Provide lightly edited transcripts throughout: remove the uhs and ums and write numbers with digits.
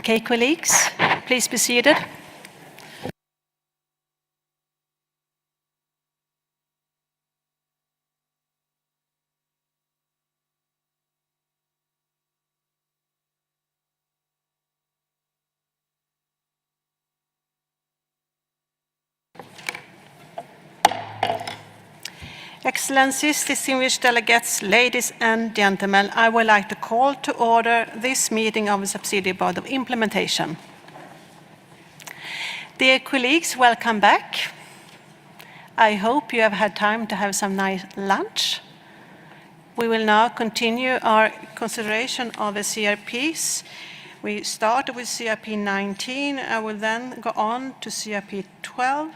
Okay, colleagues, please be seated. Excellencies, distinguished delegates, ladies and gentlemen, I would like to call to order this meeting of the Subsidiary Board of Implementation. Dear colleagues, welcome back. I hope you have had time to have some nice lunch. We will now continue our consideration of the CRPs. We started with CRP 19, I will then go on to CRP 12,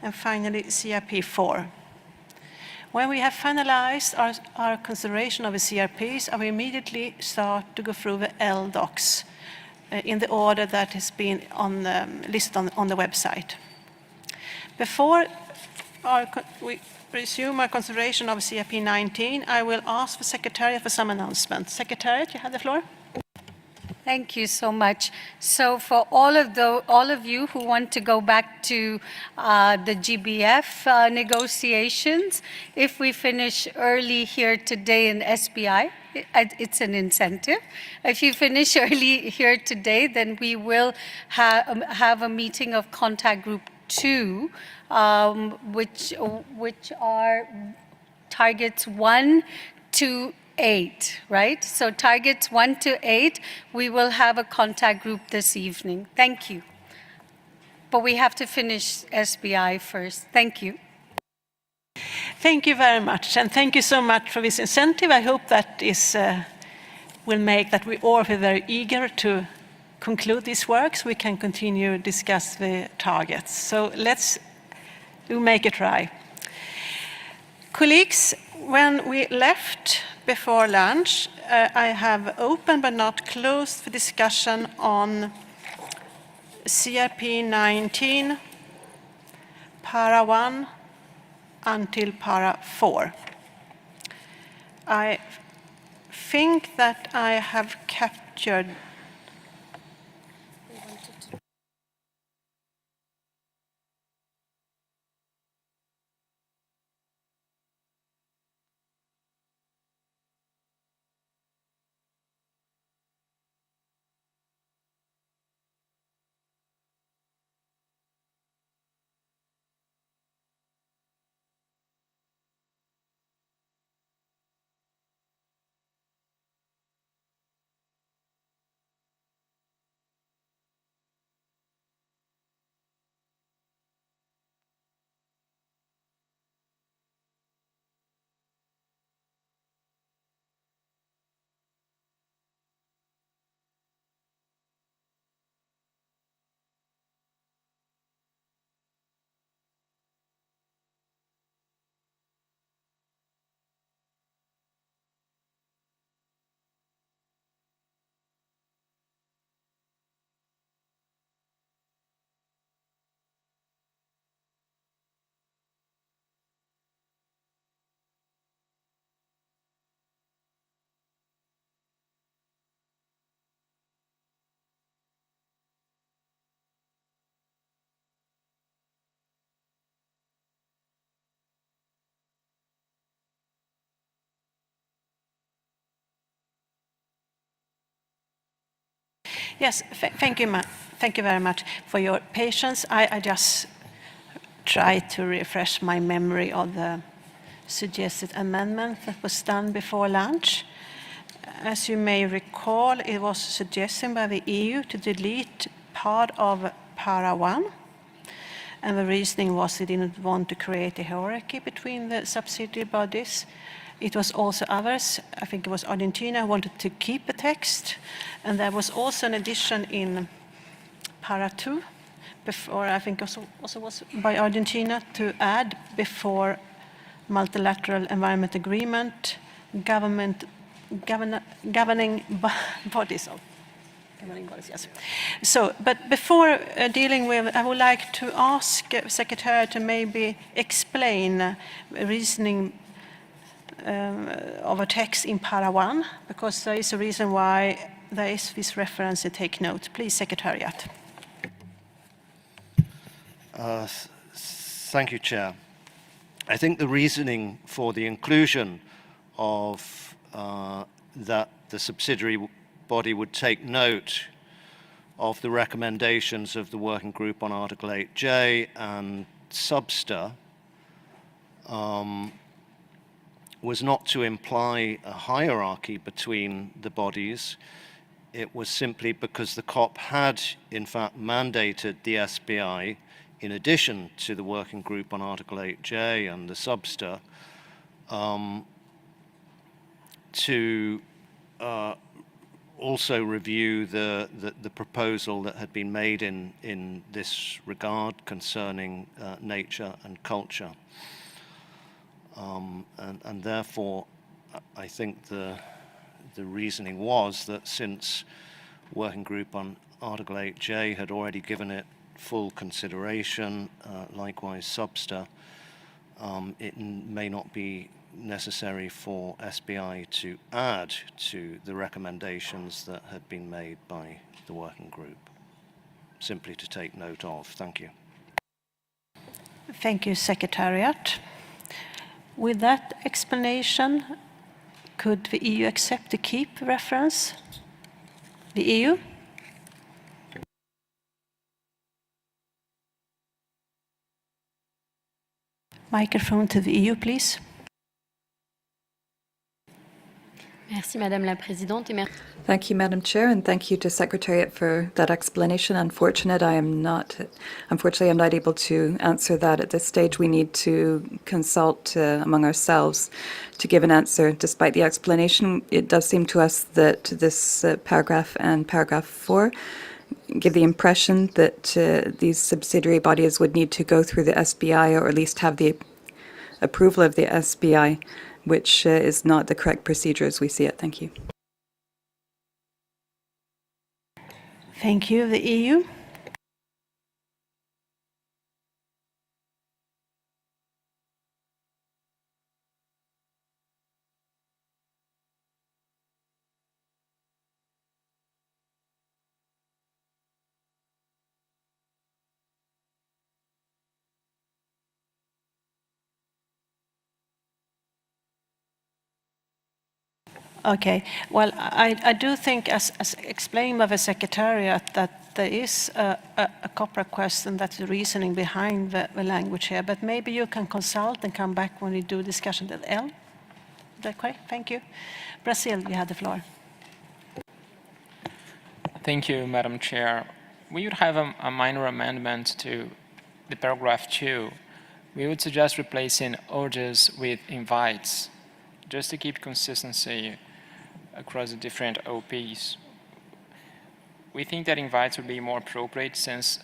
and finally CRP 4. When we have finalized our consideration of the CRPs, I will immediately start to go through the LDocs in the order that has been listed on the website. Before we resume our consideration of CRP 19, I will ask the Secretariat for some announcements. Secretariat, you have the floor. Thank you so much. So for all of you who want to go back to the GBF negotiations, if we finish early here today in SBI, it's an incentive. If you finish early here today, then we will have a meeting of Contact Group 2, which are targets 1 to 8, right? So targets 1 to 8, we will have a contact group this evening. Thank you. But we have to finish SBI first. Thank you. Thank you very much, and thank you so much for this incentive. I hope that will make that we all feel very eager to conclude this work so we can continue to discuss the targets. So let's make a try. Colleagues, when we left before lunch, I have opened but not closed the discussion on CRP 19, Para 1 until Para 4. I think that I have captured Yes, thank you very much for your patience. I just tried to refresh my memory of the suggested amendment that was done before lunch. As you may recall, it was suggested by the EU to delete part of Para 1, and the reasoning was they didn't want to create a hierarchy between the subsidiary bodies. It was also others, I think it was Argentina, who wanted to keep the text. And there was also an addition in Para 2, before, I think also was by Argentina, to add before multilateral environment agreement, governing bodies. Yes. So, but before dealing with, I would like to ask Secretary to maybe explain reasoning of a text in Para 1, because there is a reason why there is this reference to take note. Please, Secretariat. Thank you, Chair. I think the reasoning for the inclusion of that the subsidiary body would take note of the recommendations of the Working Group on Article 8J and SBI was not to imply a hierarchy between the bodies. It was simply because the COP had, in fact, mandated the SBI, in addition to the Working Group on Article 8J and the SBI, to also review the proposal that had been made in this regard concerning nature and culture. And therefore, I think the reasoning was that since Working Group on Article 8J had already given it full consideration, likewise SBI, it may not be necessary for SBI to add to the recommendations that had been made by the Working Group. Simply to take note of. Thank you. Thank you, Secretariat. With that explanation, could the EU accept the keep reference? The EU? Microphone to the EU, please. Merci Madame la Présidente et merci. Thank you, Madam Chair, and thank you to Secretariat for that explanation. Unfortunately, I'm not able to answer that at this stage. We need to consult among ourselves to give an answer. Despite the explanation, it does seem to us that this paragraph and paragraph 4 give the impression that these subsidiary bodies would need to go through the SBI or at least have the approval of the SBI, which is not the correct procedure as we see it. Thank you. Thank you. The EU? Okay, well, I do think, as explained by the Secretariat, that there is a COP request and that's the reasoning behind the language here, but maybe you can consult and come back when we do discussion at L. Is that correct? Thank you. Brazil, you have the floor. Thank you, Madam Chair. We would have a minor amendment to the paragraph 2. We would suggest replacing urges with invites, just to keep consistency across the different OPs. We think that invites would be more appropriate since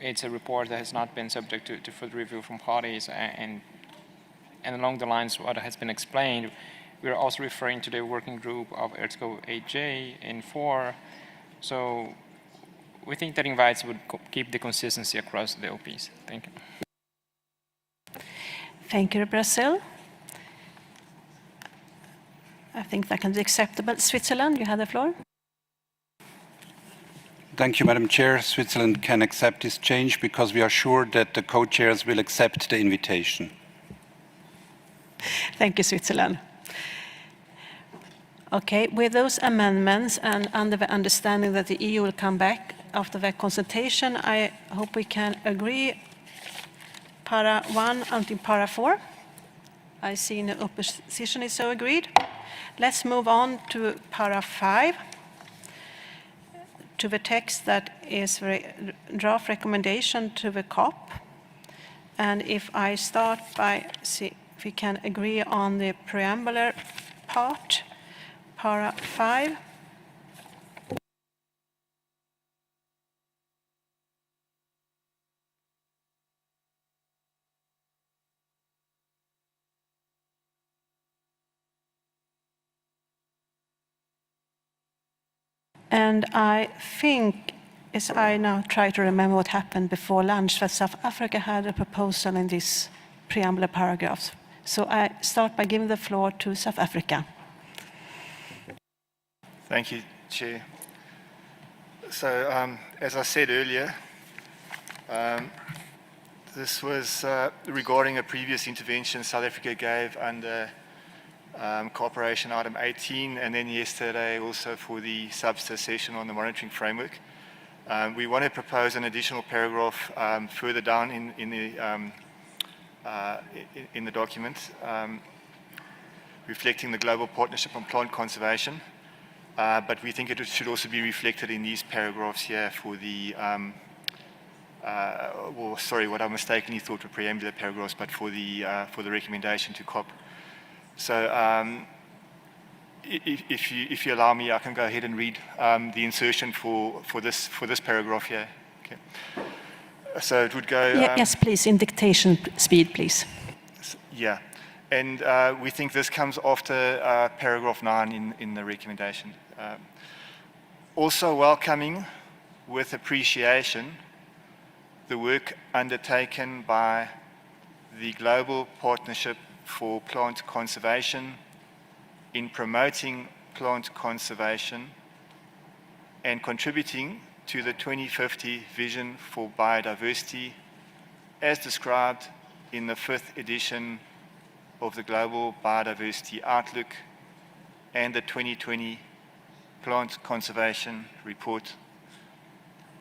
it's a report that has not been subject to further review from parties, and along the lines of what has been explained, we are also referring to the working group of Article 8J and 4. So we think that invites would keep the consistency across the OPs. Thank you. Thank you, Brazil. I think that can be acceptable. Switzerland, you have the floor. Thank you, Madam Chair. Switzerland can accept this change because we are sure that the co-chairs will accept the invitation. Thank you, Switzerland. Okay, with those amendments and under the understanding that the EU will come back after that consultation, I hope we can agree para 1 until para 4. I see no opposition is so agreed. Let's move on to para 5, to the text that is draft recommendation to the COP. And if I start by, see if we can agree on the preambular part, para 5. And I think, as I now try to remember what happened before lunch, that South Africa had a proposal in this preamble paragraph. So I start by giving the floor to South Africa. Thank you, Chair. So, as I said earlier, this was regarding a previous intervention South Africa gave under Cooperation Item 18, and then yesterday also for the substa session on the monitoring framework. We want to propose an additional paragraph further down in the document, reflecting the global partnership on plant conservation. But we think it should also be reflected in these paragraphs here for the, well, sorry, what I mistakenly thought were preambular paragraphs, but for the recommendation to COP. So if you allow me, I can go ahead and read the insertion for this paragraph here. Okay. So it would go. Yes, please, in dictation speed, please. Yeah. And we think this comes after paragraph 9 in the recommendation. Also welcoming with appreciation the work undertaken by the Global Partnership for Plant Conservation in promoting plant conservation and contributing to the 2050 vision for biodiversity as described in the 5th edition of the Global Biodiversity Outlook and the 2020 Plant Conservation Report.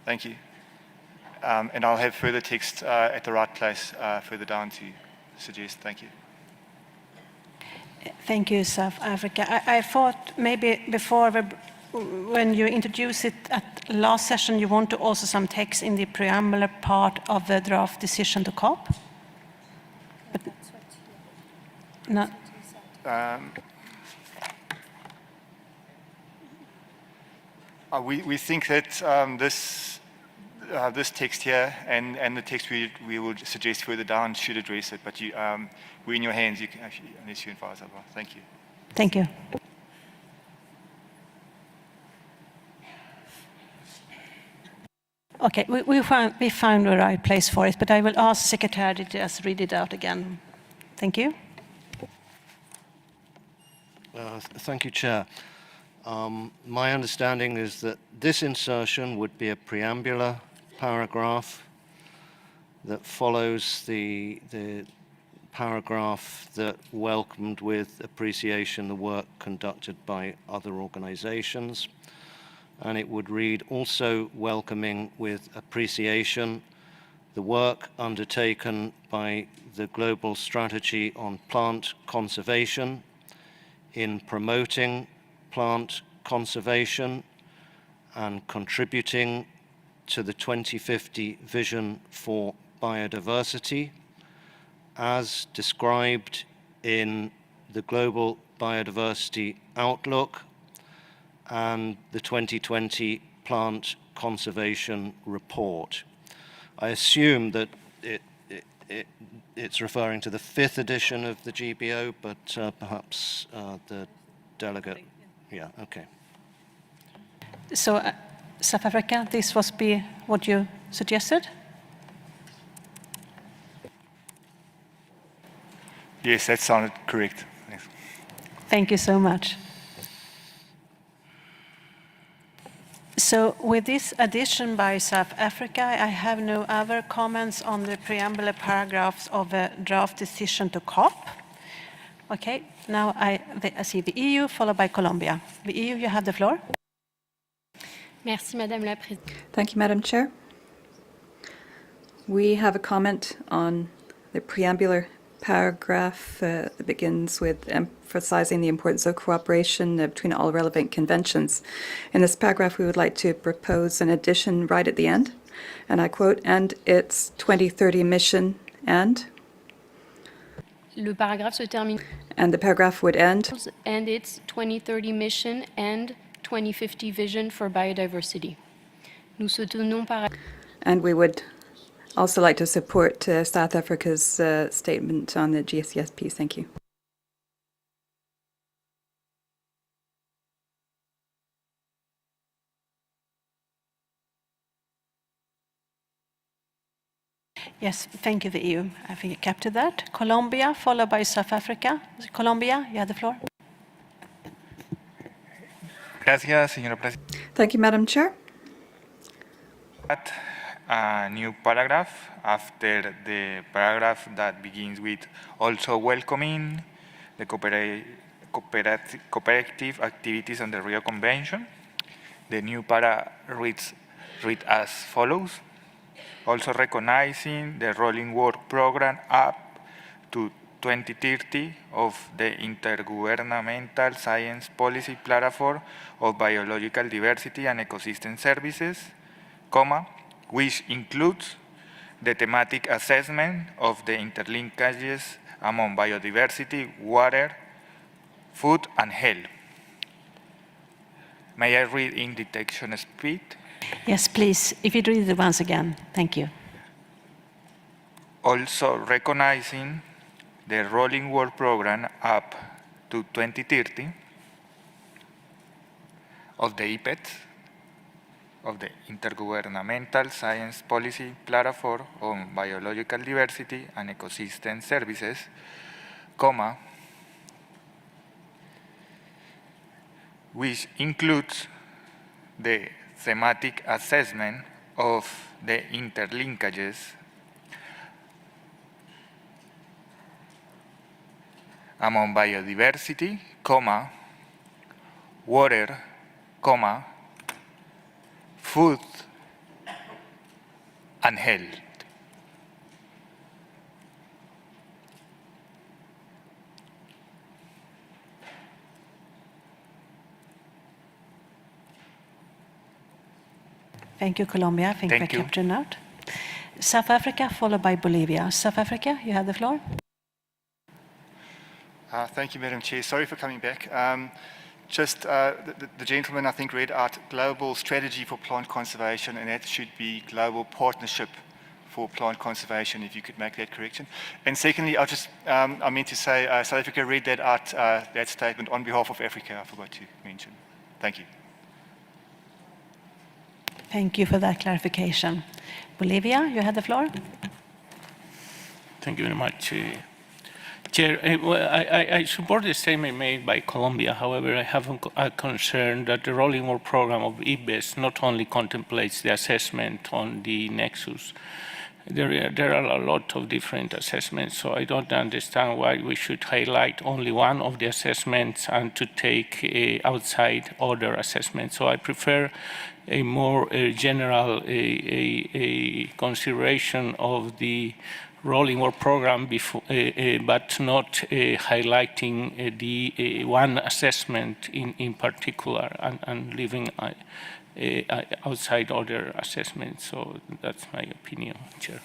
Thank you. And I'll have further text at the right place further down to suggest. Thank you. Thank you, South Africa. I thought maybe before, when you introduced it at last session, you want to also some text in the preambular part of the draft decision to COP? But no. We think that this text here and the text we would suggest further down should address it, but we're in your hands unless you advise otherwise. Thank you. Thank you. Okay, we found the right place for it, but I will ask the Secretary to just read it out again. Thank you. Thank you, Chair. My understanding is that this insertion would be a preambular paragraph that follows the paragraph that welcomed with appreciation the work conducted by other organizations. And it would read, also welcoming with appreciation the work undertaken by the Global Strategy on Plant Conservation in promoting plant conservation and contributing to the 2050 vision for biodiversity as described in the Global Biodiversity Outlook and the 2020 Plant Conservation Report. I assume that it's referring to the 5th edition of the GBO, but perhaps the delegate. Yeah, okay. So, South Africa, this was be what you suggested? Yes, that sounded correct. Thanks. Thank you so much. So with this addition by South Africa, I have no other comments on the preambular paragraphs of the draft decision to COP. Okay, now I see the EU followed by Colombia. The EU, you have the floor. Merci, Madame la Présidente. Thank you, Madam Chair. We have a comment on the preambular paragraph that begins with emphasizing the importance of cooperation between all relevant conventions. In this paragraph, we would like to propose an addition right at the end, and I quote, and its 2030 mission and... Le paragraphe se termine. And the paragraph would end. And its 2030 mission and 2050 vision for biodiversity. Nous soutenons par... And we would also like to support South Africa's statement on the GCSPs. Thank you. Yes, thank you, the EU. I think you captured that. Colombia, followed by South Africa. Colombia, you have the floor. Gracias, señora Presidenta. Thank you, Madam Chair. A new paragraph after the paragraph that begins with also welcoming the cooperative activities on the Rio Convention. The new para reads as follows. Also recognizing the rolling work program up to 2030 of the Intergovernmental Science Policy Platform of Biological Diversity and Ecosystem Services, which includes the thematic assessment of the interlinkages among biodiversity, water, food, and health. May I read in detection speed? Yes, please. If you read it once again. Thank you. Also recognizing the rolling work program up to 2030 of the IPET, of the Intergovernmental Science Policy Platform on Biological Diversity and Ecosystem Services, which includes the thematic assessment of the interlinkages among biodiversity, water, food, and health. Thank you, Colombia. I think we Thank you. captured note. South Africa, followed by Bolivia. South Africa, you have the floor. Thank you, Madam Chair. Sorry for coming back. The gentleman, I think, read out global strategy for plant conservation, and that should be global partnership for plant conservation, if you could make that correction. And secondly, I meant to say, South Africa read that out, that statement on behalf of Africa, I forgot to mention. Thank you. Thank you for that clarification. Bolivia, you have the floor. Thank you very much. Chair, I support the statement made by Colombia. However, I have a concern that the rolling work program of IBES not only contemplates the assessment on the nexus. There are a lot of different assessments, so I don't understand why we should highlight only one of the assessments and to take outside other assessments. So I prefer a more general consideration of the rolling work program, but not highlighting the one assessment in particular and leaving outside other assessments. So that's my opinion, Chair.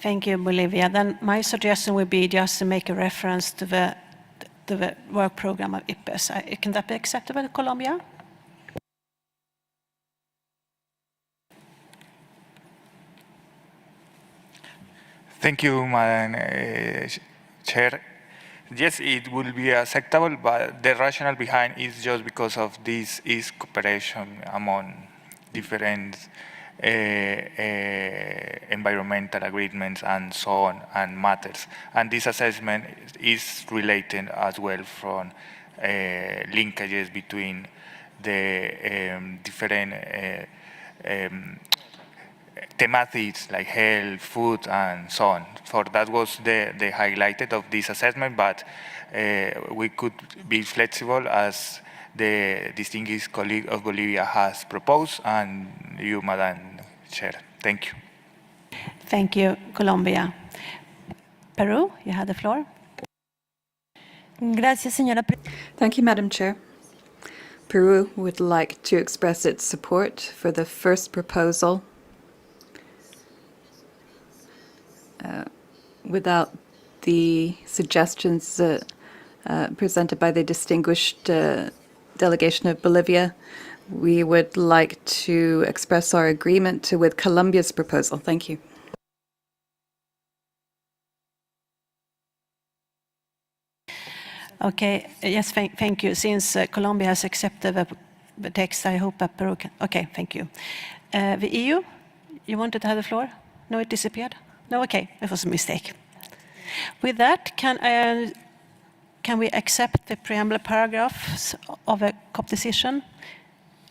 Thank you, Bolivia. Then my suggestion would be just to make a reference to the work program of IPES. Can that be acceptable, Colombia? Thank you, Madam Chair. Yes, it will be acceptable, but the rationale behind is just because of this is cooperation among different environmental agreements and so on and matters. And this assessment is related as well from linkages between the different thematics like health, food, and so on. So that was the highlighted of this assessment, but we could be flexible as the distinguished colleague of Bolivia has proposed, and you, Madam Chair. Thank you. Thank you, Colombia. Peru, you have the floor. Thank you, Madam Chair. Peru would like to express its support for the first proposal without the suggestions presented by the distinguished delegation of Bolivia. We would like to express our agreement with Colombia's proposal. Thank you. Okay, yes, thank you. Since Colombia has accepted the text, I hope that Peru can. Okay, thank you. The EU, you wanted to have the floor? No, it disappeared? No, okay, it was a mistake. With that, can can we accept the preamble paragraphs of a COP decision?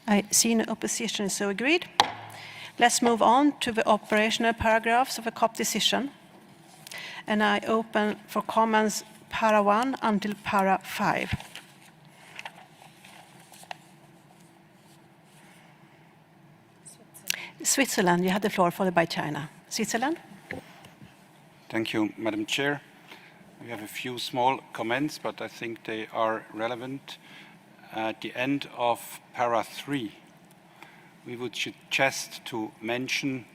I see no opposition, so agreed. Let's move on to the operational paragraphs of a COP decision. And I open for comments para 1 until para 5. Switzerland, you have the floor, followed by China. Switzerland? Thank you, Madam Chair. We have a few small comments, but I think they are relevant. At the end of para 3, we would suggest to mention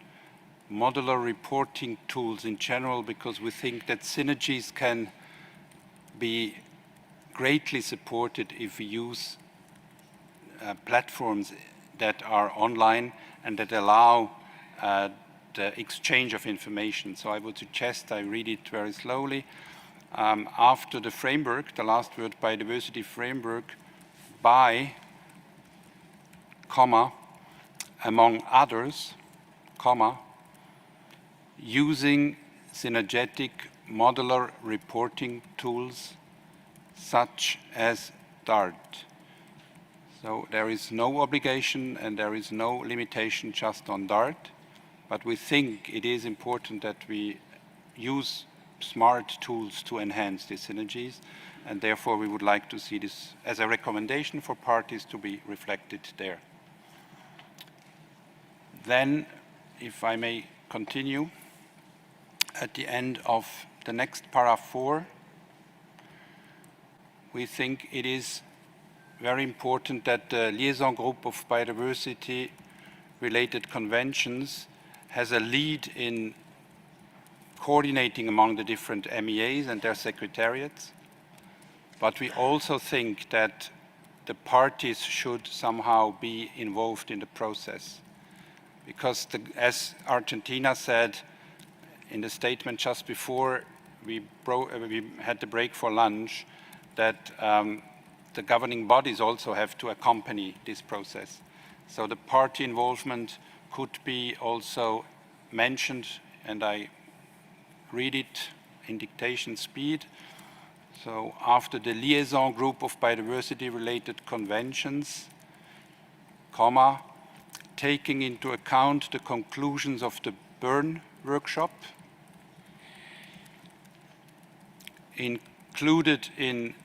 modular reporting tools in general, because we think that synergies can be greatly supported if we use platforms that are online and that allow the exchange of information. So I would suggest I read it very slowly. After the framework, the last word, biodiversity framework, by, comma, among others, comma, using synergetic modular reporting tools such as DART. So there is no obligation and there is no limitation just on DART, but we think it is important that we use smart tools to enhance these synergies, and therefore we would like to see this as a recommendation for parties to be reflected there. Then, if I may continue, at the end of the next para 4, we think it is very important that the liaison group of biodiversity-related conventions has a lead in coordinating among the different MEAs and their secretariats. But we also think that the parties should somehow be involved in the process. Because, as Argentina said in the statement just before we had the break for lunch, that the governing bodies also have to accompany this process. So the party involvement could be also mentioned, and I read it in dictation speed. So after the liaison group of biodiversity-related conventions, comma, taking into account the conclusions of the Bern workshop, included in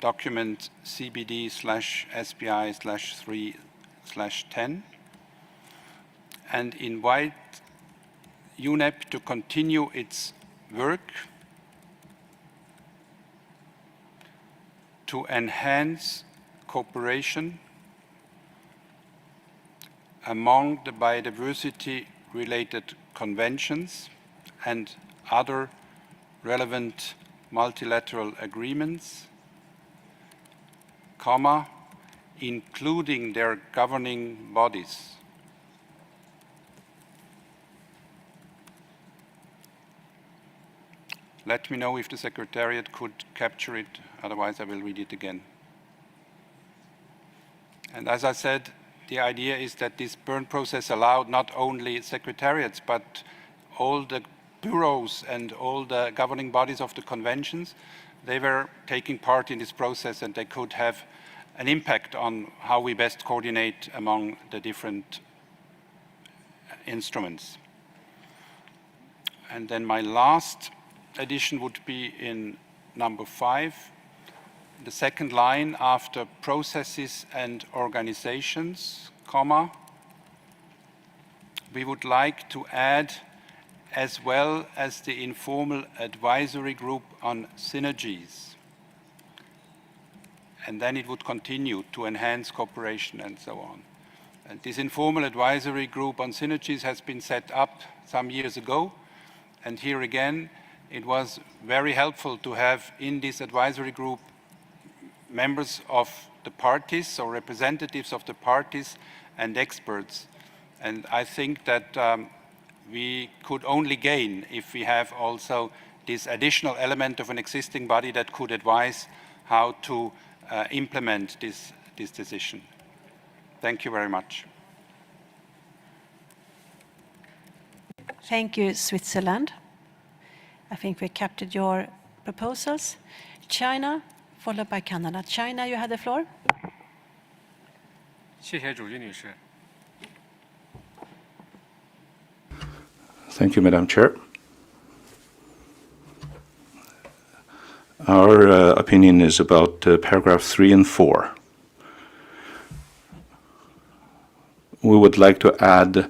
document CBD/SBI-3/10, and invite UNEP to continue its work to enhance cooperation among the biodiversity-related conventions and other relevant multilateral agreements, comma, including their governing bodies. Let me know if the Secretariat could capture it, otherwise I will read it again. And as I said, the idea is that this Bern process allowed not only secretariats, but all the bureaus and all the governing bodies of the conventions. They were taking part in this process, and they could have an impact on how we best coordinate among the different instruments. And then my last addition would be in number 5, the second line after processes and organizations, comma, we would like to add as well as the informal advisory group on synergies. And then it would continue to enhance cooperation and so on. And this informal advisory group on synergies has been set up some years ago. And here again, it was very helpful to have in this advisory group members of the parties or representatives of the parties and experts. And I think that we could only gain if we have also this additional element of an existing body that could advise how to implement this decision. Thank you very much. Thank you, Switzerland. I think we captured your proposals. China, followed by Canada. China, you have the floor. 谢谢主席女士。 Thank you, Madam Chair. Our opinion is about paragraph 3 and 4. We would like to add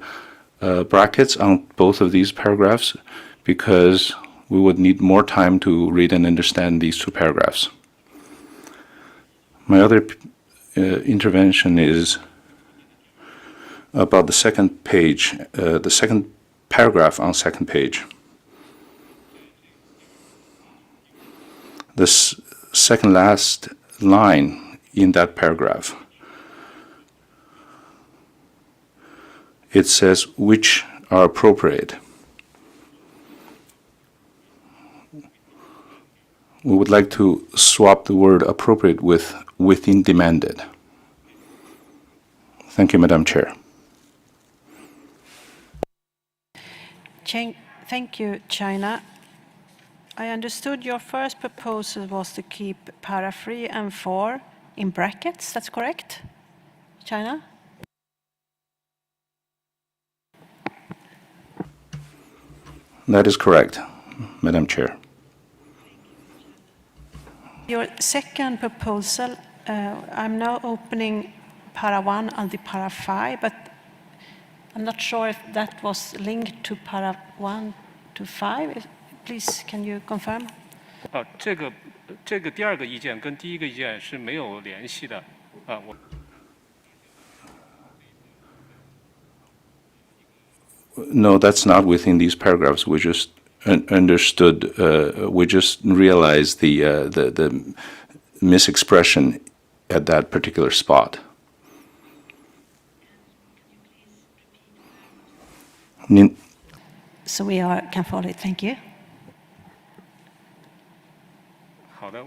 brackets on both of these paragraphs because we would need more time to read and understand these two paragraphs. My other intervention is about the second page, the second paragraph on second page. This second last line in that paragraph, it says which are appropriate. We would like to swap the word appropriate with within demanded. Thank you, Madam Chair. Thank you, China. I understood your first proposal was to keep para 3 and 4 in brackets. That's correct, China? That is correct, Madam Chair. Your second proposal, I'm now opening para 1 and the para 5, but I'm not sure if that was linked to para 1 to 5. Please, can you confirm? 这个第二个意见跟第一个意见是没有联系的。我 No, that's not within these paragraphs. We just understood. We just realized the misexpression at that particular spot. So we can follow it. Thank you. 好的，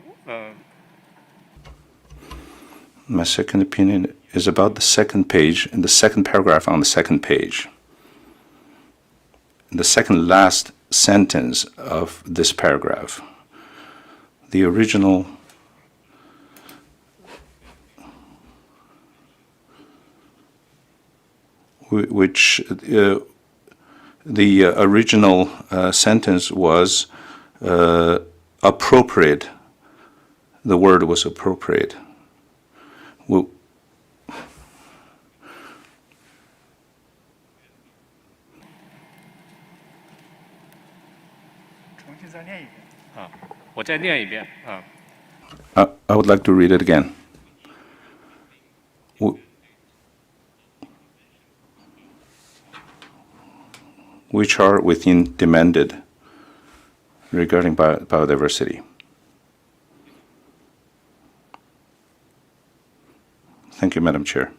My second opinion is about the second page and the second paragraph on the second page. The second last sentence of this paragraph. The original the original sentence was appropriate. The word was appropriate. Well,我再念一遍啊。 I would like to read it again. Which are within demanded regarding biodiversity. Thank you, Madam Chair.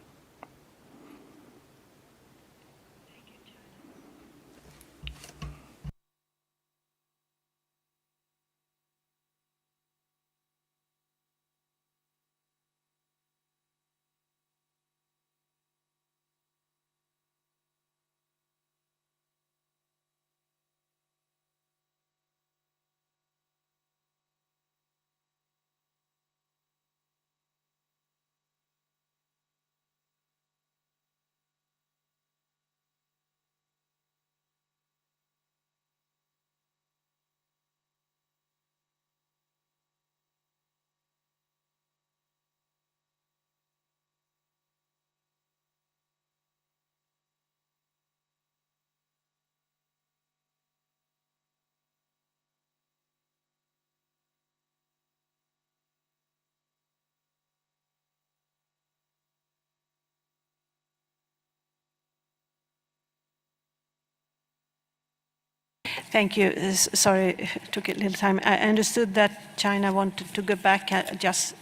Thank you. Sorry, it took a little time. I understood that China wanted to go back just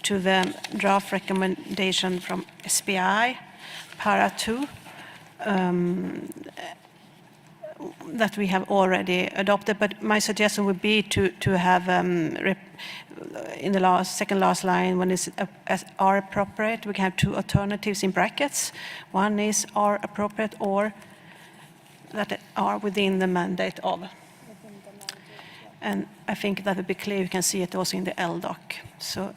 to the draft recommendation from SBI, para 2, that we have already adopted. But my suggestion would be to have in the second last line, when it's are appropriate, we can have two alternatives in brackets. One is are appropriate or that are within the mandate of. And I think that would be clear. You can see it also in the LDoc. So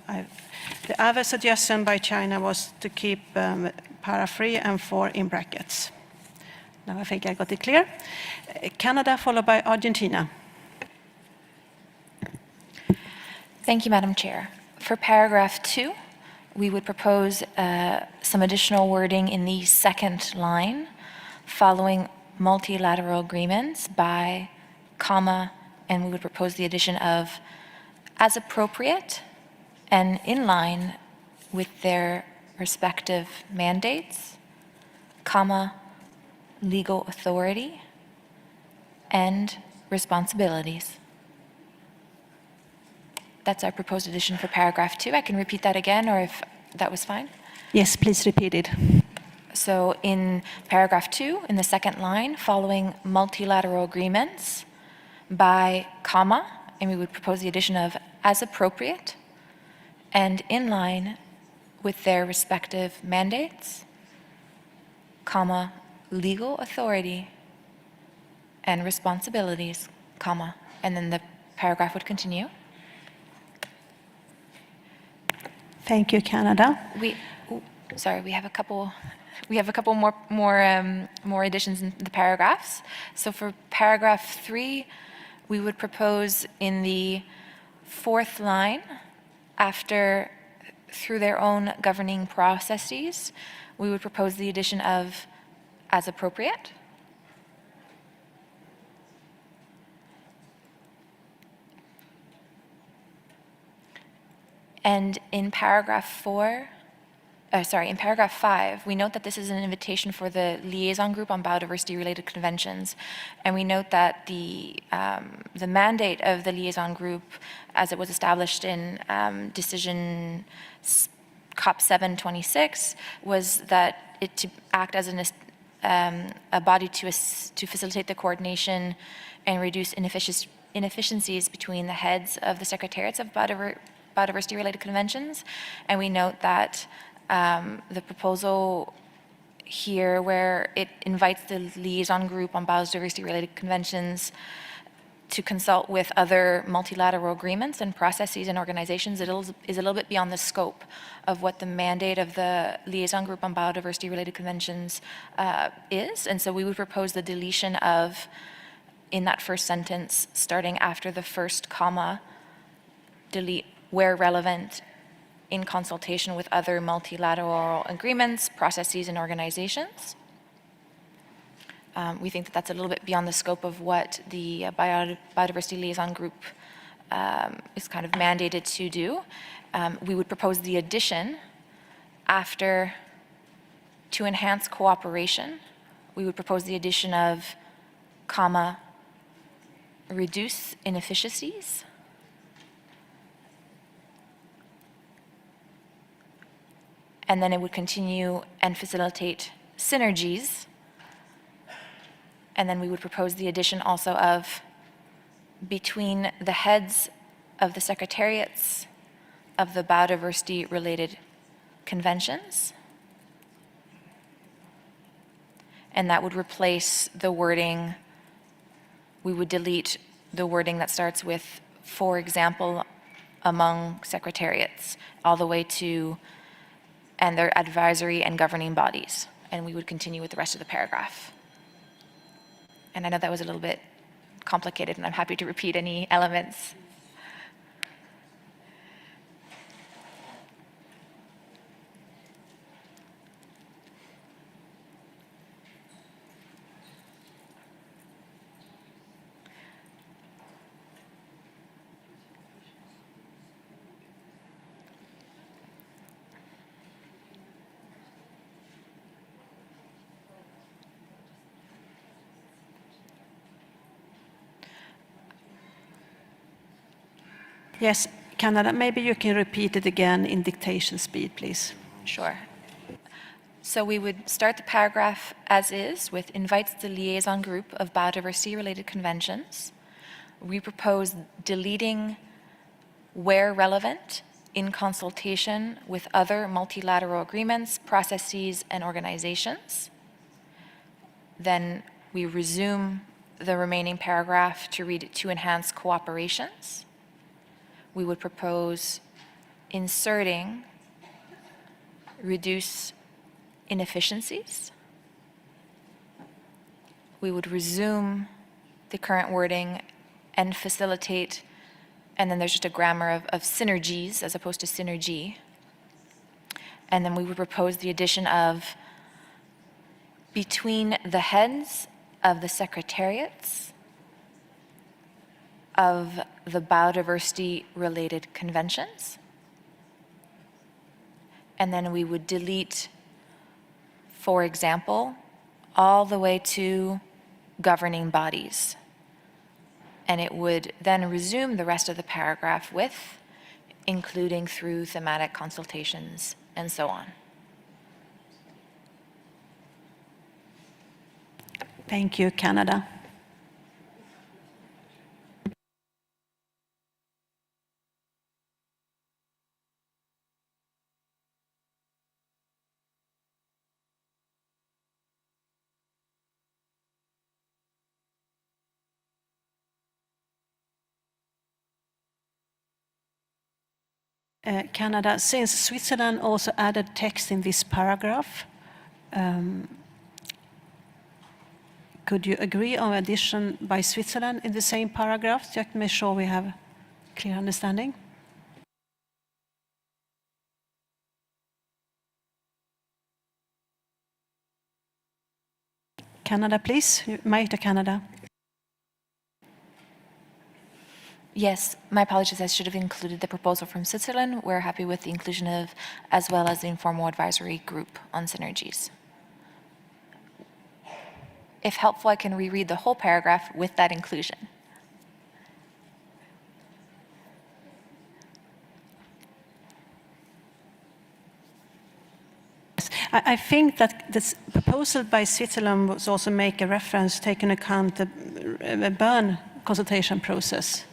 the other suggestion by China was to keep para 3 and 4 in brackets. Now I think I got it clear. Canada followed by Argentina. Thank you, Madam Chair. For paragraph 2, we would propose some additional wording in the second line following multilateral agreements by, comma, and we would propose the addition of as appropriate and in line with their respective mandates, comma, legal authority, and responsibilities. That's our proposed addition for paragraph 2. I can repeat that again, or if that was fine. Yes, please repeat it. So in paragraph 2, in the second line, following multilateral agreements by, comma, and we would propose the addition of as appropriate and in line with their respective mandates, comma, legal authority and responsibilities, comma, and then the paragraph would continue. Thank you, Canada. We have a couple more additions in the paragraphs. So for paragraph 3, we would propose in the 4th line, after through their own governing processes, we would propose the addition of as appropriate. And in paragraph 5, we note that this is an invitation for the liaison group on biodiversity-related conventions, and we note that the mandate of the liaison group, as it was established in decision COP 726, was that it to act as a body to facilitate the coordination and reduce inefficiencies between the heads of the secretariats of biodiversity-related conventions, and we note that the proposal here, where it invites the liaison group on biodiversity-related conventions to consult with other multilateral agreements and processes and organizations, it is a little bit beyond the scope of what the mandate of the liaison group on biodiversity-related conventions is, and so we would propose the deletion of, in that first sentence, starting after the first comma, delete where relevant, in consultation with other multilateral agreements, processes, and organizations. We think that that's a little bit beyond the scope of what the Biodiversity Liaison Group is kind of mandated to do. We would propose the addition after, to enhance cooperation, we would propose the addition of, comma, reduce inefficiencies, and then it would continue and facilitate synergies. And then we would propose the addition also of, between the heads of the secretariats of the biodiversity-related conventions. And that would replace the wording, we would delete the wording that starts with, for example, among secretariats, all the way to, and their advisory and governing bodies. And we would continue with the rest of the paragraph. And I know that was a little bit complicated, and I'm happy to repeat any elements. Yes, Canada, maybe you can repeat it again in dictation speed, please. Sure. So we would start the paragraph as is with invites the liaison group of biodiversity-related conventions. We propose deleting where relevant in consultation with other multilateral agreements, processes, and organizations. Then we resume the remaining paragraph to read to enhance cooperations. We would propose inserting reduce inefficiencies. We would resume the current wording and facilitate, and then there's just a grammar of synergies as opposed to synergy. And then we would propose the addition of between the heads of the secretariats of the biodiversity-related conventions. And then we would delete, for example, all the way to governing bodies. And it would then resume the rest of the paragraph with, including through thematic consultations and so on. Thank you, Canada. Canada, since Switzerland also added text in this paragraph, could you agree on addition by Switzerland in the same paragraph, just to make sure we have clear understanding? Canada, please. Mic to Canada. Yes, my apologies, I should have included the proposal from Switzerland. We're happy with the inclusion of, as well as the informal advisory group on synergies. If helpful, I can reread the whole paragraph with that inclusion. I think that this proposal by Switzerland was also make a reference, taking account the Bern consultation process.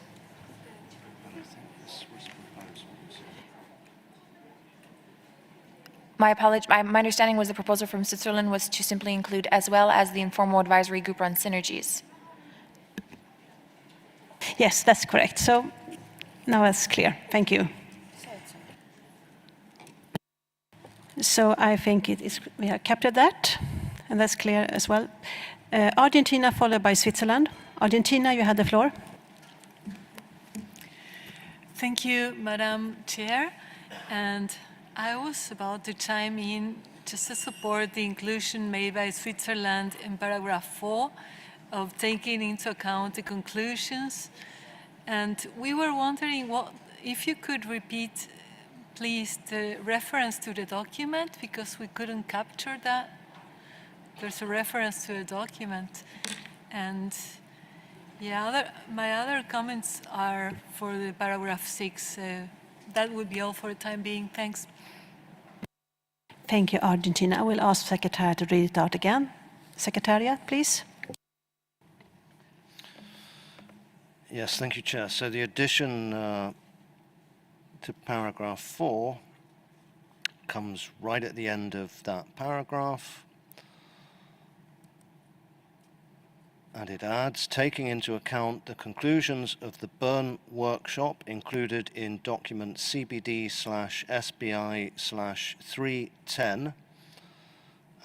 My apology, my understanding was the proposal from Switzerland was to simply include as well as the informal advisory group on synergies. Yes, that's correct. So now it's clear. Thank you. So I think we have captured that, and that's clear as well. Argentina followed by Switzerland. Argentina, you had the floor. Thank you, Madam Chair. And I was about to chime in just to support the inclusion made by Switzerland in paragraph 4 of taking into account the conclusions. And we were wondering if you could repeat, please, the reference to the document, because we couldn't capture that. There's a reference to a document. And my other comments are for the paragraph 6. That would be all for the time being. Thanks. Thank you, Argentina. I will ask Secretariat to read it out again. Secretariat, please. Yes, thank you, Chair. So the addition to paragraph 4 comes right at the end of that paragraph. And it adds, taking into account the conclusions of the Bern workshop included in document CBD/SBI/310,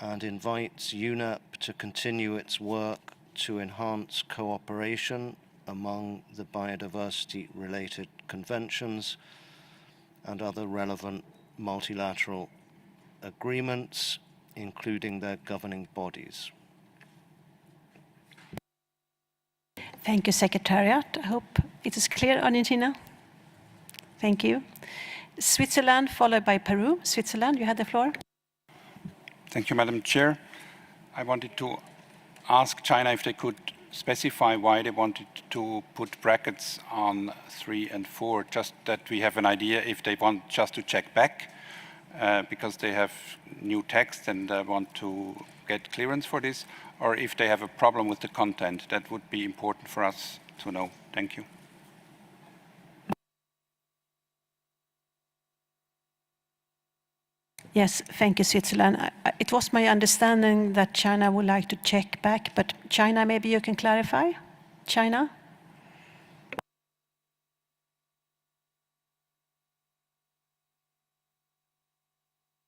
and invites UNEP to continue its work to enhance cooperation among the biodiversity-related conventions and other relevant multilateral agreements, including their governing bodies. Thank you, Secretariat. I hope it is clear, Argentina. Thank you. Switzerland, followed by Peru. Switzerland, you had the floor. Thank you, Madam Chair. I wanted to ask China if they could specify why they wanted to put brackets on 3 and 4, just that we have an idea if they want just to check back, because they have new text and want to get clearance for this, or if they have a problem with the content. That would be important for us to know. Thank you. Yes, thank you, Switzerland. It was my understanding that China would like to check back, but China, maybe you can clarify? China?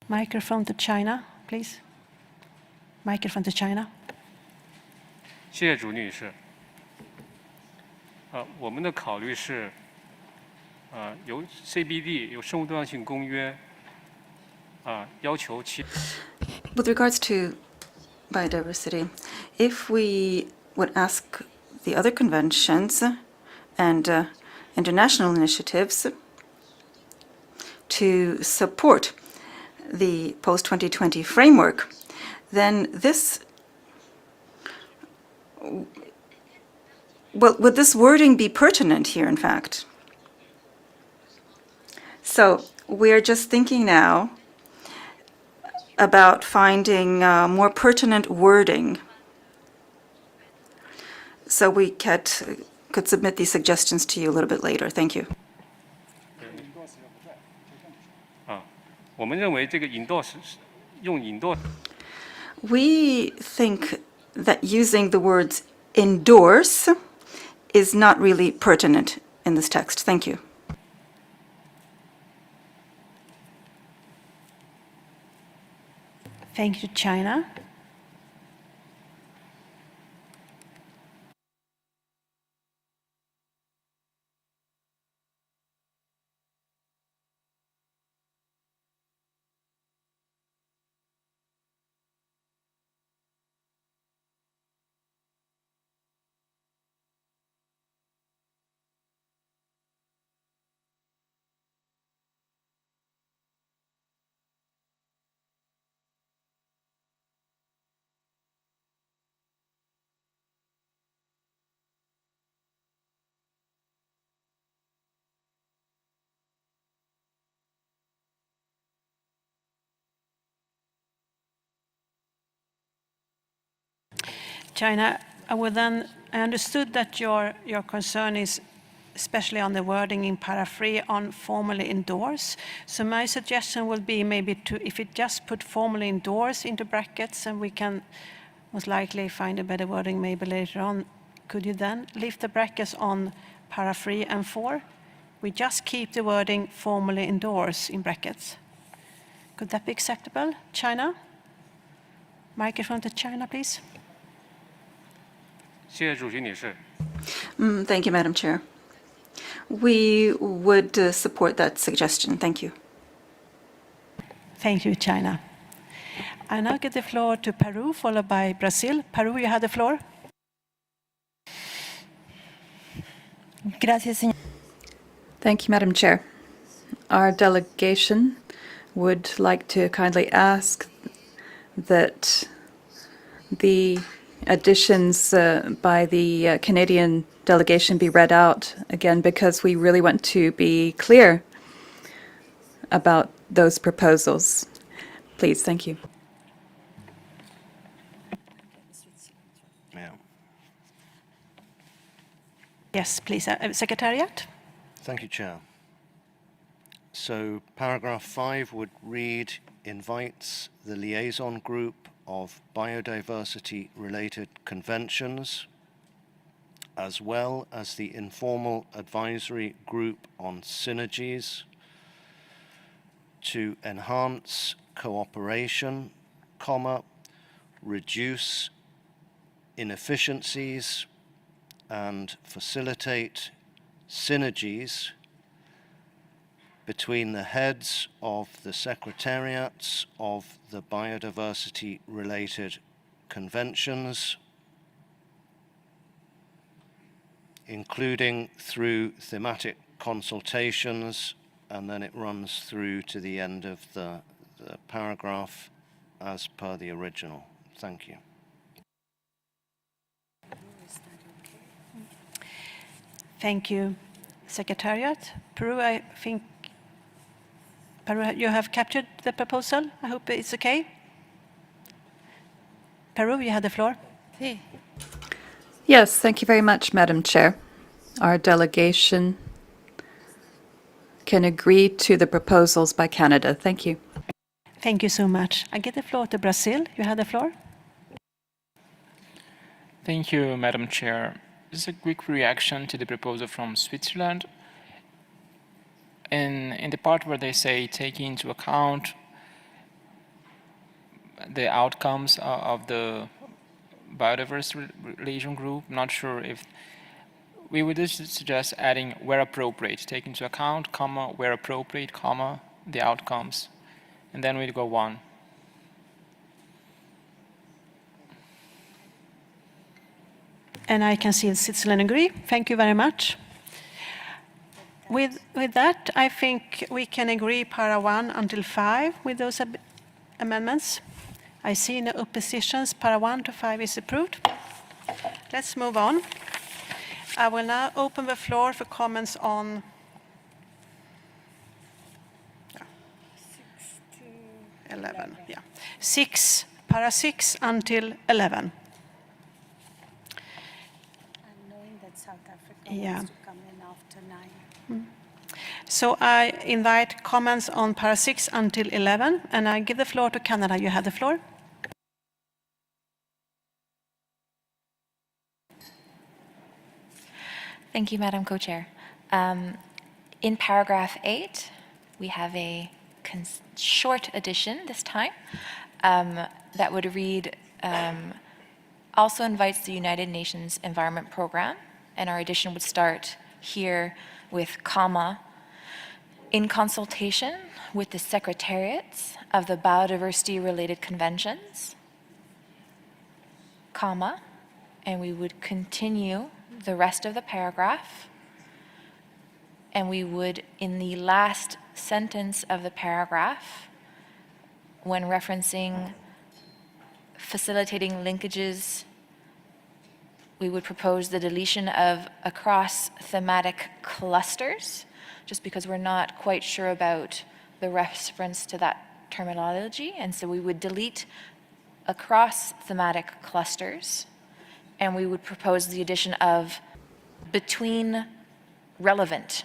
Microphone to China, please. Microphone to China. 谢谢朱女士。我们的考虑是，由 CBD 有生物多样性公约，要求其。With regards to biodiversity, if we would ask the other conventions and international initiatives to support the post-2020 framework, then this, well, would this wording be pertinent here, in fact? So we are just thinking now about finding more pertinent wording. So we could submit these suggestions to you a little bit later. Thank you. 我们认为这个 endorse 用 endorse。 We think that using the words endorse is not really pertinent in this text. Thank you. Thank you, China. China, I understood that your concern is especially on the wording in para 3 on formally endorse. So my suggestion would be maybe if it just put formally endorse into brackets, and we can most likely find a better wording maybe later on. Could you then leave the brackets on para 3 and 4? We just keep the wording formally endorse in brackets. Could that be acceptable? China? Microphone to China, please. 谢谢主席女士。Thank you, Madam Chair. We would support that suggestion. Thank you. Thank you, China. I now give the floor to Peru, followed by Brazil. Peru, you have the floor. Gracias, señor. Thank you, Madam Chair. Our delegation would like to kindly ask that the additions by the Canadian delegation be read out again, because we really want to be clear about those proposals. Please, thank you. Yeah. Yes, please. Secretariat. Thank you, Chair. So paragraph 5 would read, invites the liaison group of biodiversity-related conventions, as well as the informal advisory group on synergies, to enhance cooperation, reduce inefficiencies, and facilitate synergies between the heads of the secretariats of the biodiversity-related conventions, including through thematic consultations, and then it runs through to the end of the paragraph as per the original. Thank you. Thank you, Secretariat. Peru, I think Peru, you have captured the proposal. I hope it's okay. Peru, you have the floor. Sí. Yes, thank you very much, Madam Chair. Our delegation can agree to the proposals by Canada. Thank you. Thank you so much. I give the floor to Brazil. You have the floor. Thank you, Madam Chair. Just a quick reaction to the proposal from Switzerland. In the part where they say taking into account the outcomes of the biodiversity relation group, not sure if we would just suggest adding where appropriate, take into account, comma, where appropriate, comma, the outcomes, and then we'd go on. And I can see Switzerland agree. Thank you very much. With that, I think we can agree para 1 until 5 with those amendments. I see no oppositions. Para 1 to 5 is approved. Let's move on. I will now open the floor for comments on 11. Yeah, 6, para 6 until 11. Knowing that South Africa Yeah. wants to come in after 9. So I invite comments on para 6 until 11, and I give the floor to Canada. You have the floor. Thank you, Madam Co-Chair. In paragraph 8, we have a short addition this time that would read, also invites the United Nations Environment Program, and our addition would start here with comma, in consultation with the secretariats of the biodiversity-related conventions, comma, and we would continue the rest of the paragraph, and we would, in the last sentence of the paragraph, when referencing facilitating linkages, we would propose the deletion of across thematic clusters, just because we're not quite sure about the reference to that terminology, and so we would delete across thematic clusters, and we would propose the addition of between relevant,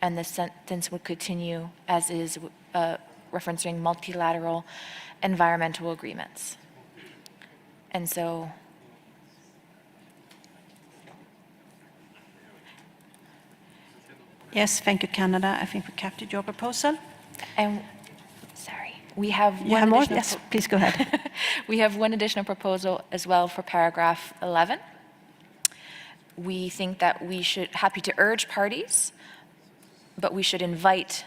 and the sentence would continue as is, referencing multilateral environmental agreements. And so yes, thank you, Canada. I think we captured your proposal. And sorry, we have You one have more? additional Yes, please go ahead. we have one additional proposal as well for paragraph 11. We think that we should, happy to urge parties, but we should invite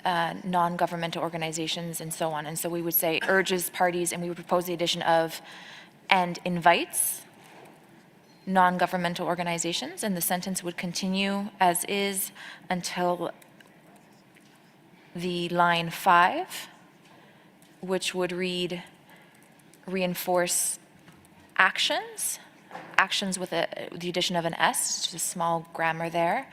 non-governmental organizations and so on. And so we would say urges parties, and we would propose the addition of and invites non-governmental organizations, and the sentence would continue as is until the line 5, which would read, reinforce actions with the addition of an S, just a small grammar there,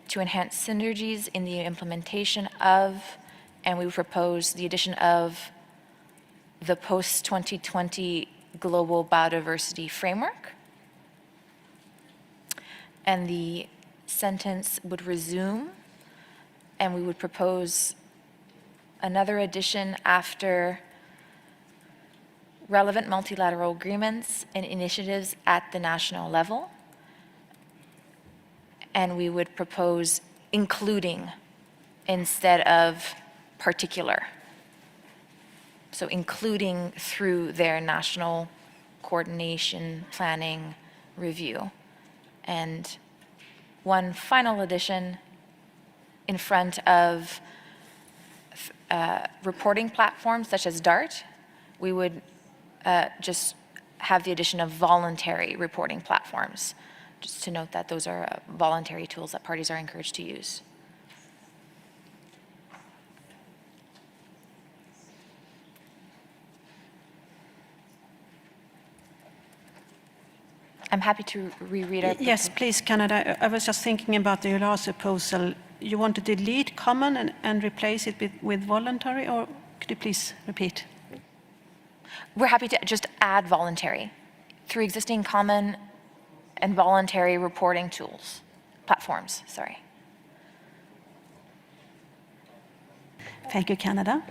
to enhance synergies in the implementation of, and we would propose the addition of the post-2020 Global Biodiversity Framework. And the sentence would resume, and we would propose another addition after relevant multilateral agreements and initiatives at the national level. And we would propose including instead of particular. So including through their national coordination, planning, review. And one final addition in front of reporting platforms such as DART, we would just have the addition of voluntary reporting platforms, just to note that those are voluntary tools that parties are encouraged to use. I'm happy to reread our Yes, please, Canada. I was just thinking about your last proposal. You want to delete common and replace it with voluntary, or could you please repeat? We're happy to just add voluntary through existing common and voluntary reporting tools, platforms, sorry. Thank you, Canada.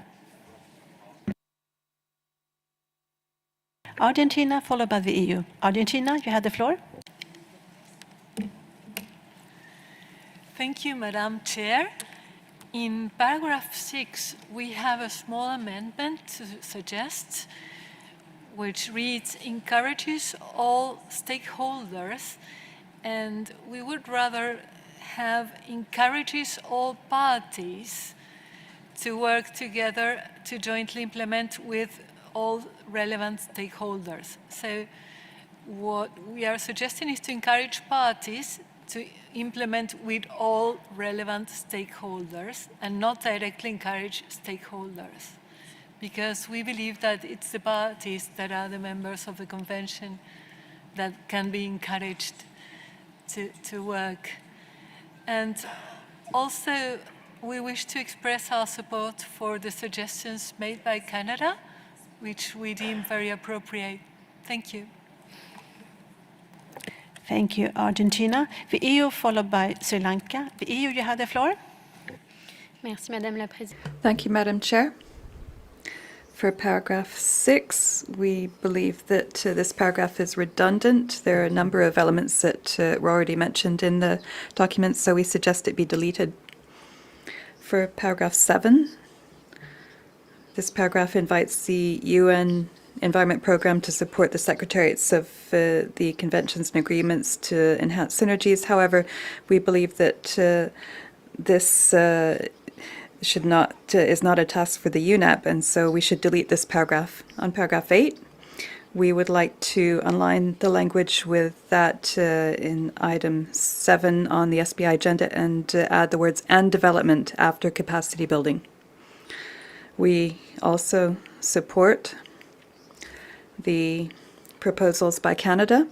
Argentina, followed by the EU. Argentina, you have the floor. Thank you, Madam Chair. In paragraph 6, we have a small amendment to suggest, which reads, encourages all stakeholders, and we would rather have encourages all parties to work together to jointly implement with all relevant stakeholders. So what we are suggesting is to encourage parties to implement with all relevant stakeholders and not directly encourage stakeholders, because we believe that it's the parties that are the members of the convention that can be encouraged to work. And also, we wish to express our support for the suggestions made by Canada, which we deem very appropriate. Thank you. Thank you, Argentina. The EU, followed by Sri Lanka. The EU, you have the floor. Merci, Madame la Présidente. Thank you, Madam Chair. For paragraph 6, we believe that this paragraph is redundant. There are a number of elements that were already mentioned in the document, so we suggest it be deleted. For paragraph 7, this paragraph invites the UN Environment Programme to support the secretariats of the conventions and agreements to enhance synergies. However, we believe that this is not a task for the UNEP, and so we should delete this paragraph. On paragraph 8, we would like to align the language with that in item 7 on the SBI agenda and add the words "and development" after capacity building. We also support the proposals by Canada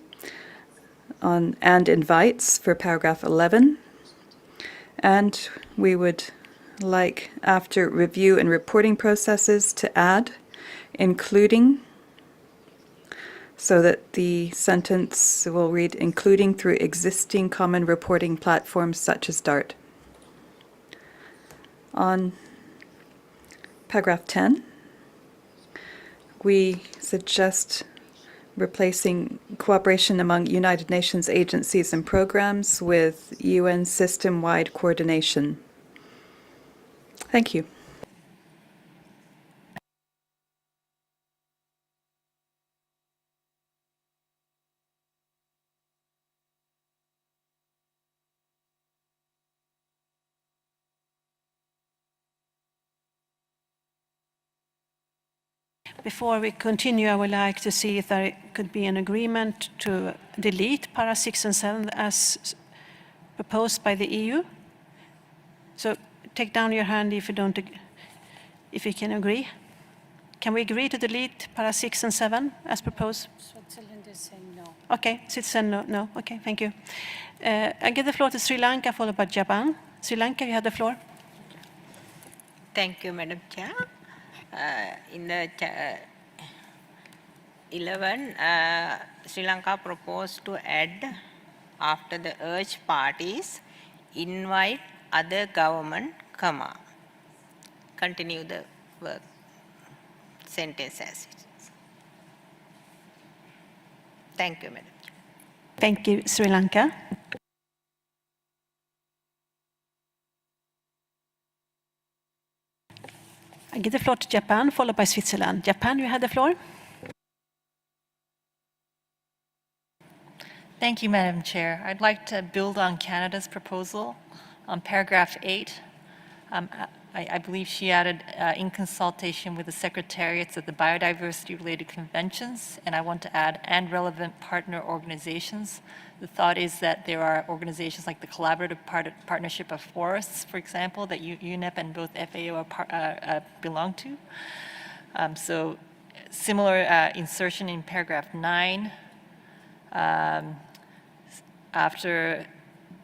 on "and invites" for paragraph 11, and we would like, after review and reporting processes, to add "including," so that the sentence will read "including through existing common reporting platforms such as DART." On paragraph 10, we suggest replacing cooperation among United Nations agencies and programs with UN system-wide coordination. Thank you. Before we continue, I would like to see if there could be an agreement to delete para 6 and 7 as proposed by the EU. So take down your hand if you can agree. Can we agree to delete para 6 and 7 as proposed? Switzerland is saying no. Okay, Switzerland, no. Okay, thank you. I give the floor to Sri Lanka, followed by Japan. Sri Lanka, you have the floor. Thank you, Madam Chair. In the 11, Sri Lanka proposed to add, after the urge parties, invite other government, continue the work sentence as it is. Thank you, Madam Chair. Thank you, Sri Lanka. I give the floor to Japan, followed by Switzerland. Japan, you have the floor. Thank you, Madam Chair. I'd like to build on Canada's proposal on paragraph 8. I believe she added in consultation with the secretariats of the biodiversity-related conventions, and I want to add "and relevant partner organizations." The thought is that there are organizations like the Collaborative Partnership of Forests, for example, that UNEP and both FAO belong to. So similar insertion in paragraph 9, after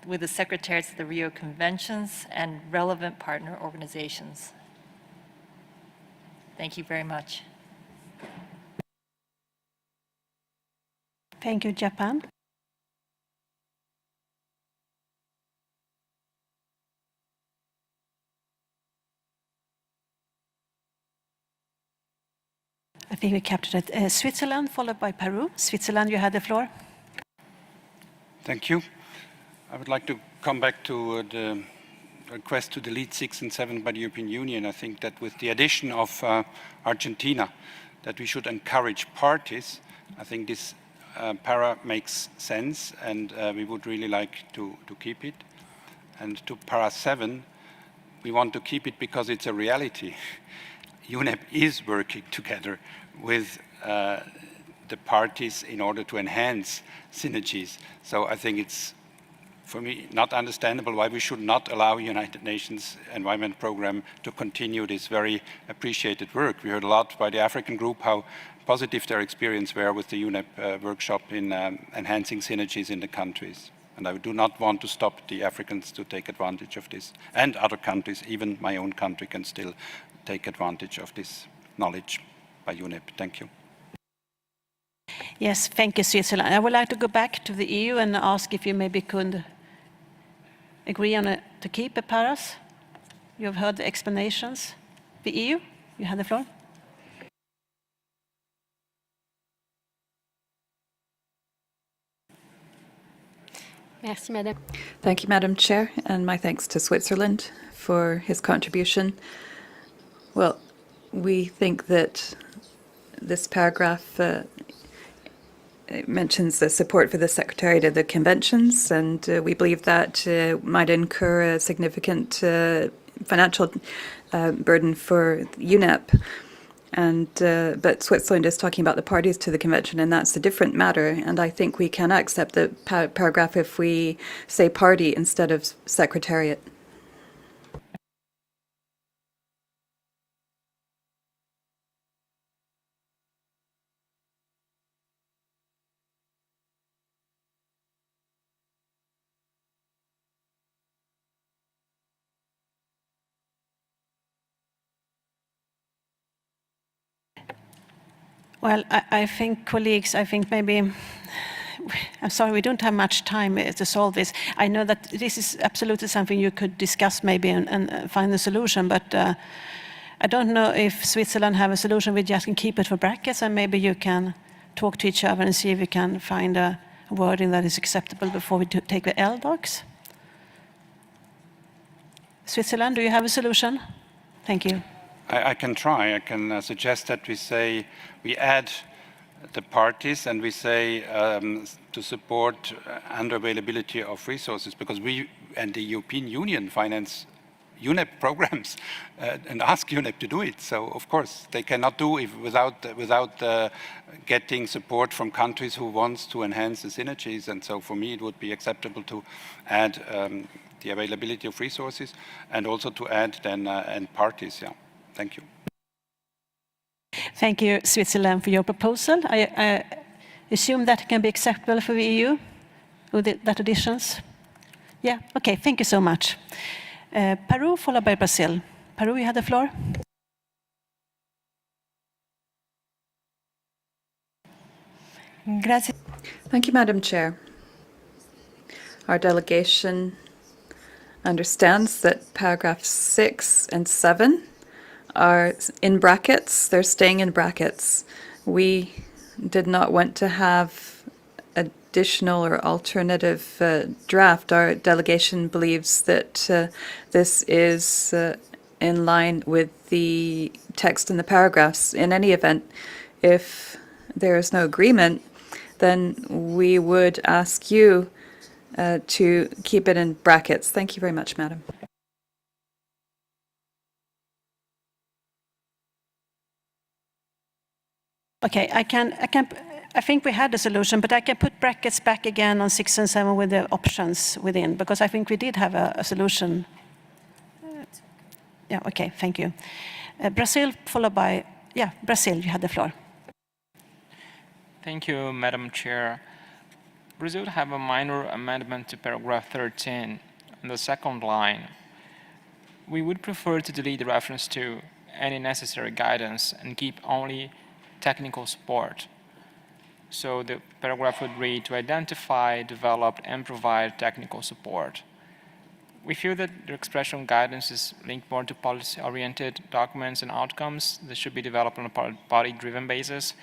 with the secretariats of the Rio Conventions and relevant partner organizations. Thank you very much. Thank you, Japan. I think we captured it. Switzerland, followed by Peru. Switzerland, you had the floor. Thank you. I would like to come back to the request to delete 6 and 7 by the European Union. I think that with the addition of Argentina, that we should encourage parties. I think this para makes sense, and we would really like to keep it. And to para 7, we want to keep it because it's a reality. UNEP is working together with the parties in order to enhance synergies. So I think it's, for me, not understandable why we should not allow United Nations Environment Programme to continue this very appreciated work. We heard a lot by the African group how positive their experience were with the UNEP workshop in enhancing synergies in the countries. And I do not want to stop the Africans to take advantage of this. And other countries, even my own country, can still take advantage of this knowledge by UNEP. Thank you. Yes, thank you, Switzerland. I would like to go back to the EU and ask if you maybe could agree on to keep the paras. You've heard the explanations. The EU, you have the floor. Merci, Madame. Thank you, Madam Chair, and my thanks to Switzerland for his contribution. Well, we think that this paragraph it mentions the support for the Secretariat of the Conventions, and we believe that might incur a significant financial burden for UNEP. And but Switzerland is talking about the parties to the convention, and that's a different matter. And I think we can accept the paragraph if we say party instead of Secretariat. Well, I think, colleagues, I think maybe, I'm sorry, we don't have much time to solve this. I know that this is absolutely something you could discuss maybe and find a solution, but I don't know if Switzerland have a solution. We just can keep it for brackets, and maybe you can talk to each other and see if we can find a wording that is acceptable before we take the LDocs. Switzerland, do you have a solution? Thank you. I can try. I can suggest that we say, we add the parties and we say to support under availability of resources, because we and the European Union finance UNEP programs and ask UNEP to do it. So of course they cannot do it without getting support from countries who want to enhance the synergies. And so for me it would be acceptable to add the availability of resources and also to add then and parties. Yeah. Thank you. Thank you, Switzerland, for your proposal. I assume that can be acceptable for the EU with that additions? Yeah, okay, thank you so much. Peru, followed by Brazil. Peru, you have the floor. Gracias. Thank you, Madam Chair. Our delegation understands that paragraphs 6 and 7 are in brackets. They're staying in brackets. We did not want to have additional or alternative draft. Our delegation believes that this is in line with the text in the paragraphs. In any event, if there is no agreement, then we would ask you to keep it in brackets. Thank you very much, Madam. Okay, I think we had a solution, but I can put brackets back again on 6 and 7 with the options within, because I think we did have a solution. Yeah, okay, thank you. Brazil, followed by, yeah, Brazil, you had the floor. Thank you, Madam Chair. Brazil have a minor amendment to paragraph 13 on the second line. We would prefer to delete the reference to any necessary guidance and keep only technical support. So the paragraph would read, to identify, develop, and provide technical support. we feel that the expression guidance is linked more to policy-oriented documents and outcomes that should be developed on a party-driven basis.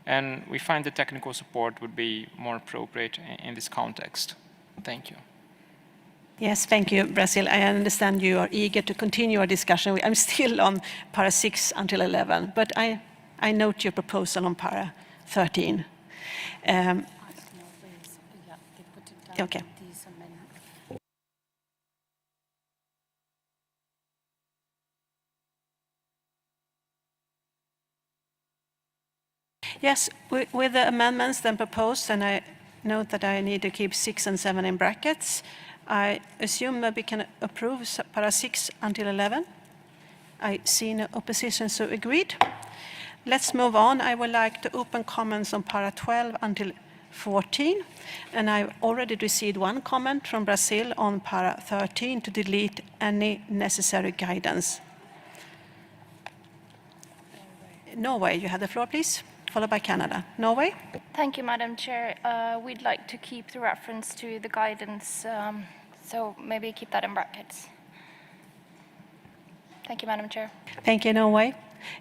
And we find that technical support would be more appropriate in this context. Thank you. Yes, thank you, Brazil. I understand you are eager to continue our discussion. I'm still on para 6 until 11, but I note your proposal on para 13. Okay. Yes, with the amendments then proposed, and I note that I need to keep 6 and 7 in brackets, I assume that we can approve para 6 until 11. I see no opposition, so agreed. Let's move on. I would like to open comments on para 12 until 14, and I've already received one comment from Brazil on para 13 to delete any necessary guidance. Norway, you have the floor, please, followed by Canada. Norway? Thank you, Madam Chair. We'd like to keep the reference to the guidance, so maybe keep that in brackets. Thank you, Madam Chair. Thank you, Norway.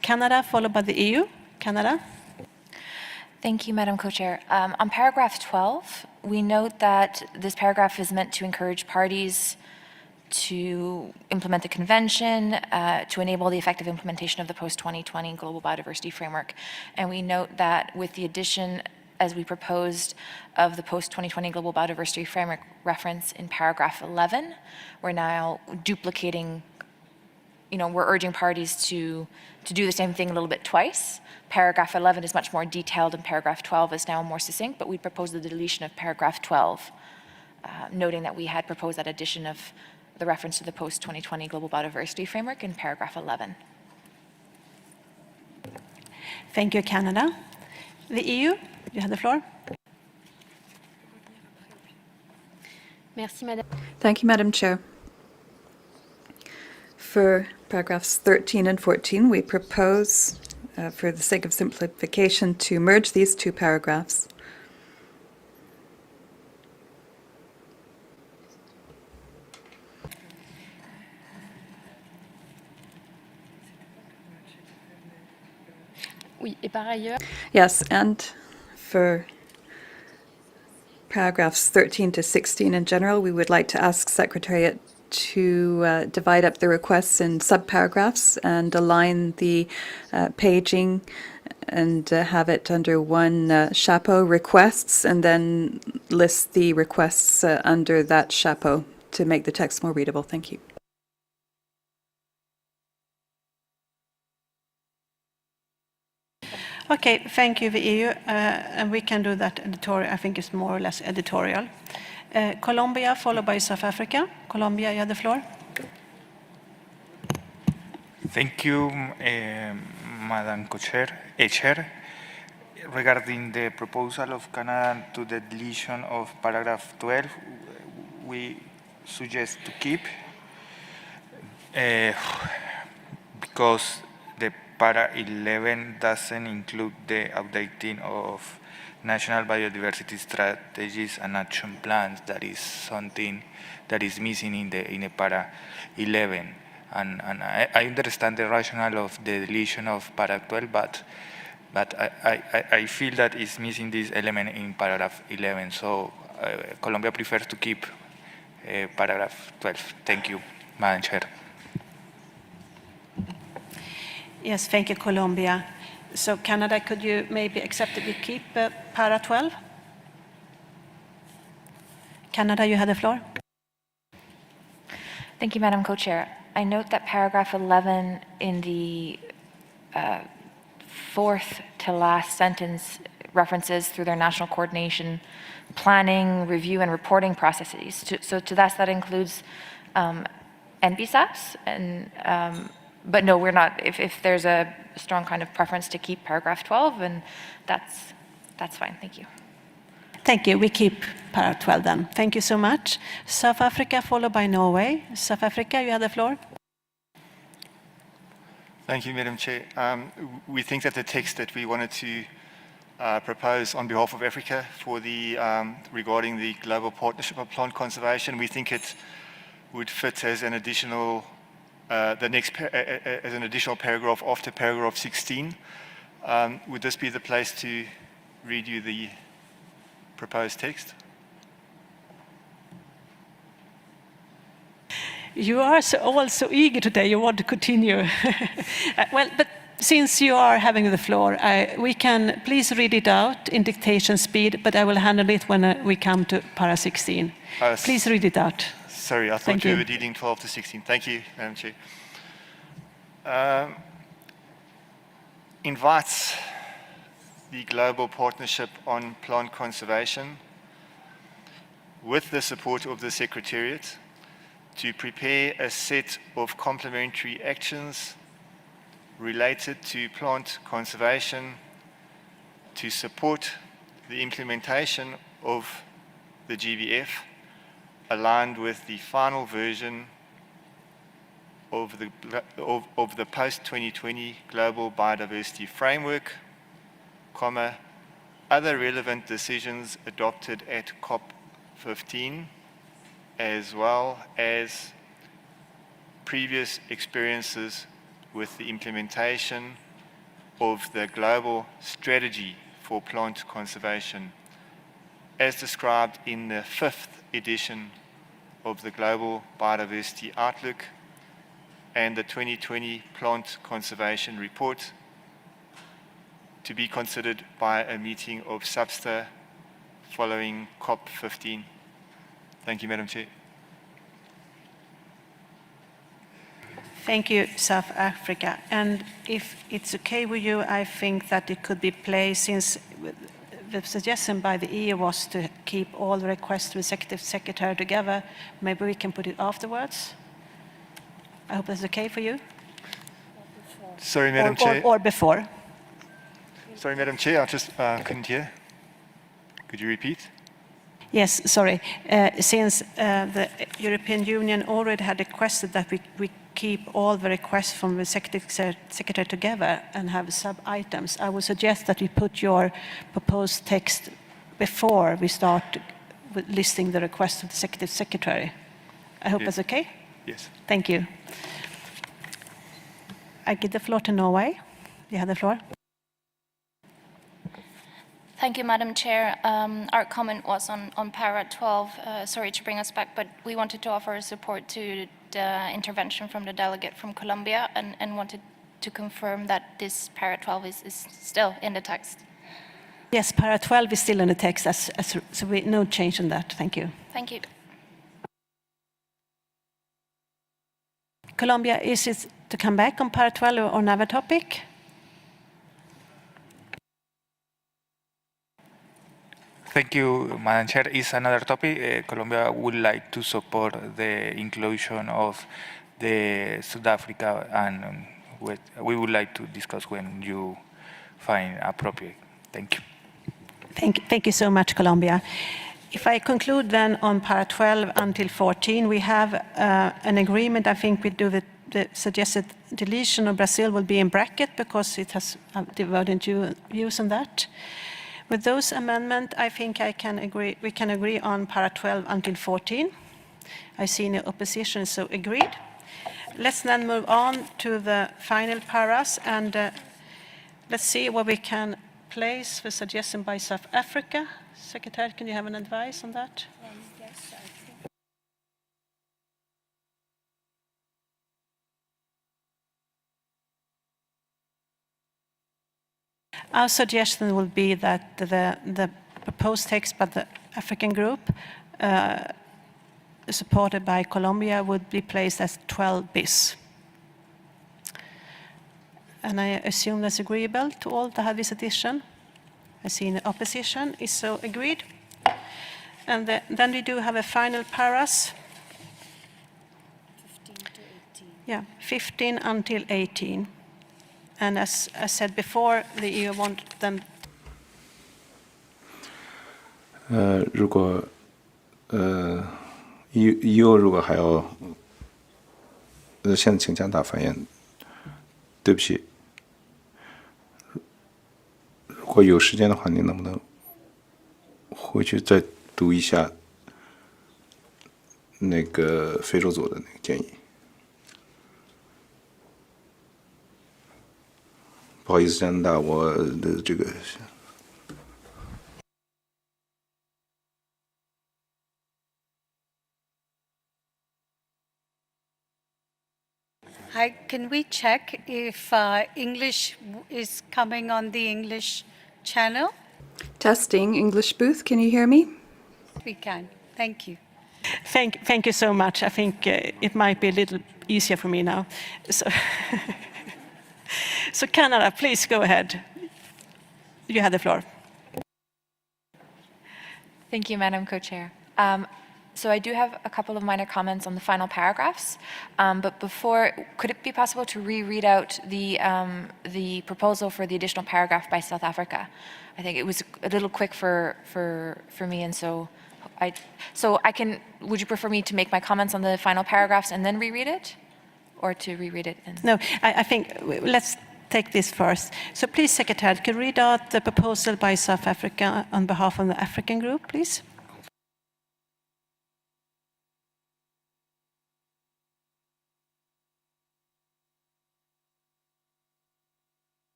Canada, followed by the EU. Canada? Thank you, Madam Co-Chair. On paragraph 12, we note that this paragraph is meant to encourage parties to implement the convention, to enable the effective implementation of the post-2020 Global Biodiversity Framework. And we note that with the addition, as we proposed, of the post-2020 Global Biodiversity Framework reference in paragraph 11, we're now duplicating, we're urging parties to do the same thing a little bit twice. Paragraph 11 is much more detailed and paragraph 12 is now more succinct, but we propose the deletion of paragraph 12, noting that we had proposed that addition of the reference to the post-2020 Global Biodiversity Framework in paragraph 11. Thank you, Canada. The EU, you have the floor. Merci, Madame. Thank you, Madam Chair. For paragraphs 13 and 14, we propose, for the sake of simplification, to merge these two paragraphs. Oui, et par ailleurs. Yes, and for paragraphs 13 to 16 in general, we would like to ask Secretariat to divide up the requests in subparagraphs and align the paging and have it under one chapeau, requests, and then list the requests under that chapeau to make the text more readable. Thank you. Okay, thank you, the EU, and we can do that editorial. I think it's more or less editorial. Colombia, followed by South Africa. Colombia, you have the floor. Thank you, Madam Chair. Regarding the proposal of Canada to the deletion of paragraph 12, we suggest to keep because the para 11 doesn't include the updating of national biodiversity strategies and action plans. That is something that is missing in the para 11. And I understand the rationale of the deletion of para 12, but I feel that it's missing this element in paragraph 11. So Colombia prefers to keep paragraph 12. Thank you, Madam Chair. Yes, thank you, Colombia. So Canada, could you maybe accept that we keep para 12? Canada, you have the floor. Thank you, Madam Co-Chair. I note that paragraph 11 in the fourth to last sentence references through their national coordination, planning, review, and reporting processes. So to that includes NBSAPs, and but no, we're not. If there's a strong kind of preference to keep paragraph 12, and that's fine. Thank you. Thank you. We keep para 12 then. Thank you so much. South Africa, followed by Norway. South Africa, you have the floor. Thank you, Madam Chair. We think that the text that we wanted to propose on behalf of Africa for the regarding the Global Partnership on Plant Conservation, we think it would fit as an additional, as an additional paragraph after paragraph 16. Would this be the place to read you the proposed text? You are all so eager today, you want to continue. Well, but since you are having the floor, we can please read it out in dictation speed, but I will handle it when we come to para 16. Please read it out. Sorry, I thought you were dealing 12 to 16. Thank you, Madam Chair. Invites the Global Partnership on Plant Conservation, with the support of the Secretariat, to prepare a set of complementary actions related to plant conservation to support the implementation of the GBF, aligned with the final version of the post-2020 Global Biodiversity Framework, other relevant decisions adopted at COP15, as well as previous experiences with the implementation of the global strategy for plant conservation, as described in the 5th edition of the Global Biodiversity Outlook and the 2020 Plant Conservation Report, to be considered by a meeting of SBSTA following COP15. Thank you, Madam Chair. Thank you, South Africa. And if it's okay with you, I think that it could be placed, since the suggestion by the EU was to keep all the requests to the Executive Secretary together, maybe we can put it afterwards. I hope that's okay for you. Sorry, Madam Chair. Or before. Sorry, Madam Chair, I just couldn't hear. Could you repeat? Yes, sorry. Since the European Union already had requested that we keep all the requests from the Executive Secretary together and have sub-items, I would suggest that you put your proposed text before we start with listing the requests of the Executive Secretary. I hope that's okay? Yes. Thank you. I give the floor to Norway. You have the floor. Thank you, Madam Chair. Our comment was on para 12. Sorry to bring us back, but we wanted to offer support to the intervention from the delegate from Colombia and wanted to confirm that this para 12 is still in the text. Yes, para 12 is still in the text, so no change on that. Thank you. Thank you. Colombia, is it to come back on para 12 or another topic? Thank you, Madam Chair. It's another topic. Colombia would like to support the inclusion of the South Africa, and we would like to discuss when you find appropriate. Thank you. Thank you so much, Colombia. If I conclude then on para 12 until 14, we have an agreement. I think we do the suggested deletion of Brazil will be in bracket because it has divergent views on that. With those amendments, I think we can agree on para 12 until 14. I see no opposition, so agreed. Let's then move on to the final paras, and let's see where we can place the suggestion by South Africa. Secretary, can you have an advice on that? Yes, I think. Our suggestion will be that the proposed text by the African group, supported by Colombia, would be placed as 12 bis. And I assume that's agreeable to all to have this addition. I see no opposition. Is so agreed. And then we do have a final paras. 15 to 18. Yeah, 15 until 18. And as I said before, the EU want them. 如果EU 如果还要现在请加拿大发言，对不起，如果有时间的话，您能不能回去再读一下那个非洲组的那个建议。不好意思，加拿大，我的这个。Hi, can we check if English is coming on the English channel? Testing, English booth, can you hear me? We can. Thank you. Thank you so much. I think it might be a little easier for me now. So, so Canada, please go ahead. You have the floor. Thank you, Madam Co-Chair. So I do have a couple of minor comments on the final paragraphs, but before, could it be possible to reread out the proposal for the additional paragraph by South Africa? I think it was a little quick for me, and so I can. Would you prefer me to make my comments on the final paragraphs and then reread it, or to reread it? No, I think let's take this first. So please, Secretary, can you read out the proposal by South Africa on behalf of the African group, please?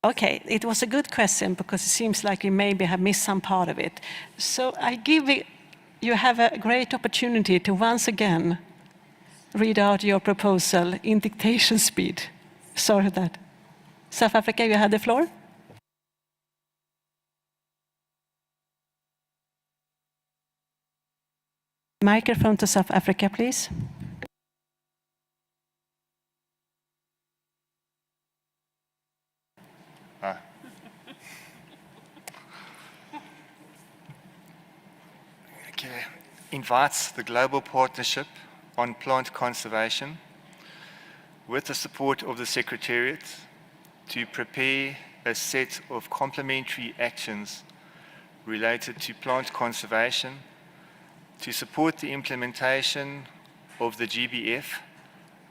Okay, it was a good question because it seems like you maybe have missed some part of it. So you have a great opportunity to once again read out your proposal in dictation speed. Sorry for that. South Africa, you have the floor. Microphone to South Africa, please. Okay. Invites the Global Partnership on Plant Conservation, with the support of the Secretariat, to prepare a set of complementary actions related to plant conservation to support the implementation of the GBF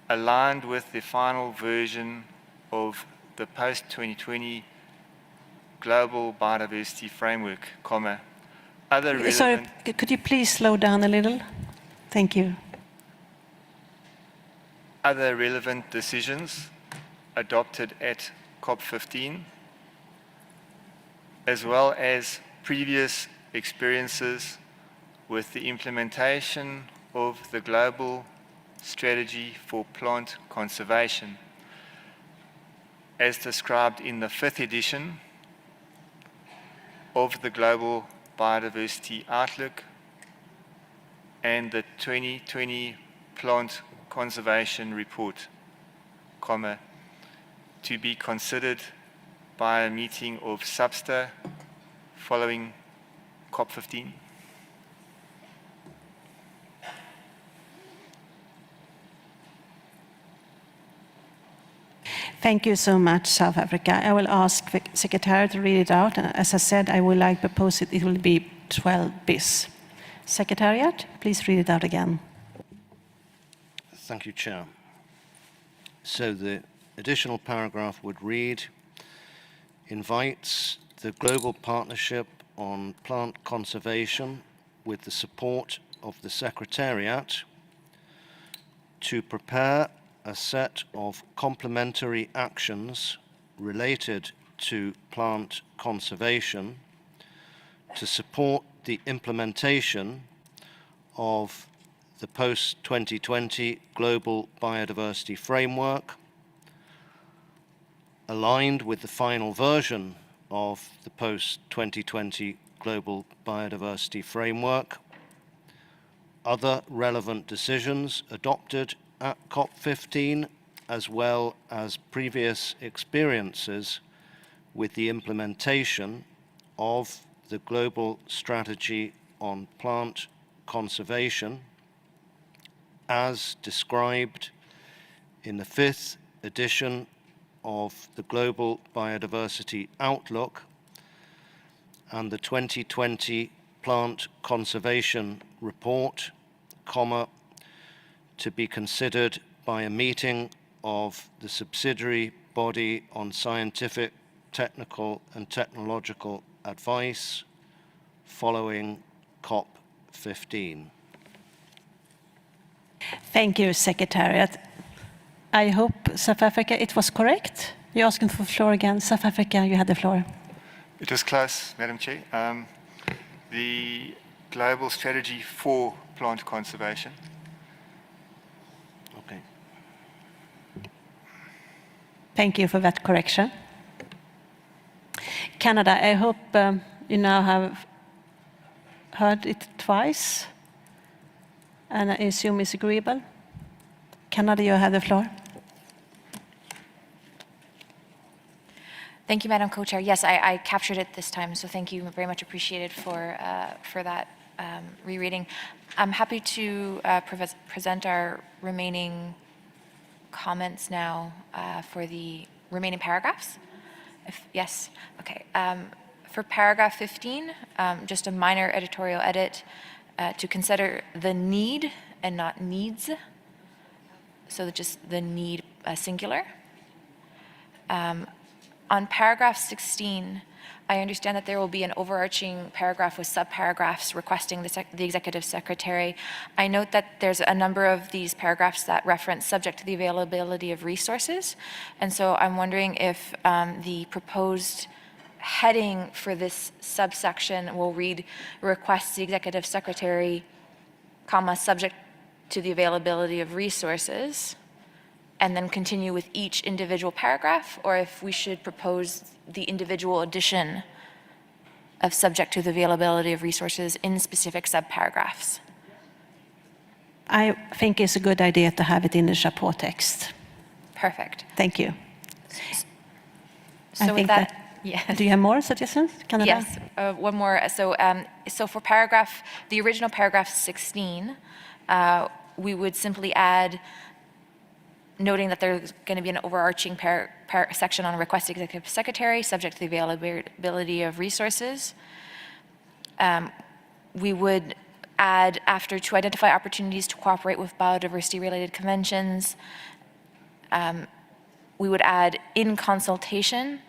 aligned with the final version of the post-2020 Global Biodiversity Framework, other relevant... Sorry, could you please slow down a little? Thank you. Other relevant decisions adopted at COP15, as well as previous experiences with the implementation of the Global Strategy for Plant Conservation, as described in the 5th edition of the Global Biodiversity Outlook and the 2020 Plant Conservation Report, to be considered by a meeting of SBSTA following COP15. Thank you so much, South Africa. I will ask the Secretary to read it out. And as I said, I would like to propose it will be 12 bis. Secretariat, please read it out again. Thank you, Chair. So the additional paragraph would read, invites the Global Partnership on Plant Conservation with the support of the Secretariat to prepare a set of complementary actions related to plant conservation to support the implementation of the post-2020 Global Biodiversity Framework, aligned with the final version of the post-2020 Global Biodiversity Framework, other relevant decisions adopted at COP15, as well as previous experiences with the implementation of the Global Strategy on Plant Conservation, as described in the 5th edition of the Global Biodiversity Outlook and the 2020 Plant Conservation Report, to be considered by a meeting of the subsidiary body on scientific, technical and technological advice following 15. Thank you, Secretariat. I hope South Africa, it was correct. You're asking for the floor again. South Africa, you had the floor. It was close, Madam Chair. The global strategy for plant conservation. Okay. Thank you for that correction. Canada, I hope you now have heard it twice, and I assume it's agreeable. Canada, you have the floor. Thank you, Madam Co-Chair. Yes, I captured it this time, so thank you, very much appreciated for that rereading. I'm happy to present our remaining comments now for the remaining paragraphs. Yes, okay. For paragraph 15, just a minor editorial edit to consider the need and not needs, so just the need singular. On paragraph 16, I understand that there will be an overarching paragraph with subparagraphs requesting the Executive Secretary. I note that there's a number of these paragraphs that reference subject to the availability of resources. And so I'm wondering if the proposed heading for this subsection will read, requests the Executive Secretary, comma, subject to the availability of resources, and then continue with each individual paragraph, or if we should propose the individual addition of subject to the availability of resources in specific subparagraphs. I think it's a good idea to have it in the chapeau text. Perfect. Thank you. So with that, yes. Do you have more suggestions, Canada? Yes, one more. So for paragraph, the original paragraph 16, we would simply add, noting that there's going to be an overarching section on request executive secretary subject to the availability of resources. We would add, after, to identify opportunities to cooperate with biodiversity-related conventions, we would add in consultation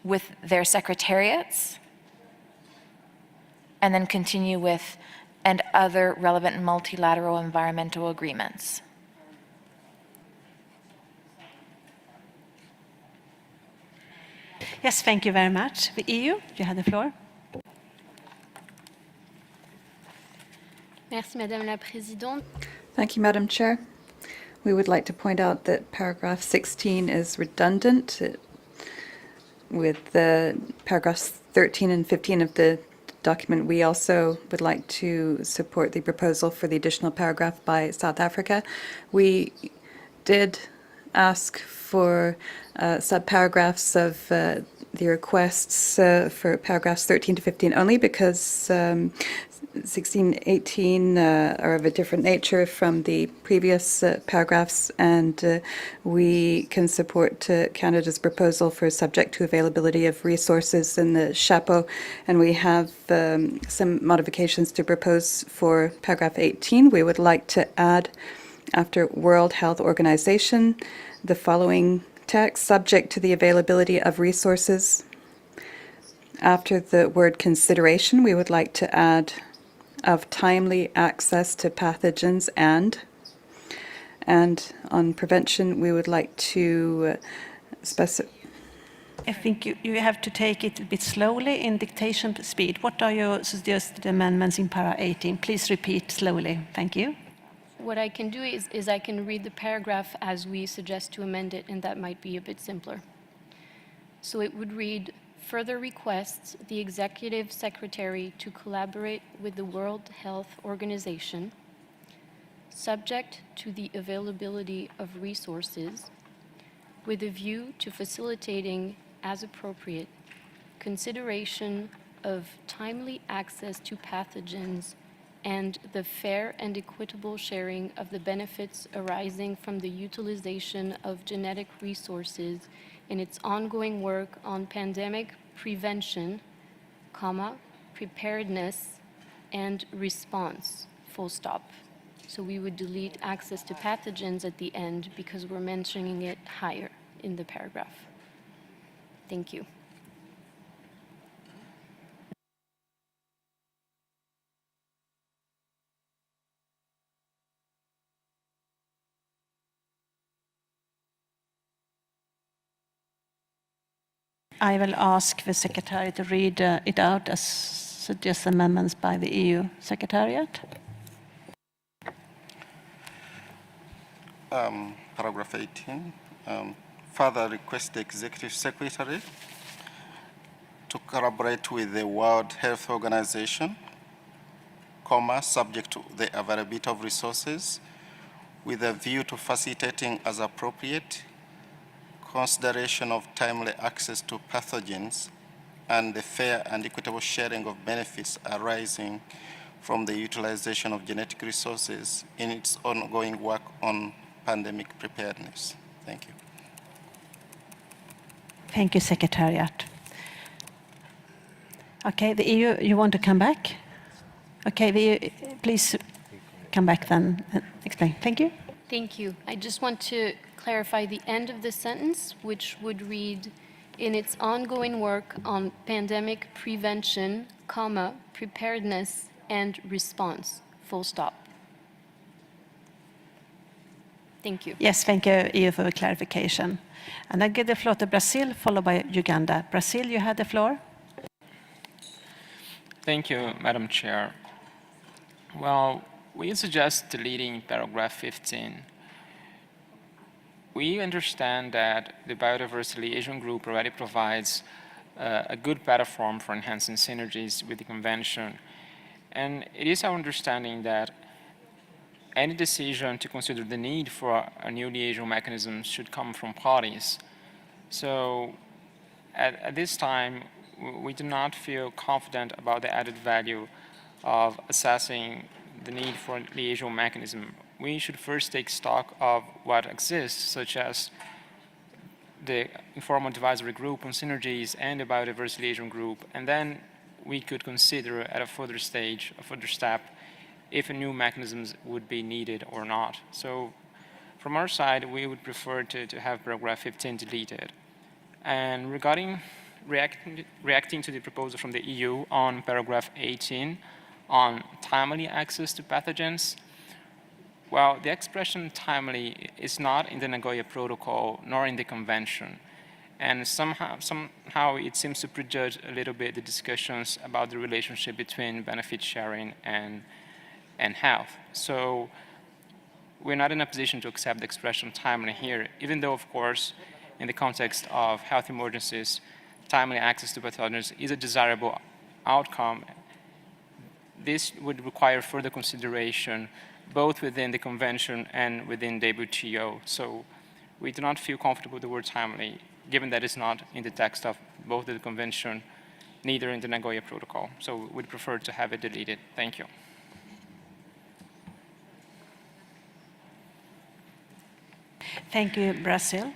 with their secretariats, and then continue with and other relevant multilateral environmental agreements. Yes, thank you very much. The EU, you have the floor. Merci, Madame la Présidente. Thank you, Madam Chair. We would like to point out that paragraph 16 is redundant with the paragraphs 13 and 15 of the document. We also would like to support the proposal for the additional paragraph by South Africa. We did ask for subparagraphs of the requests for paragraphs 13 to 15 only because 16, 18 are of a different nature from the previous paragraphs, and we can support Canada's proposal for subject to availability of resources in the chapeau, and we have some modifications to propose for paragraph 18. We would like to add, after World Health Organization, the following text, subject to the availability of resources. After the word consideration, we would like to add of timely access to pathogens, and on prevention, we would like to specify. I think you have to take it a bit slowly in dictation speed. What are your suggested amendments in para 18? Please repeat slowly. Thank you. What I can do is I can read the paragraph as we suggest to amend it, and that might be a bit simpler. So it would read, further requests the Executive Secretary to collaborate with the World Health Organization, subject to the availability of resources, with a view to facilitating, as appropriate, consideration of timely access to pathogens and the fair and equitable sharing of the benefits arising from the utilization of genetic resources in its ongoing work on pandemic prevention, comma, preparedness, and response, full stop. So we would delete access to pathogens at the end because we're mentioning it higher in the paragraph. Thank you. Thank you. I will ask the Secretary to read it out as suggested amendments by the EU Secretariat. Paragraph 18. Further request the Executive Secretary to collaborate with the World Health Organization, subject to the availability of resources, with a view to facilitating as appropriate consideration of timely access to pathogens and the fair and equitable sharing of benefits arising from the utilization of genetic resources in its ongoing work on pandemic preparedness. Thank you. Thank you, Secretariat. Okay, the EU, you want to come back? Okay, the EU, please come back then and explain. Thank you. Thank you. I just want to clarify the end of the sentence, which would read, in its ongoing work on pandemic prevention, preparedness and response, full stop. Thank you. Yes, thank you, EU, for the clarification. And I give the floor to Brazil, followed by Uganda. Brazil, you had the floor. Thank you, Madam Chair. Well, we suggest deleting paragraph 15. We understand that the Biodiversity Liaison Group already provides a good platform for enhancing synergies with the Convention. And it is our understanding that any decision to consider the need for a new liaison mechanism should come from parties. So at this time, we do not feel confident about the added value of assessing the need for a liaison mechanism. We should first take stock of what exists, such as the informal advisory group on synergies and the biodiversity liaison group, and then we could consider at a further stage, a further step, if a new mechanisms would be needed or not. So from our side, we would prefer to have paragraph 15 deleted. And regarding reacting to the proposal from the EU on paragraph 18 on timely access to pathogens, well, the expression timely is not in the Nagoya Protocol nor in the Convention. And somehow it seems to prejudge a little bit the discussions about the relationship between benefit sharing and health. So we're not in a position to accept the expression timely here, even though, of course, in the context of health emergencies, timely access to pathogens is a desirable outcome. This would require further consideration both within the Convention and within the WTO. So we do not feel comfortable with the word timely, given that it's not in the text of both the Convention, neither in the Nagoya Protocol. So we'd prefer to have it deleted. Thank you. Thank you, Brazil.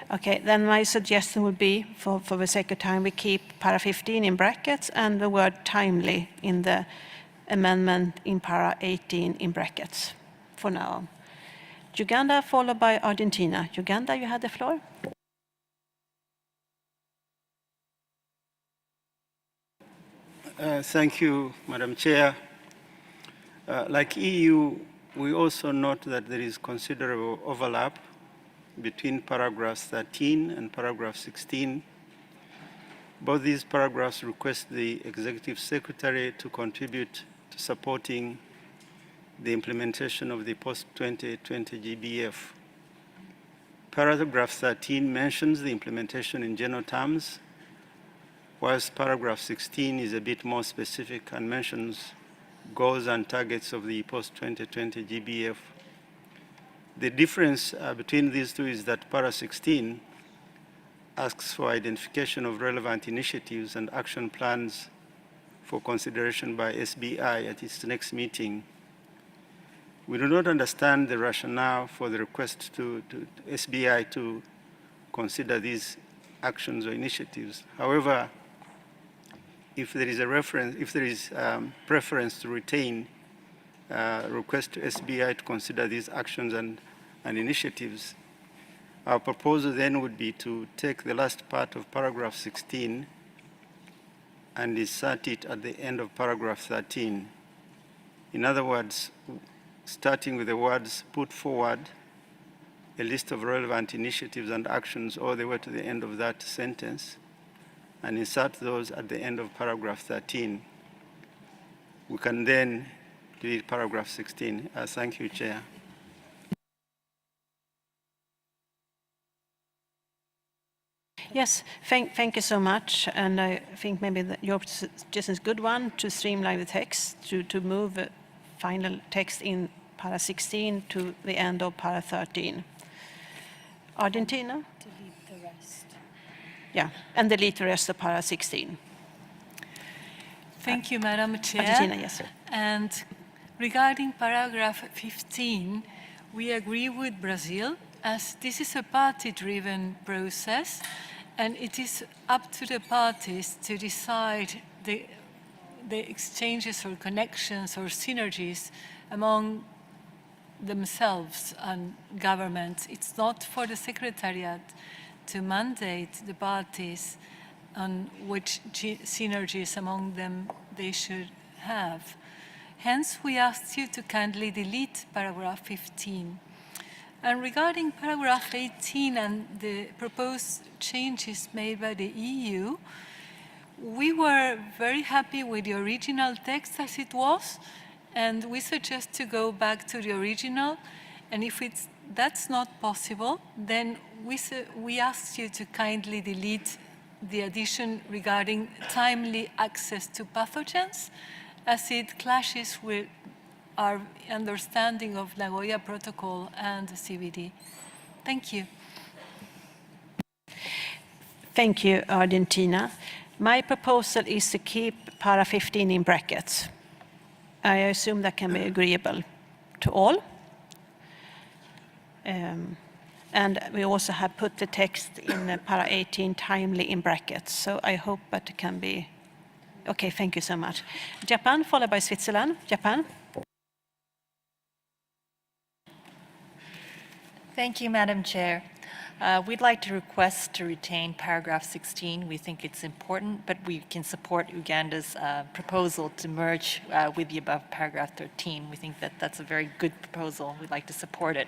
Okay, then my suggestion would be, for the sake of time, we keep para 15 in brackets and the word timely in the amendment in para 18 in brackets for now. Uganda, followed by Argentina. Uganda, you had the floor. Thank you, Madam Chair. Like EU, we also note that there is considerable overlap between paragraphs 13 and paragraph 16. Both these paragraphs request the Executive Secretary to contribute to supporting the implementation of the post-2020 GBF. Paragraph 13 mentions the implementation in general terms, whilst paragraph 16 is a bit more specific and mentions goals and targets of the post-2020 GBF. The difference between these two is that para 16 asks for identification of relevant initiatives and action plans for consideration by SBI at its next meeting. We do not understand the rationale for the request to SBI to consider these actions or initiatives. However, if there is a reference, if there is preference to retain request to SBI to consider these actions and initiatives, Our proposal then would be to take the last part of paragraph 16 and insert it at the end of paragraph 13. In other words, starting with the words "put forward a list of relevant initiatives and actions" all the way to the end of that sentence, and insert those at the end of paragraph 13. We can then delete paragraph 16. Thank you, Chair. Yes, thank you so much. And I think maybe your suggestion is a good one, to streamline the text, to move the final text in para 16 to the end of para 13. Argentina? Delete the rest. Yeah, and delete the rest of para 16. Thank you, Madam Chair. Argentina, yes. And regarding paragraph 15, we agree with Brazil, as this is a party-driven process, and it is up to the parties to decide the exchanges or connections or synergies among themselves and governments. It's not for the Secretariat to mandate the parties on which synergies among them they should have. Hence, we asked you to kindly delete paragraph 15. And regarding paragraph 18 and the proposed changes made by the EU, we were very happy with the original text as it was, and we suggest to go back to the original. And if that's not possible, then we ask you to kindly delete the addition regarding timely access to pathogens, as it clashes with our understanding of Nagoya Protocol and the CBD. Thank you. Thank you, Argentina. My proposal is to keep para 15 in brackets. I assume that can be agreeable to all. And we also have put the text in para 18 timely in brackets. So I hope that it can be. Okay, thank you so much. Japan, followed by Switzerland. Japan. Thank you, Madam Chair. We'd like to request to retain paragraph 16. We think it's important, but we can support Uganda's proposal to merge with the above paragraph 13. We think that that's a very good proposal. We'd like to support it.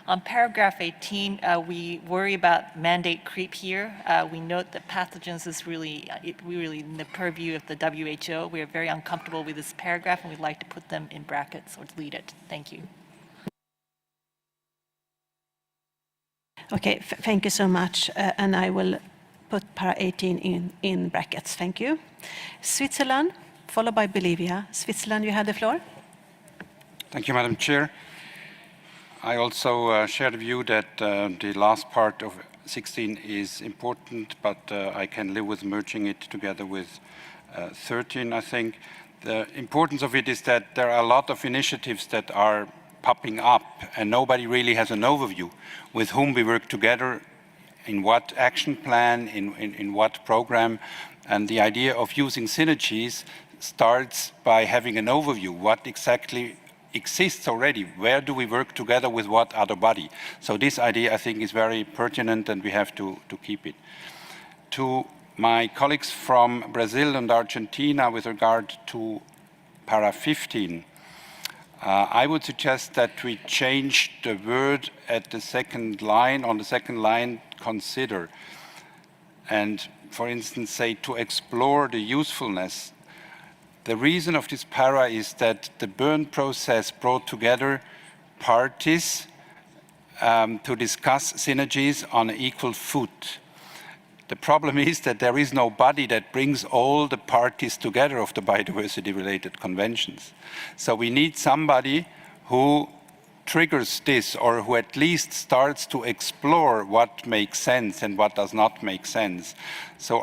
On paragraph 18, we worry about mandate creep here. We note that pathogens is really in the purview of the WHO. We are very uncomfortable with this paragraph, and we'd like to put them in brackets or delete it. Thank you. Okay, thank you so much. And I will put para 18 in brackets. Thank you. Switzerland, followed by Bolivia. Switzerland, you have the floor. Thank you, Madam Chair. I also share the view that the last part of 16 is important, but I can live with merging it together with 13, I think. The importance of it is that there are a lot of initiatives that are popping up, and nobody really has an overview with whom we work together, in what action plan, in what program. And the idea of using synergies starts by having an overview. What exactly exists already? Where do we work together with what other body? So this idea, I think, is very pertinent, and we have to keep it. To my colleagues from Brazil and Argentina with regard to para 15, I would suggest that we change the word at the second line, on the second line, consider. And for instance, say to explore the usefulness. The reason of this para is that the Bern process brought together parties to discuss synergies on an equal foot. The problem is that there is no body that brings all the parties together of the biodiversity-related conventions. So we need somebody who triggers this, or who at least starts to explore what makes sense and what does not make sense. So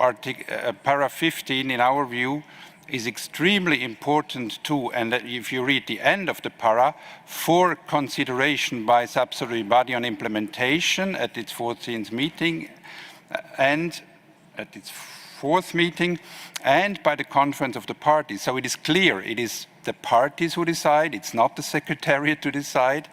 para 15, in our view, is extremely important too. And if you read the end of the para, for consideration by subsidiary body on implementation at its 14th meeting, and at its 4th meeting, and by the conference of the parties. So it is clear, it is the parties who decide, it's not the Secretariat to decide.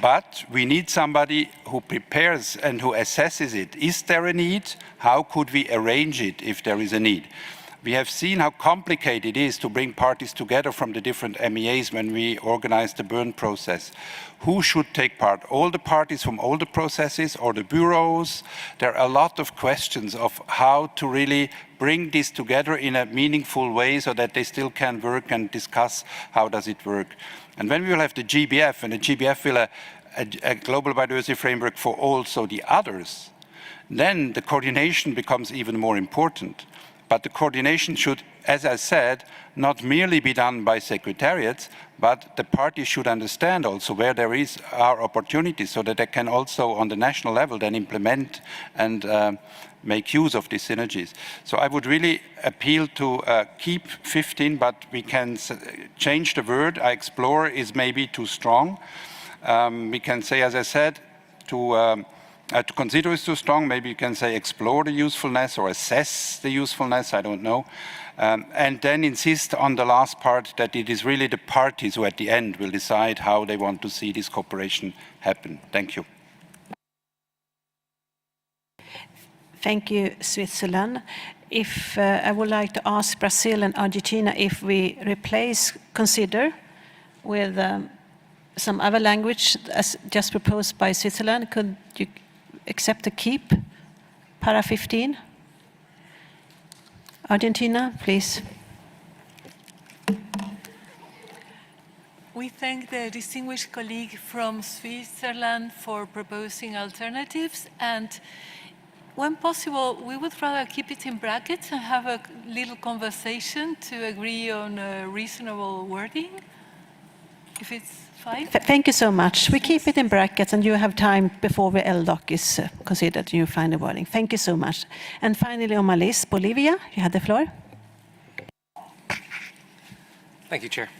But we need somebody who prepares and who assesses it. Is there a need? How could we arrange it if there is a need? We have seen how complicated it is to bring parties together from the different MEAs when we organize the burn process. Who should take part? All the parties from all the processes or the bureaus? There are a lot of questions of how to really bring this together in a meaningful way so that they still can work and discuss how does it work. And when we will have the GBF, and the GBF will a global biodiversity framework for also the others, then the coordination becomes even more important. But the coordination should, as I said, not merely be done by secretariats, but the parties should understand also where there are opportunities so that they can also on the national level then implement and make use of these synergies. So I would really appeal to keep 15, but we can change the word. Explore is maybe too strong. We can say, as I said, to consider is too strong. Maybe you can say explore the usefulness or assess the usefulness, I don't know. And then insist on the last part that it is really the parties who at the end will decide how they want to see this cooperation happen. Thank you. Thank you, Switzerland. If I would like to ask Brazil and Argentina if we replace consider with some other language as just proposed by Switzerland, could you accept to keep para 15? Argentina, please. We thank the distinguished colleague from Switzerland for proposing alternatives, and when possible, we would rather keep it in brackets and have a little conversation to agree on a reasonable wording, if it's fine. Thank you so much. We keep it in brackets and you have time before the LDOC is considered, you find the wording. Thank you so much. And finally on my list, Bolivia, you had the floor. Thank you, Chair.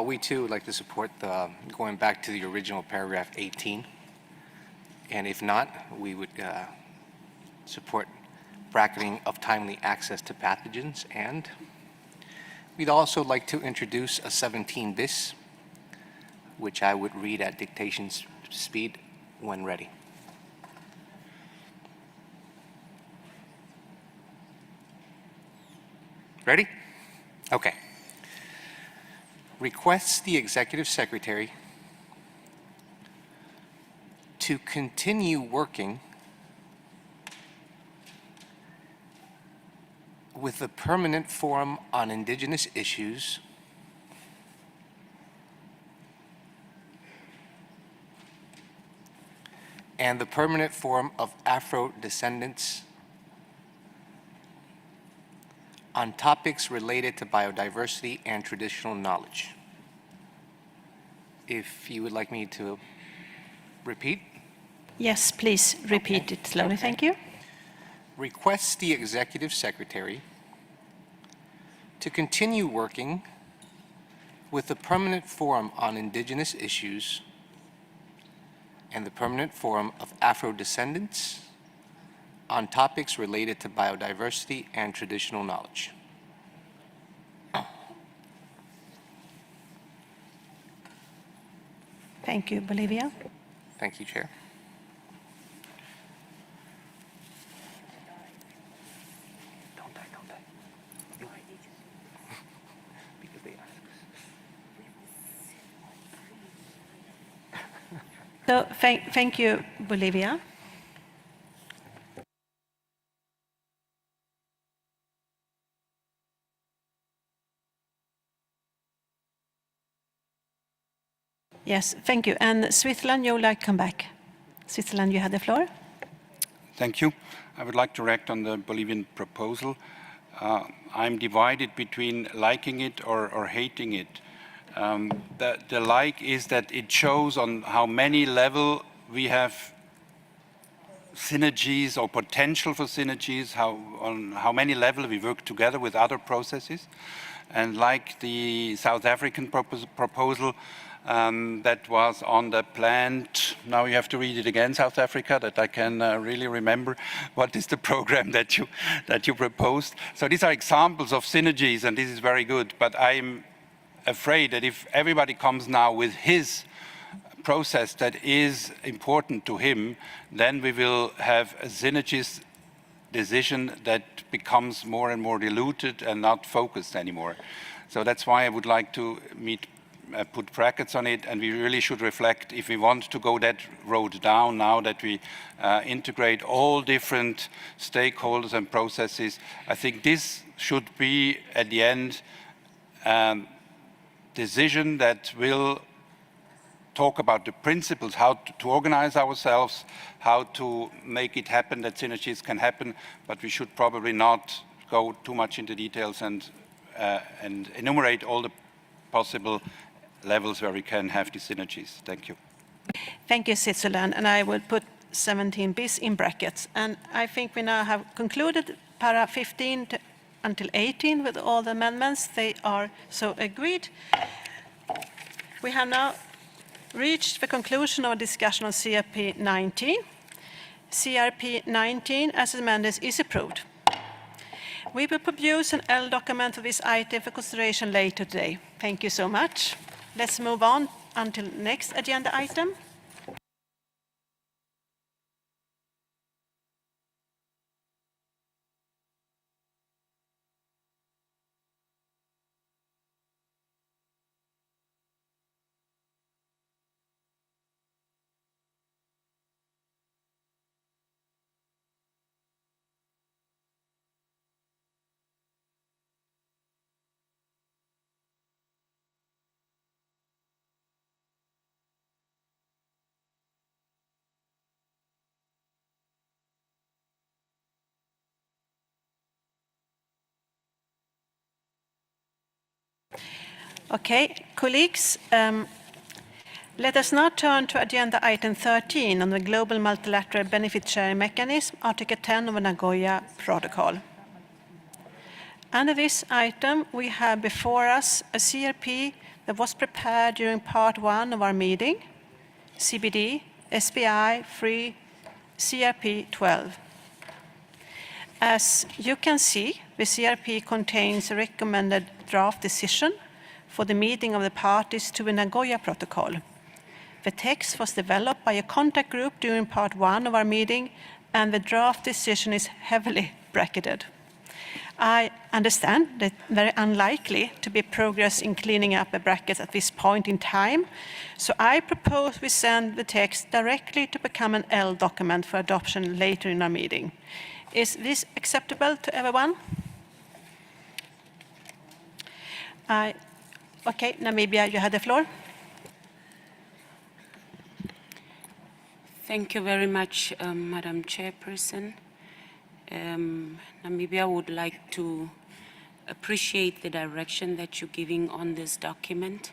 We too would like to support going back to the original paragraph 18. And if not, we would support bracketing of timely access to pathogens. And we'd also like to introduce a 17 bis, which I would read at dictation speed when ready. Ready? Okay. Requests the Executive Secretary to continue working with the Permanent Forum on Indigenous Issues and the Permanent Forum of Afro-Descendants on topics related to biodiversity and traditional knowledge. If you would like me to repeat? Yes, please repeat it slowly. Thank you. Requests the Executive Secretary to continue working with the Permanent Forum on Indigenous Issues and the Permanent Forum of Afro-Descendants on topics related to biodiversity and traditional knowledge. Thank you, Bolivia. Thank you, Chair. So thank you, Bolivia. Yes, thank you. And Switzerland, you would like to come back. Switzerland, you had the floor. Thank you. I would like to react on the Bolivian proposal. I'm divided between liking it or hating it. The like is that it shows on how many levels we have synergies or potential for synergies, on how many levels we work together with other processes. And like the South African proposal, that was on the plant. Now you have to read it again, South Africa, that I can really remember what is the program that you proposed. So these are examples of synergies, and this is very good. But I'm afraid that if everybody comes now with his process that is important to him, then we will have a synergist decision that becomes more and more diluted and not focused anymore. So that's why I would like to put brackets on it, and we really should reflect if we want to go that road down now that we integrate all different stakeholders and processes. I think this should be, at the end, decision that will talk about the principles, how to organize ourselves, how to make it happen, that synergies can happen, but we should probably not go too much into details and enumerate all the possible levels where we can have these synergies. Thank you. Thank you, Switzerland, and I will put 17 bis in brackets. And I think we now have concluded para 15 until 18 with all the amendments. They are so agreed. We have now reached the conclusion of a discussion on CRP 19. CRP 19 as amended is approved. We will produce an L document for this item for consideration later today. Thank you so much. Let's move on until next agenda item. Okay, colleagues, let us now turn to agenda item 13 on the Global Multilateral Benefit Sharing Mechanism, Article 10 of the Nagoya Protocol. Under this item, we have before us a CRP that was prepared during part 1 of our meeting, CBD, SBI-3, CRP 12. As you can see, the CRP contains a recommended draft decision for the meeting of the parties to the Nagoya Protocol. The text was developed by a contact group during part 1 of our meeting, and the draft decision is heavily bracketed. I understand that very unlikely to be progress in cleaning up the brackets at this point in time, so I propose we send the text directly to become an L document for adoption later in our meeting. Is this acceptable to everyone? Okay, Namibia, you have the floor. Thank you very much, Madam Chairperson. Namibia would like to appreciate the direction that you're giving on this document.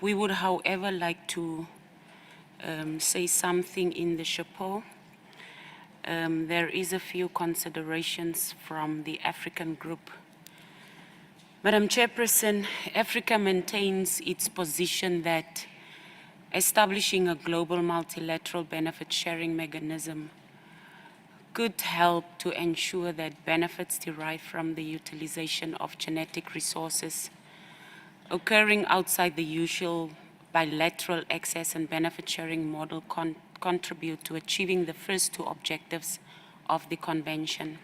We would, however, like to say something in the chapeau. There is a few considerations from the African group. Madam Chairperson, Africa maintains its position that establishing a global multilateral benefit sharing mechanism could help to ensure that benefits derived from the utilization of genetic resources occurring outside the usual bilateral access and benefit sharing model contribute to achieving the first two objectives of the Convention.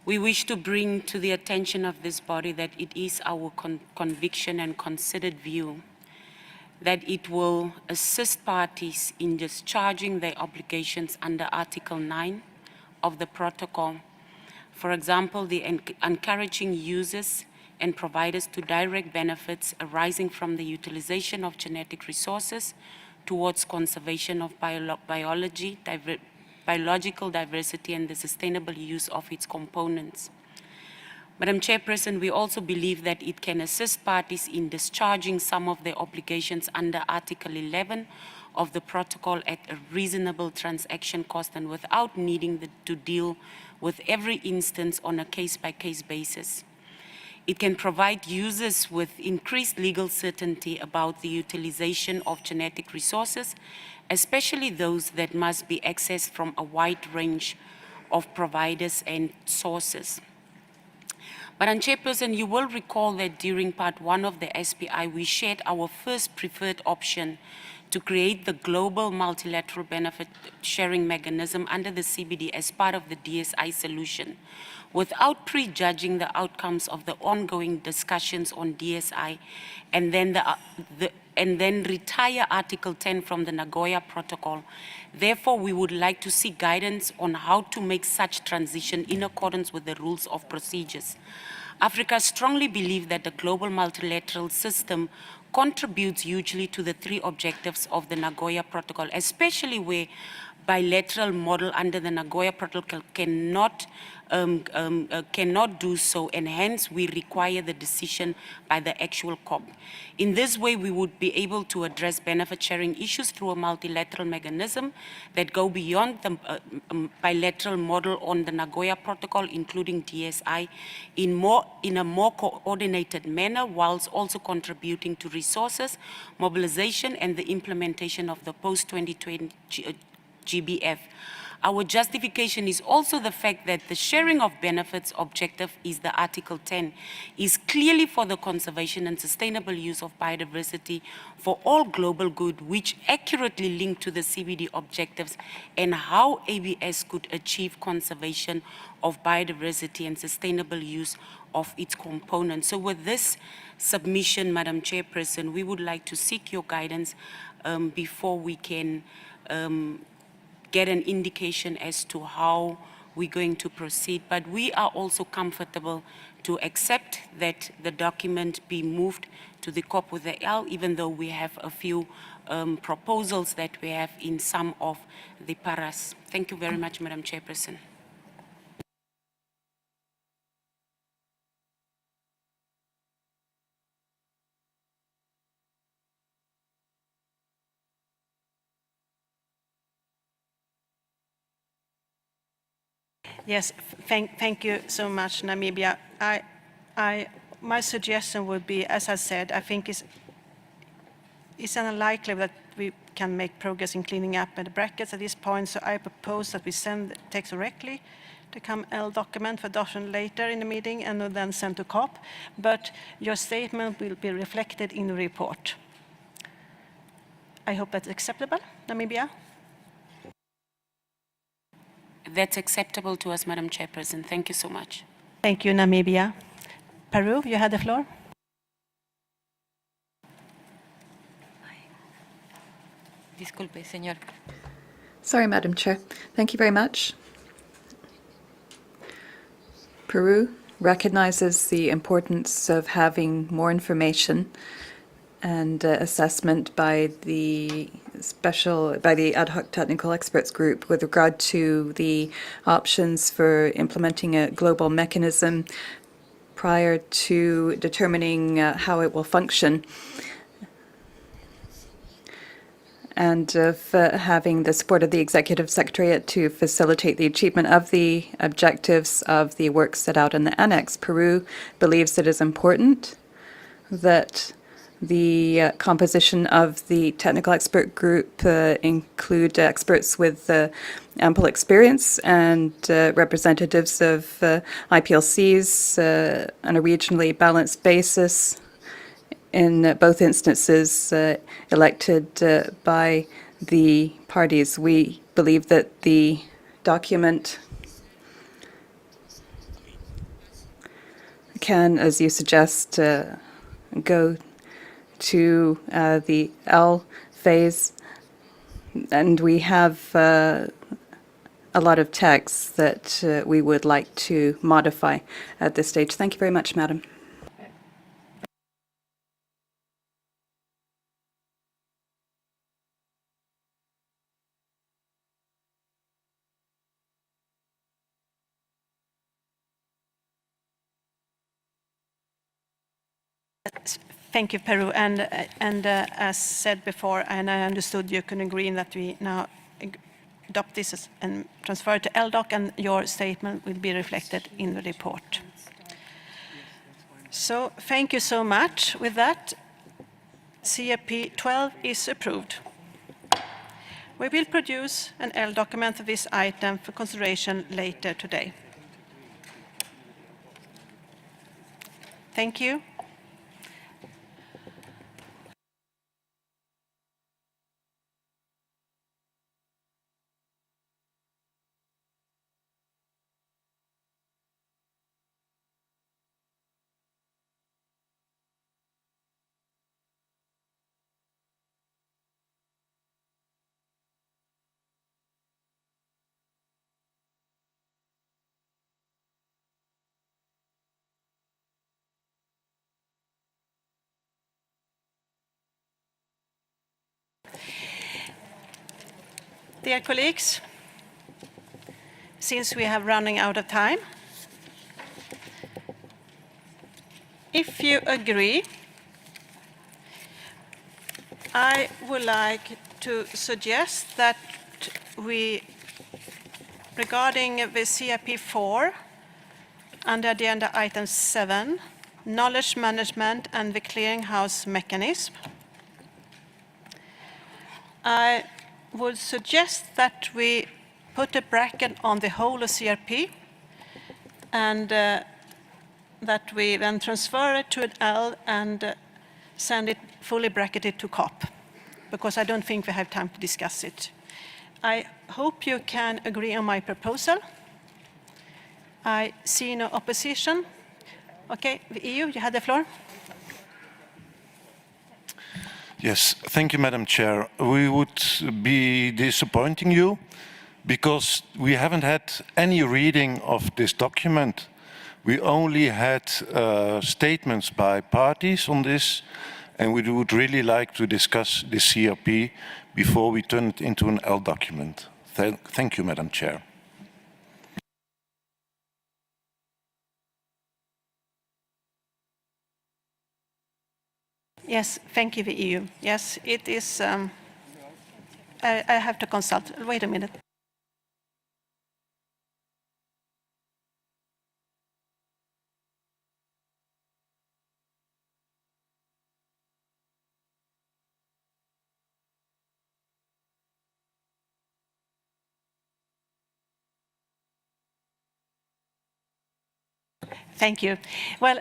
We wish to bring to the attention of this body that it is our conviction and considered view that it will assist parties in discharging their obligations under Article 9 of the Protocol. For example, the encouraging users and providers to direct benefits arising from the utilization of genetic resources towards conservation of biological diversity and the sustainable use of its components. Madam Chairperson, we also believe that it can assist parties in discharging some of their obligations under Article 11 of the Protocol at a reasonable transaction cost and without needing to deal with every instance on a case-by-case basis. It can provide users with increased legal certainty about the utilization of genetic resources, especially those that must be accessed from a wide range of providers and sources. Madam Chairperson, you will recall that during part 1 of the SBI, we shared our first preferred option to create the global multilateral benefit sharing mechanism under the CBD as part of the DSI solution, without prejudging the outcomes of the ongoing discussions on DSI, and then retire Article 10 from the Nagoya Protocol. Therefore, we would like to see guidance on how to make such transition in accordance with the rules of procedures. Africa strongly believes that the global multilateral system contributes hugely to the 3 objectives of the Nagoya Protocol, especially where bilateral model under the Nagoya Protocol cannot do so, and hence we require the decision by the actual COP. In this way, we would be able to address benefit sharing issues through a multilateral mechanism that go beyond the bilateral model on the Nagoya Protocol, including DSI, in a more coordinated manner, whilst also contributing to resources, mobilization, and the implementation of the post-2020 GBF. Our justification is also the fact that the sharing of benefits objective is the Article 10, is clearly for the conservation and sustainable use of biodiversity for all global good, which accurately link to the CBD objectives and how ABS could achieve conservation of biodiversity and sustainable use of its components. So with this submission, Madam Chairperson, we would like to seek your guidance before we can get an indication as to how we're going to proceed. But we are also comfortable to accept that the document be moved to the COP with the L, even though we have a few proposals that we have in some of the paras. Thank you very much, Madam Chairperson. Yes, thank you so much, Namibia. My suggestion would be, as I said, I think it's unlikely that we can make progress in cleaning up the brackets at this point, so I propose that we send the text directly to CAM-L document for adoption later in the meeting and then send to COP, but your statement will be reflected in the report. I hope that's acceptable, Namibia? That's acceptable to us, Madam Chairperson. Thank you so much. Thank you, Namibia. Peru, you had the floor. Disculpe, señor. Sorry, Madam Chair. Thank you very much. Peru recognizes the importance of having more information and assessment by the ad hoc technical experts group with regard to the options for implementing a global mechanism prior to determining how it will function, and of having the support of the Executive Secretariat to facilitate the achievement of the objectives of the work set out in the annex. Peru believes it is important that the composition of the technical expert group include experts with ample experience and representatives of IPLCs on a regionally balanced basis, in both instances elected by the parties. We believe that the document can, as you suggest, go to the L phase, and we have a lot of text that we would like to modify at this stage. Thank you very much, Madam. Thank you, Peru. And as said before, and I understood you can agree that we now adopt this and transfer it to LDOC, and your statement will be reflected in the report. So thank you so much. With that, CRP 12 is approved. We will produce an L document of this item for consideration later today. Thank you. Dear colleagues, since we have running out of time, if you agree, I would like to suggest that we, regarding the CRP4, under agenda item 7, knowledge management and the clearinghouse mechanism, I would suggest that we put a bracket on the whole of CRP and that we then transfer it to an L and send it fully bracketed to COP, because I don't think we have time to discuss it. I hope you can agree on my proposal. I see no opposition. Okay, the EU, you have the floor. Yes, thank you, Madam Chair. We would be disappointing you because we haven't had any reading of this document. We only had statements by parties on this, and we would really like to discuss the CRP before we turn it into an L document. Thank you, Madam Chair. Yes, thank you, the EU. Yes, it is. I have to consult. Wait a minute. Thank you. Well,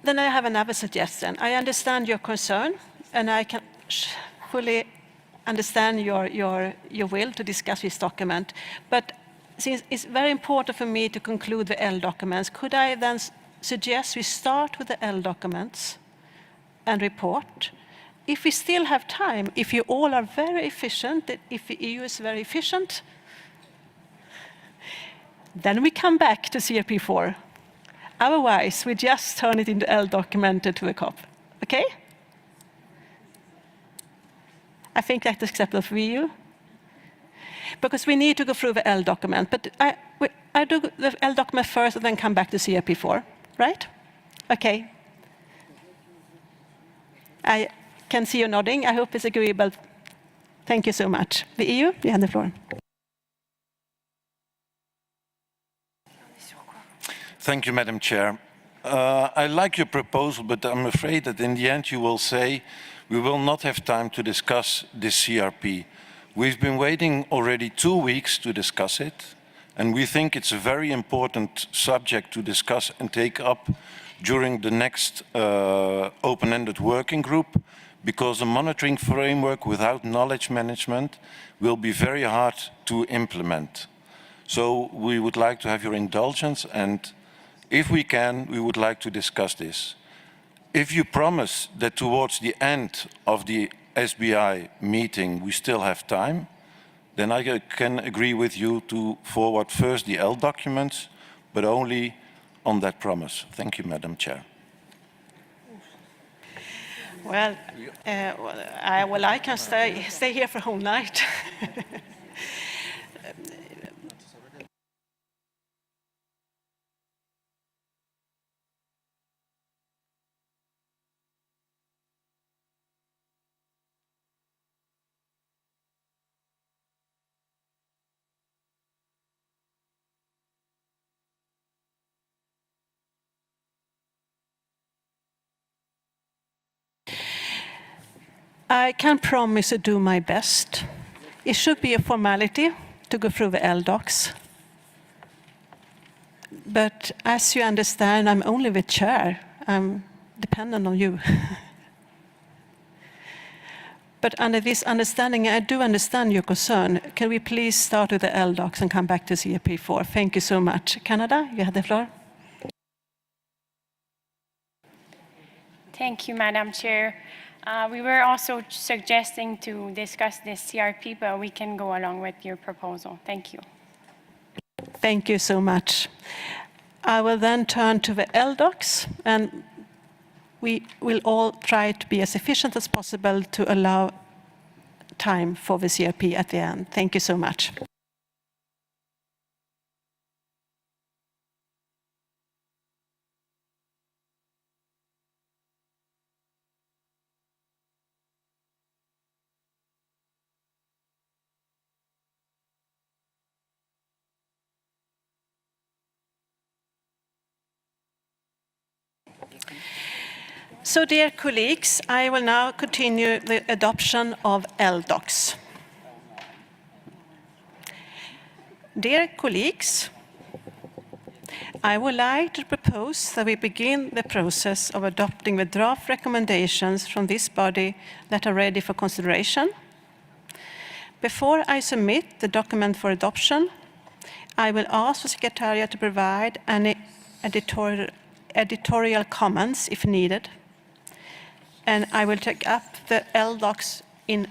then I have another suggestion. I understand your concern, and I can fully understand your will to discuss this document. But since it's very important for me to conclude the L documents, could I then suggest we start with the L documents and report? If we still have time, if you all are very efficient, if the EU is very efficient, then we come back to CRP4. Otherwise, we just turn it into L document to the COP. Okay? I think that's acceptable for you. Because we need to go through the L document. But I do the L document first and then come back to CRP4. Right? Okay. I can see you nodding. I hope it's agreeable. Thank you so much. The EU, you have the floor. Thank you, Madam Chair. I like your proposal, but I'm afraid that in the end you will say we will not have time to discuss this CRP. We've been waiting already 2 weeks to discuss it, and we think it's a very important subject to discuss and take up during the next open-ended working group, because a monitoring framework without knowledge management will be very hard to implement. So we would like to have your indulgence, and if we can, we would like to discuss this. If you promise that towards the end of the SBI meeting we still have time, then I can agree with you to forward first the L documents, but only on that promise. Thank you, Madam Chair. Well, I can stay here for a whole night. I can promise to do my best. It should be a formality to go through the L docs. But as you understand, I'm only the chair. I'm dependent on you. But under this understanding, I do understand your concern. Can we please start with the LDOCs and come back to CRP4? Thank you so much. Canada, you have the floor. Thank you, Madam Chair. We were also suggesting to discuss this CRP, but we can go along with your proposal. Thank you. Thank you so much. I will then turn to the LDOCs, and we will all try to be as efficient as possible to allow time for the CRP at the end. Thank you so much. So, dear colleagues, I will now continue the adoption of LDOCs. Dear colleagues, I would like to propose that we begin the process of adopting the draft recommendations from this body that are ready for consideration. Before I submit the document for adoption, I will ask the Secretariat to provide any editorial comments if needed. And I will take up the LDOCs in,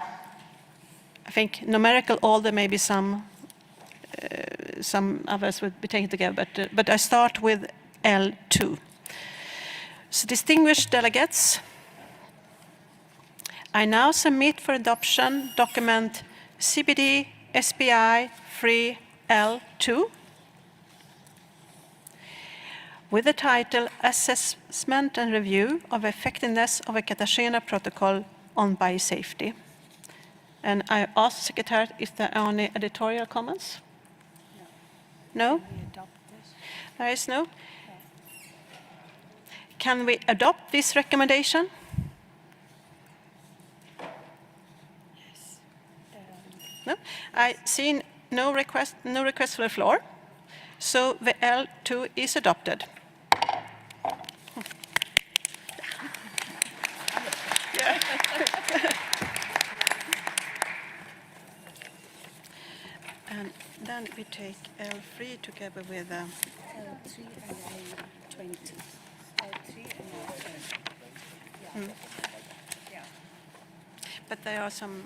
I think, numerical order, maybe some others would be taken together, but I start with L2. So, distinguished delegates, I now submit for adoption document CBD-SBI-3 L2 with the title Assessment and Review of Effectiveness of a Cartagena Protocol on Biosafety. And I ask the Secretariat if there are any editorial comments? No? There is no? Can we adopt this recommendation? No? I see no request for the floor. So the L2 is adopted. And then we take L3 together with L3 and L20. L3 and L20. Yeah. But there are some.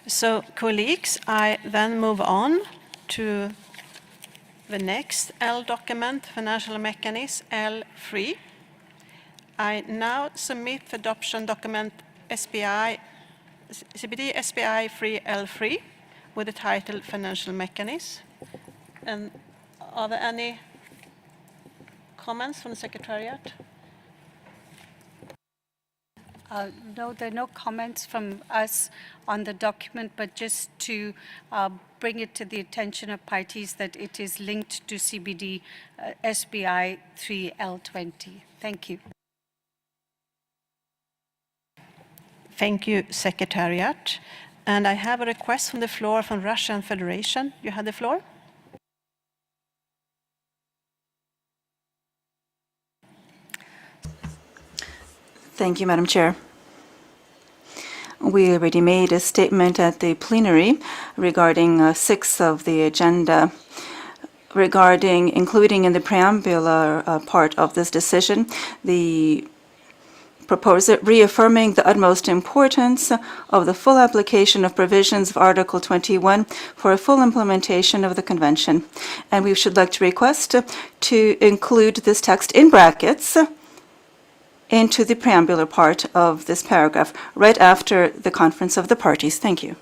So, colleagues, I then move on to the next L document, financial mechanism, L3. I now submit for adoption document CBD-SBI-3 L3 with the title Financial Mechanism. And are there any comments from the Secretariat? No, there are no comments from us on the document, but just to bring it to the attention of parties that it is linked to CBD SBI-3 L20. Thank you. Thank you, Secretariat. And I have a request from the floor from Russian Federation. You have the floor. Thank you, Madam Chair. We already made a statement at the plenary regarding 6 of the agenda regarding including in the preambular part of this decision the proposer reaffirming the utmost importance of the full application of provisions of Article 21 for a full implementation of the Convention. And we should like to request to include this text in brackets into the preambular part of this paragraph, right after the conference of the parties. Thank you.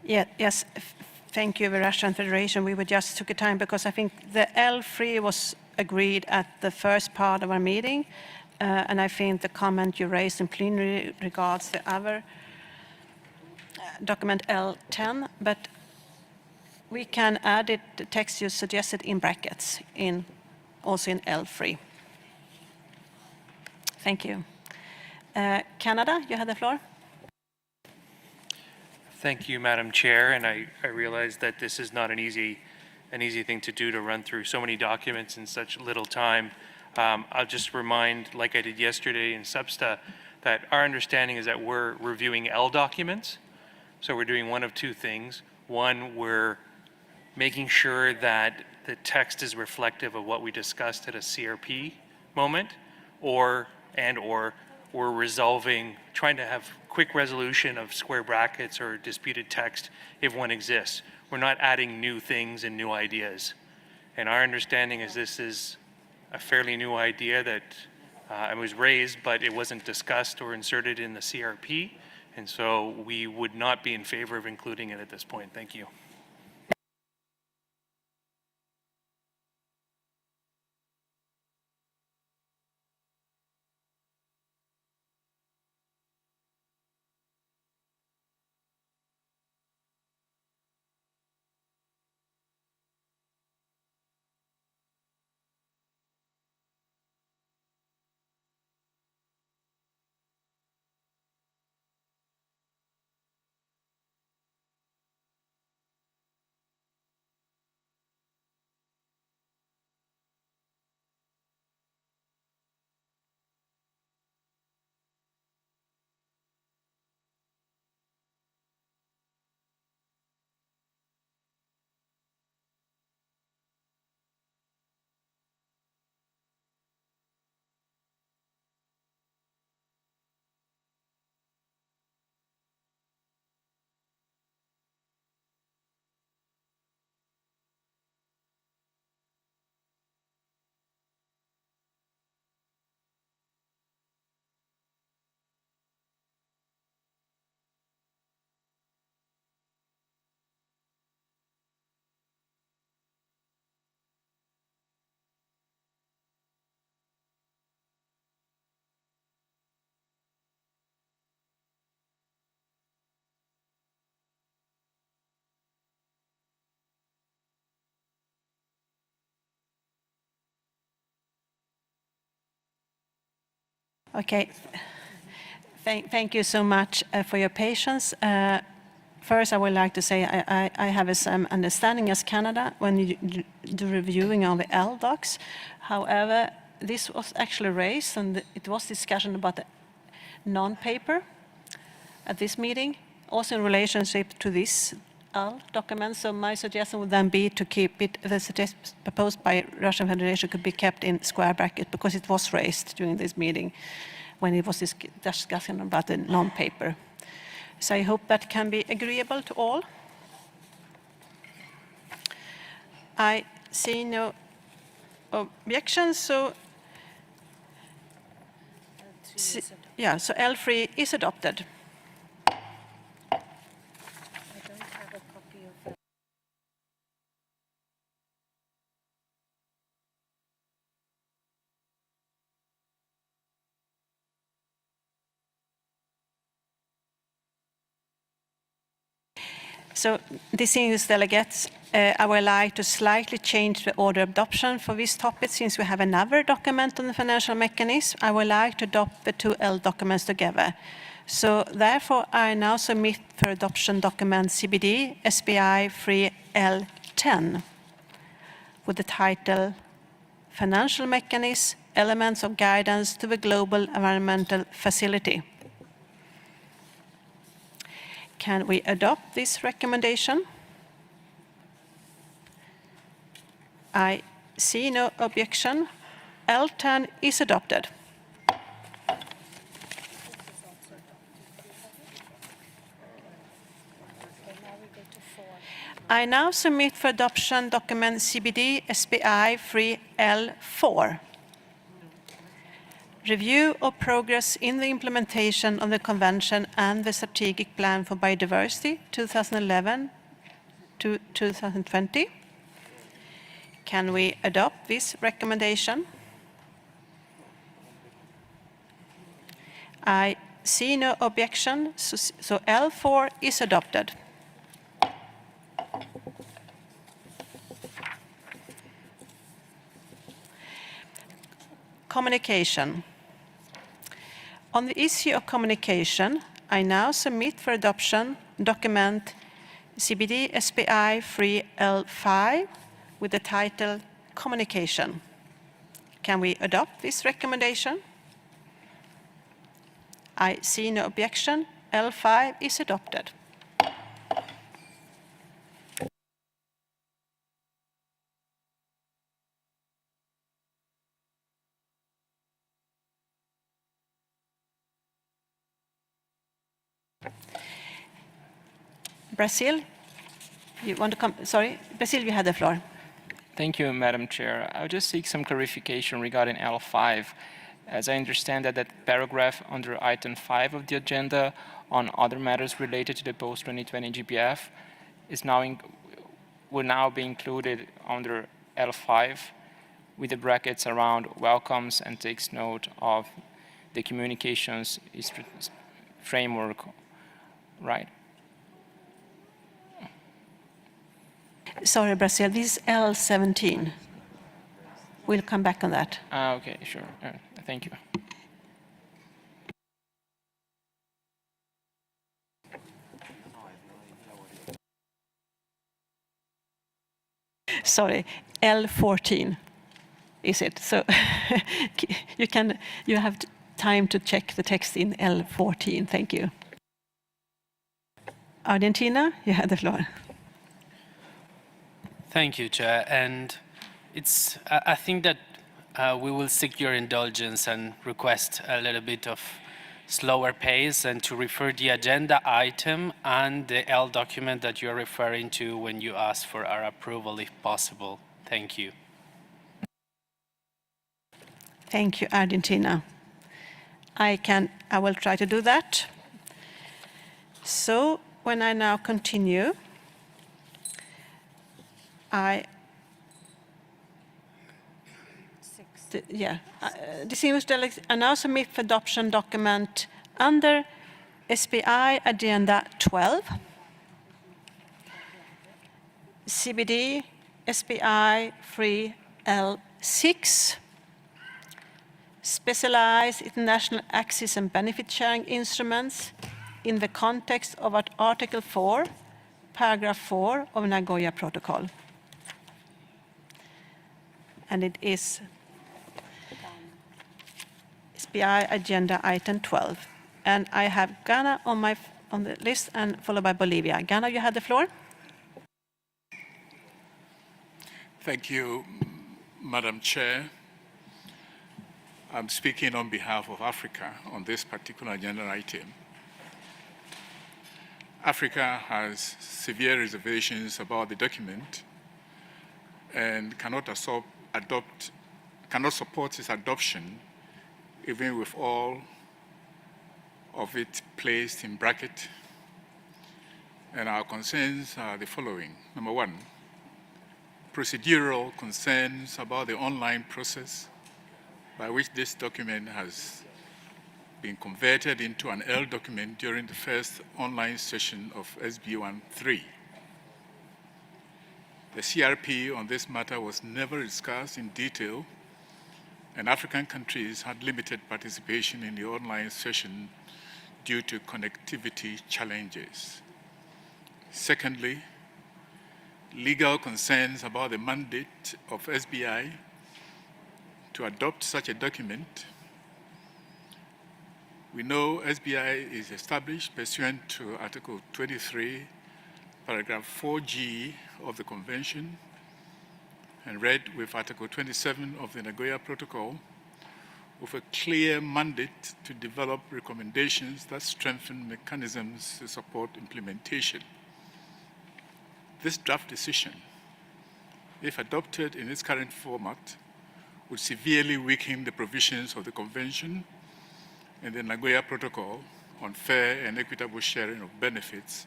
Yes. Thank you, the Russian Federation. We just took a time because I think the L3 was agreed at the first part of our meeting, and I think the comment you raised in plenary regards the other document L10, but we can add it, the text you suggested in brackets, also in L3. Thank you. Canada, you have the floor. Thank you, Madam Chair, and I realize that this is not an easy thing to do, to run through so many documents in such little time. I'll just remind, like I did yesterday in Substa, that our understanding is that we're reviewing L documents. So we're doing one of two things. One, we're making sure that the text is reflective of what we discussed at a CRP moment, or we're resolving, trying to have quick resolution of square brackets or disputed text if one exists. We're not adding new things and new ideas. And our understanding is this is a fairly new idea that it was raised, but it wasn't discussed or inserted in the CRP. And so we would not be in favor of including it at this point. Thank you. Okay. Thank you so much for your patience. First, I would like to say I have some understanding as Canada when you do reviewing of the LDocs. However, this was actually raised and it was discussion about the non-paper at this meeting, also in relationship to this document. So my suggestion would then be to keep it, the suggestion proposed by Russian Federation could be kept in square bracket because it was raised during this meeting when it was discussion about the non-paper. So I hope that can be agreeable to all. I see no objections, so so L3 is adopted. So, distinguished delegates, I would like to slightly change the order of adoption for this topic since we have another document on the financial mechanism. I would like to adopt the two L documents together. So, therefore, I now submit for adoption document CBD SBI-3 L10 with the title Financial Mechanism, Elements of Guidance to the Global Environmental Facility. Can we adopt this recommendation? I see no objection. L10 is adopted. I now submit for adoption document CBD SBI-3 L4. Review of progress in the implementation of the Convention and the Strategic Plan for Biodiversity 2011 to 2020. Can we adopt this recommendation? I see no objection, so L4 is adopted. Communication. On the issue of communication, I now submit for adoption document CBD-SBI-3 L5 with the title Communication. Can we adopt this recommendation? I see no objection. L5 is adopted. Brazil, you want to come? Sorry, Brazil, you had the floor. Thank you, Madam Chair. I would just seek some clarification regarding L5. As I understand that paragraph under item 5 of the agenda on other matters related to the post-2020 GBF will now be included under L5 with the brackets around welcomes and takes note of the communications framework, right? Sorry, Brazil, this is L17. We'll come back on that. Okay, sure. Thank you. Sorry, L14 is it? So you have time to check the text in L14. Thank you. Argentina, you have the floor. Thank you, Chair. And I think that we will seek your indulgence and request a little bit of slower pace and to refer the agenda item and the L document that you're referring to when you ask for our approval, if possible. Thank you. Thank you, Argentina. I will try to do that. So when I now continue, distinguished delegates, I now submit for adoption document under SBI Agenda 12, CBD SBI-3 L6, specialized international access and benefit sharing instruments in the context of Article 4, Paragraph 4 of Nagoya Protocol. And it is SBI Agenda Item 12. And I have Ghana on the list and followed by Bolivia. Ghana, you have the floor. Thank you, Madam Chair. I'm speaking on behalf of Africa on this particular agenda item. Africa has severe reservations about the document and cannot support its adoption, even with all of it placed in bracket. And our concerns are the following. Number one, procedural concerns about the online process by which this document has been converted into an L document during the first online session of SBI-3. The CRP on this matter was never discussed in detail, and African countries had limited participation in the online session due to connectivity challenges. Secondly, legal concerns about the mandate of SBI to adopt such a document. We know SBI is established pursuant to Article 23, Paragraph 4G of the Convention, and read with Article 27 of the Nagoya Protocol, with a clear mandate to develop recommendations that strengthen mechanisms to support implementation. This draft decision, if adopted in its current format, would severely weaken the provisions of the Convention and the Nagoya Protocol on fair and equitable sharing of benefits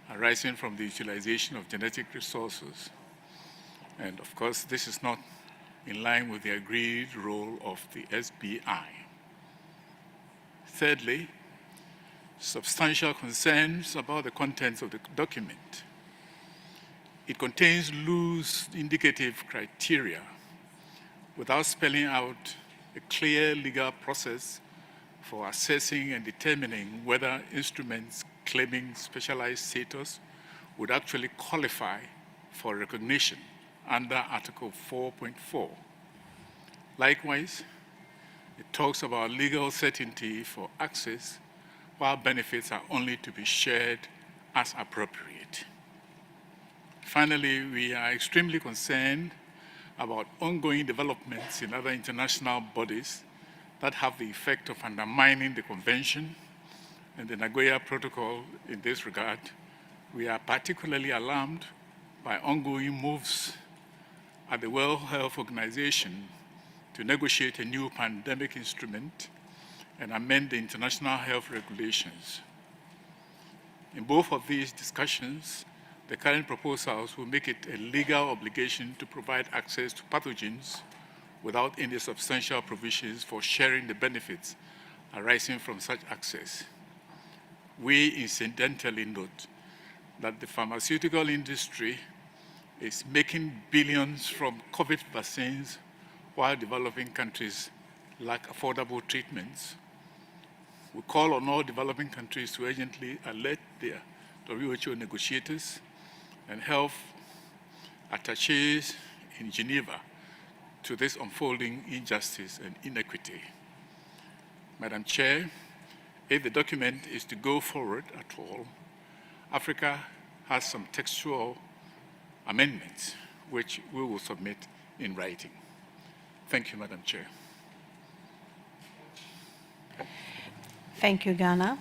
arising from the utilization of genetic resources. And of course, this is not in line with the agreed role of the SBI. Thirdly, substantial concerns about the contents of the document. It contains loose indicative criteria without spelling out a clear legal process for assessing and determining whether instruments claiming specialized status would actually qualify for recognition under Article 4.4. Likewise, it talks about legal certainty for access, while benefits are only to be shared as appropriate. Finally, we are extremely concerned about ongoing developments in other international bodies that have the effect of undermining the Convention and the Nagoya Protocol in this regard. We are particularly alarmed by ongoing moves at the World Health Organization to negotiate a new pandemic instrument and amend the international health regulations. In both of these discussions, the current proposals will make it a legal obligation to provide access to pathogens without any substantial provisions for sharing the benefits arising from such access. We incidentally note that the pharmaceutical industry is making billions from COVID vaccines while developing countries lack affordable treatments. We call on all developing countries to urgently alert their WHO negotiators and health attaches in Geneva to this unfolding injustice and inequity. Madam Chair, if the document is to go forward at all, Africa has some textual amendments which we will submit in writing. Thank you, Madam Chair. Thank you, Ghana.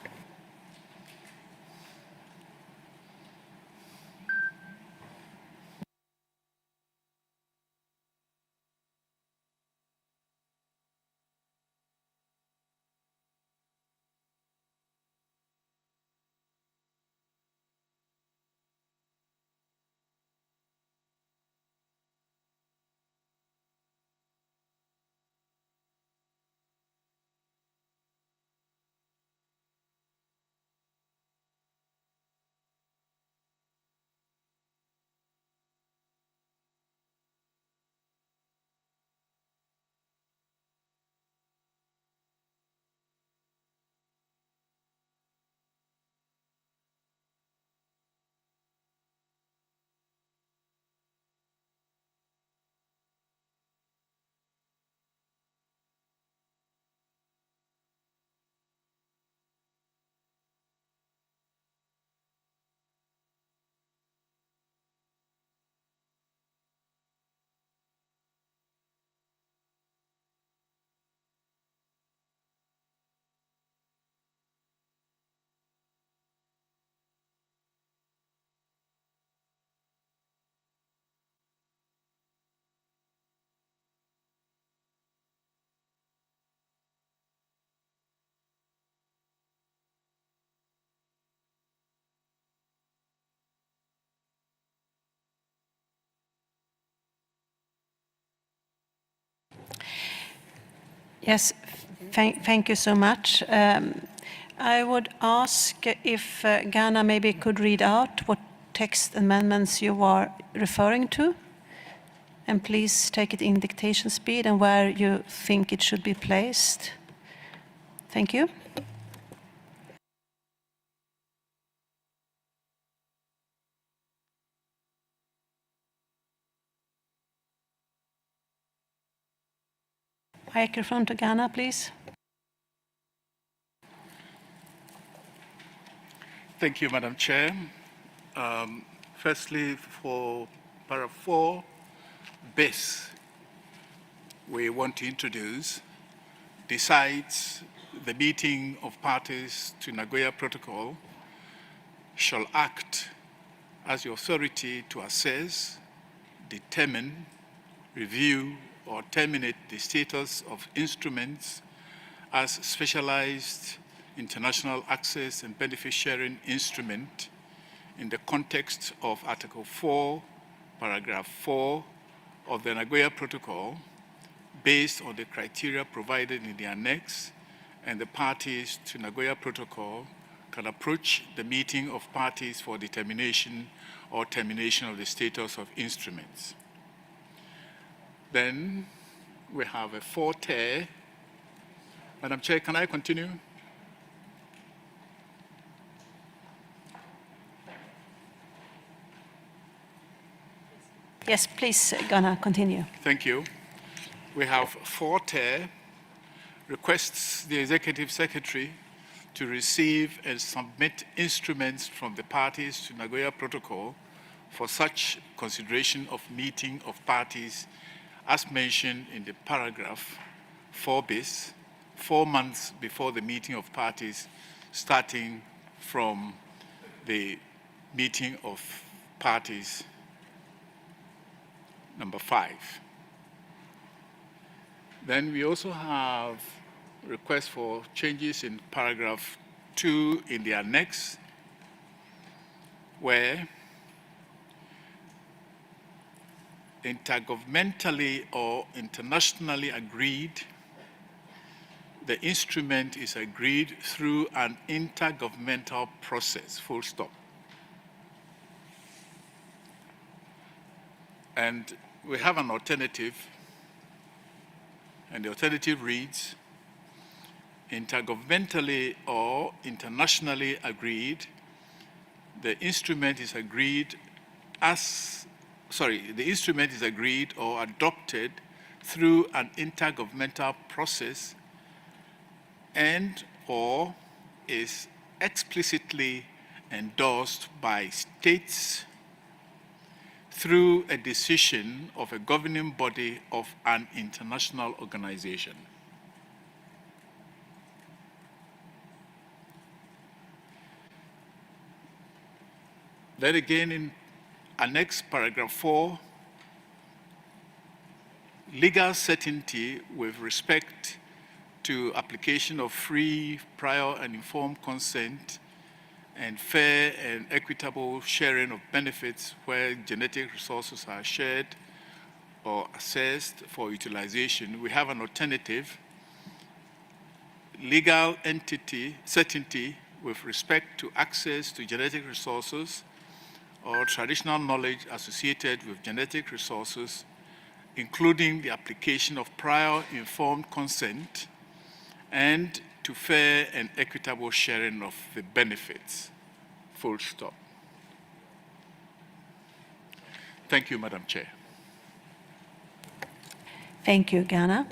Yes, thank you so much. I would ask if Ghana maybe could read out what text amendments you are referring to, and please take it in dictation speed and where you think it should be placed. Thank you. Microphone to Ghana, please. Thank you, Madam Chair. Firstly, for paragraph 4, bis, we want to introduce, decides the meeting of parties to Nagoya Protocol shall act as the authority to assess, determine, review, or terminate the status of instruments as specialized international access and benefit sharing instrument in the context of Article 4, Paragraph 4 of the Nagoya Protocol, based on the criteria provided in the annex, and the parties to Nagoya Protocol can approach the meeting of parties for determination or termination of the status of instruments. Then we have a 4-ter. Madam Chair, can I continue? Yes, please, Ghana, continue. Thank you. We have 4-ter requests the Executive Secretary to receive and submit instruments from the parties to Nagoya Protocol for such consideration of meeting of parties as mentioned in the paragraph 4 bis, 4 months before the meeting of parties, starting from the meeting of parties number 5. Then we also have requests for changes in paragraph 2 in the annex, where intergovernmentally or internationally agreed, the instrument is agreed through an intergovernmental process, full stop. And we have an alternative, and the alternative reads, intergovernmentally or internationally agreed, the instrument is agreed or adopted through an intergovernmental process and or is explicitly endorsed by states through a decision of a governing body of an international organization. Then again in Annex Paragraph 4, legal certainty with respect to application of free, prior, and informed consent and fair and equitable sharing of benefits where genetic resources are shared or assessed for utilization. We have an alternative, legal entity certainty with respect to access to genetic resources or traditional knowledge associated with genetic resources, including the application of prior informed consent and to fair and equitable sharing of the benefits, full stop. Thank you, Madam Chair. Thank you, Ghana.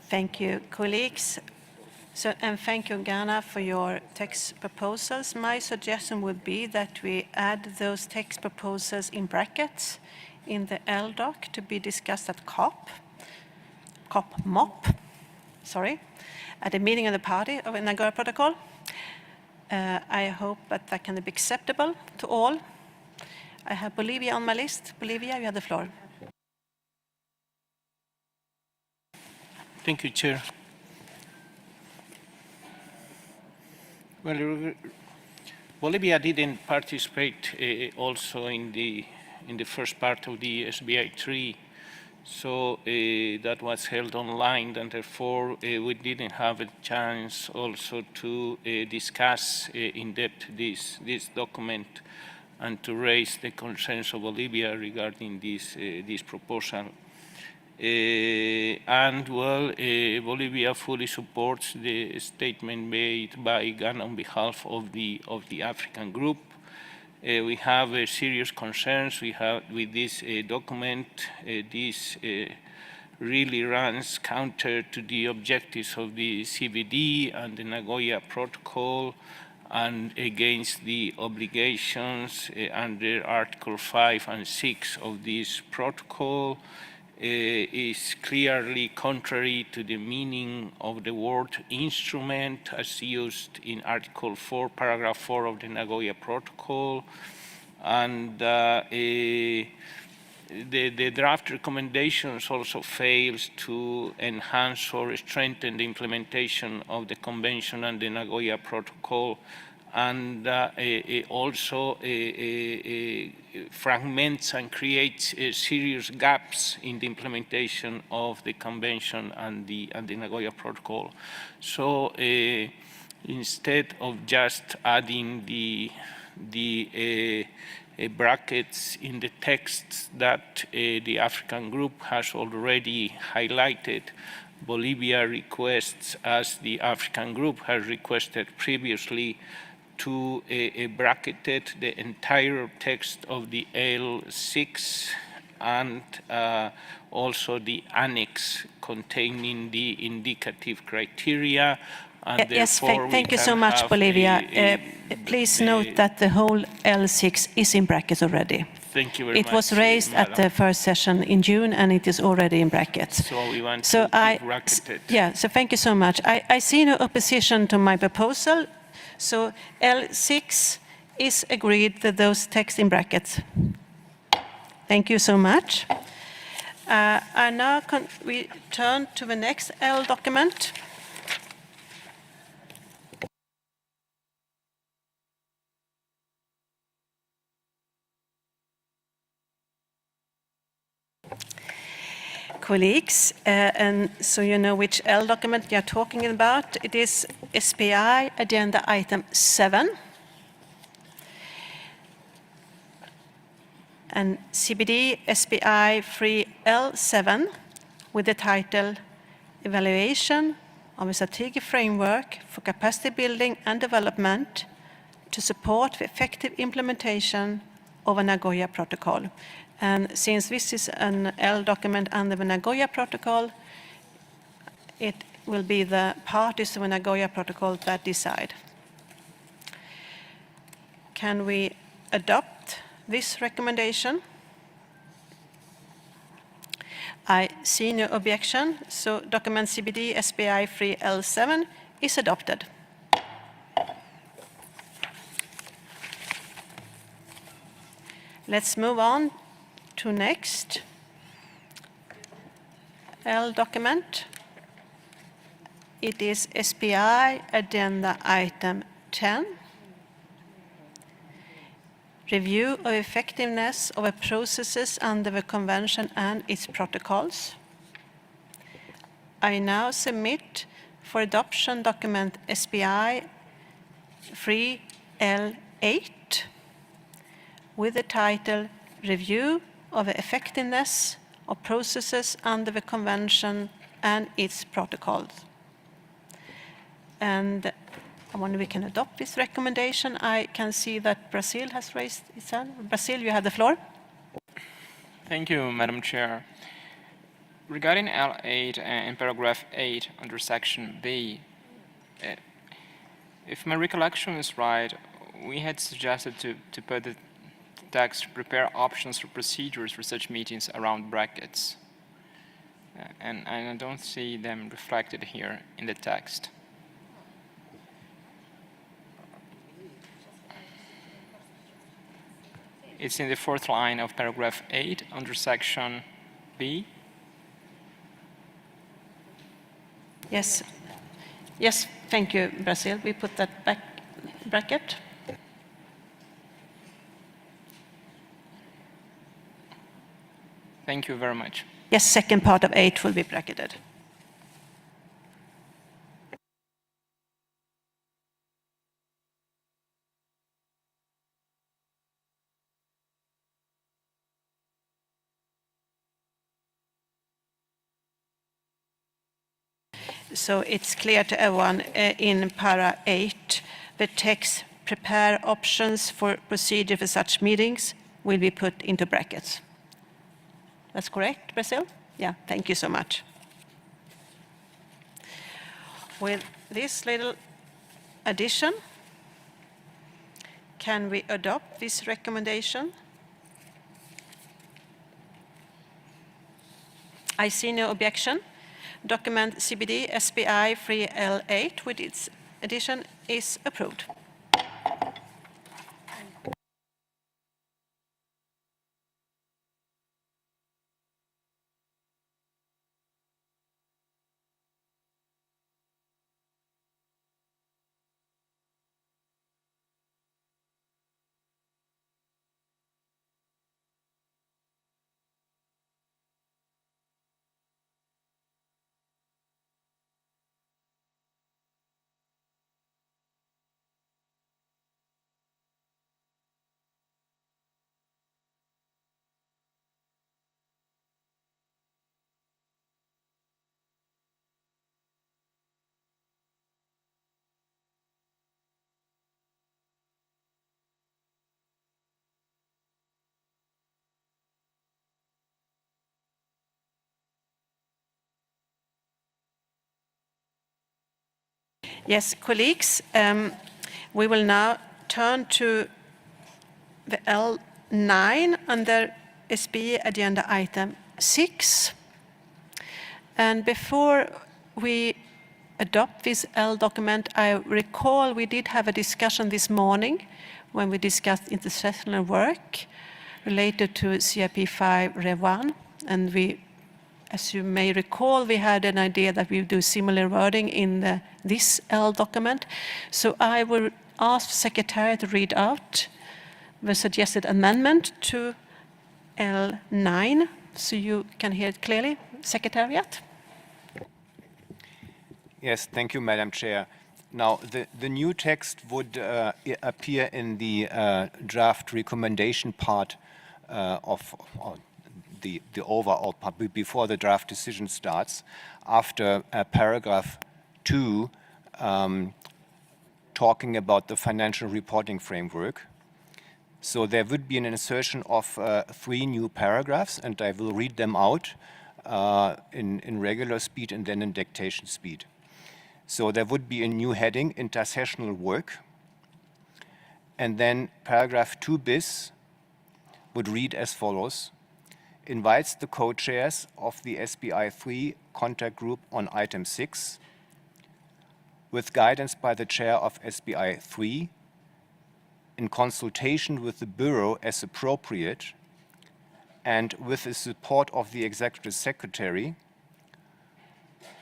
Thank you, colleagues. So, and thank you, Ghana, for your text proposals. My suggestion would be that we add those text proposals in brackets in the LDoc to be discussed at MOP, at the meeting of the party of the Nagoya Protocol. I hope that can be acceptable to all. I have Bolivia on my list. Bolivia, you have the floor. Thank you, Chair. Well, Bolivia didn't participate also in the first part of the SBI-3, so that was held online, and therefore we didn't have a chance also to discuss in depth this document and to raise the concerns of Bolivia regarding this proposal. Bolivia fully supports the statement made by Ghana on behalf of the African group. We have serious concerns with this document. This really runs counter to the objectives of the CBD and the Nagoya Protocol, and against the obligations under Article 5 and 6 of this protocol. Is clearly contrary to the meaning of the word instrument as used in Article 4, Paragraph 4 of the Nagoya Protocol. And the draft recommendations also fails to enhance or strengthen the implementation of the Convention and the Nagoya Protocol, and also fragments and creates serious gaps in the implementation of the Convention and the Nagoya Protocol. So instead of just adding the brackets in the text that the African group has already highlighted, Bolivia requests, as the African group has requested previously, to bracketed the entire text of the L6 and also the annex containing the indicative criteria. And yes, thank you so much, Bolivia. Please note that the whole L6 is in brackets already. Thank you very much. It was raised at the first session in June, and it is already in brackets. So we want to keep bracketed. Yeah, so thank you so much. I see no opposition to my proposal. So L6 is agreed that those text in brackets. Thank you so much. And now we turn to the next L document. Colleagues, and so you know which L document we are talking about. It is SBI Agenda Item 7 and CBD SBI-3 L7 with the title Evaluation of a Strategic Framework for Capacity Building and Development to Support the Effective Implementation of a Nagoya Protocol. And since this is an L document under the Nagoya Protocol, it will be the parties to the Nagoya Protocol that decide. Can we adopt this recommendation? I see no objection, so document CBD SBI-3 L7 is adopted. Let's move on to next L document. It is SBI Agenda Item 10, Review of Effectiveness of Processes under the Convention and its Protocols. I now submit for adoption document SBI-3 L8 with the title Review of the Effectiveness of Processes under the Convention and its Protocols. And I wonder if we can adopt this recommendation. I can see that Brazil has raised its hand. Brazil, you have the floor. Thank you, Madam Chair. regarding L8 and paragraph 8 under section B, if my recollection is right, we had suggested to put the text, prepare options for procedures for such meetings around brackets. And I don't see them reflected here in the text. It's in the fourth line of paragraph 8 under section B. Yes. Yes, thank you, Brazil. We put that back bracket. Thank you very much. Yes, second part of 8 will be bracketed. So it's clear to everyone in para 8, the text prepare options for procedure for such meetings will be put into brackets. That's correct, Brazil? Yeah, thank you so much. With this little addition, can we adopt this recommendation? I see no objection. Document CBD SBI-3 L8 with its addition is approved. Yes, colleagues, we will now turn to the L9 under SB agenda item 6. And before we adopt this L document, I recall we did have a discussion this morning when we discussed intersessional work related to CRP5 Rev 1, and we, as you may recall, we had an idea that we would do similar wording in this L document. So I will ask the Secretary to read out the suggested amendment to L9 so you can hear it clearly. Secretariat? Yes, thank you, Madam Chair. Now, the new text would appear in the draft recommendation part of the overall part before the draft decision starts, after paragraph 2 talking about the financial reporting framework. So there would be an insertion of 3 new paragraphs, and I will read them out in regular speed and then in dictation speed. So there would be a new heading, intersessional work, and then paragraph 2 bis would read as follows: invites the co-chairs of the SBI-3 contact group on item 6, with guidance by the chair of SBI-3, in consultation with the Bureau as appropriate, and with the support of the Executive Secretary,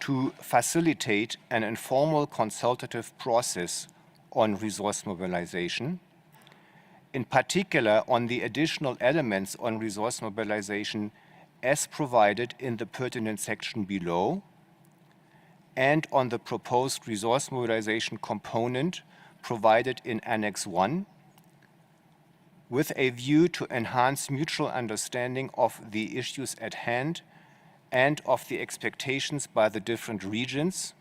to facilitate an informal consultative process on resource mobilization, in particular on the additional elements on resource mobilization as provided in the pertinent section below, and on the proposed resource mobilization component provided in Annex 1, with a view to enhance mutual understanding of the issues at hand and of the expectations by the different regions,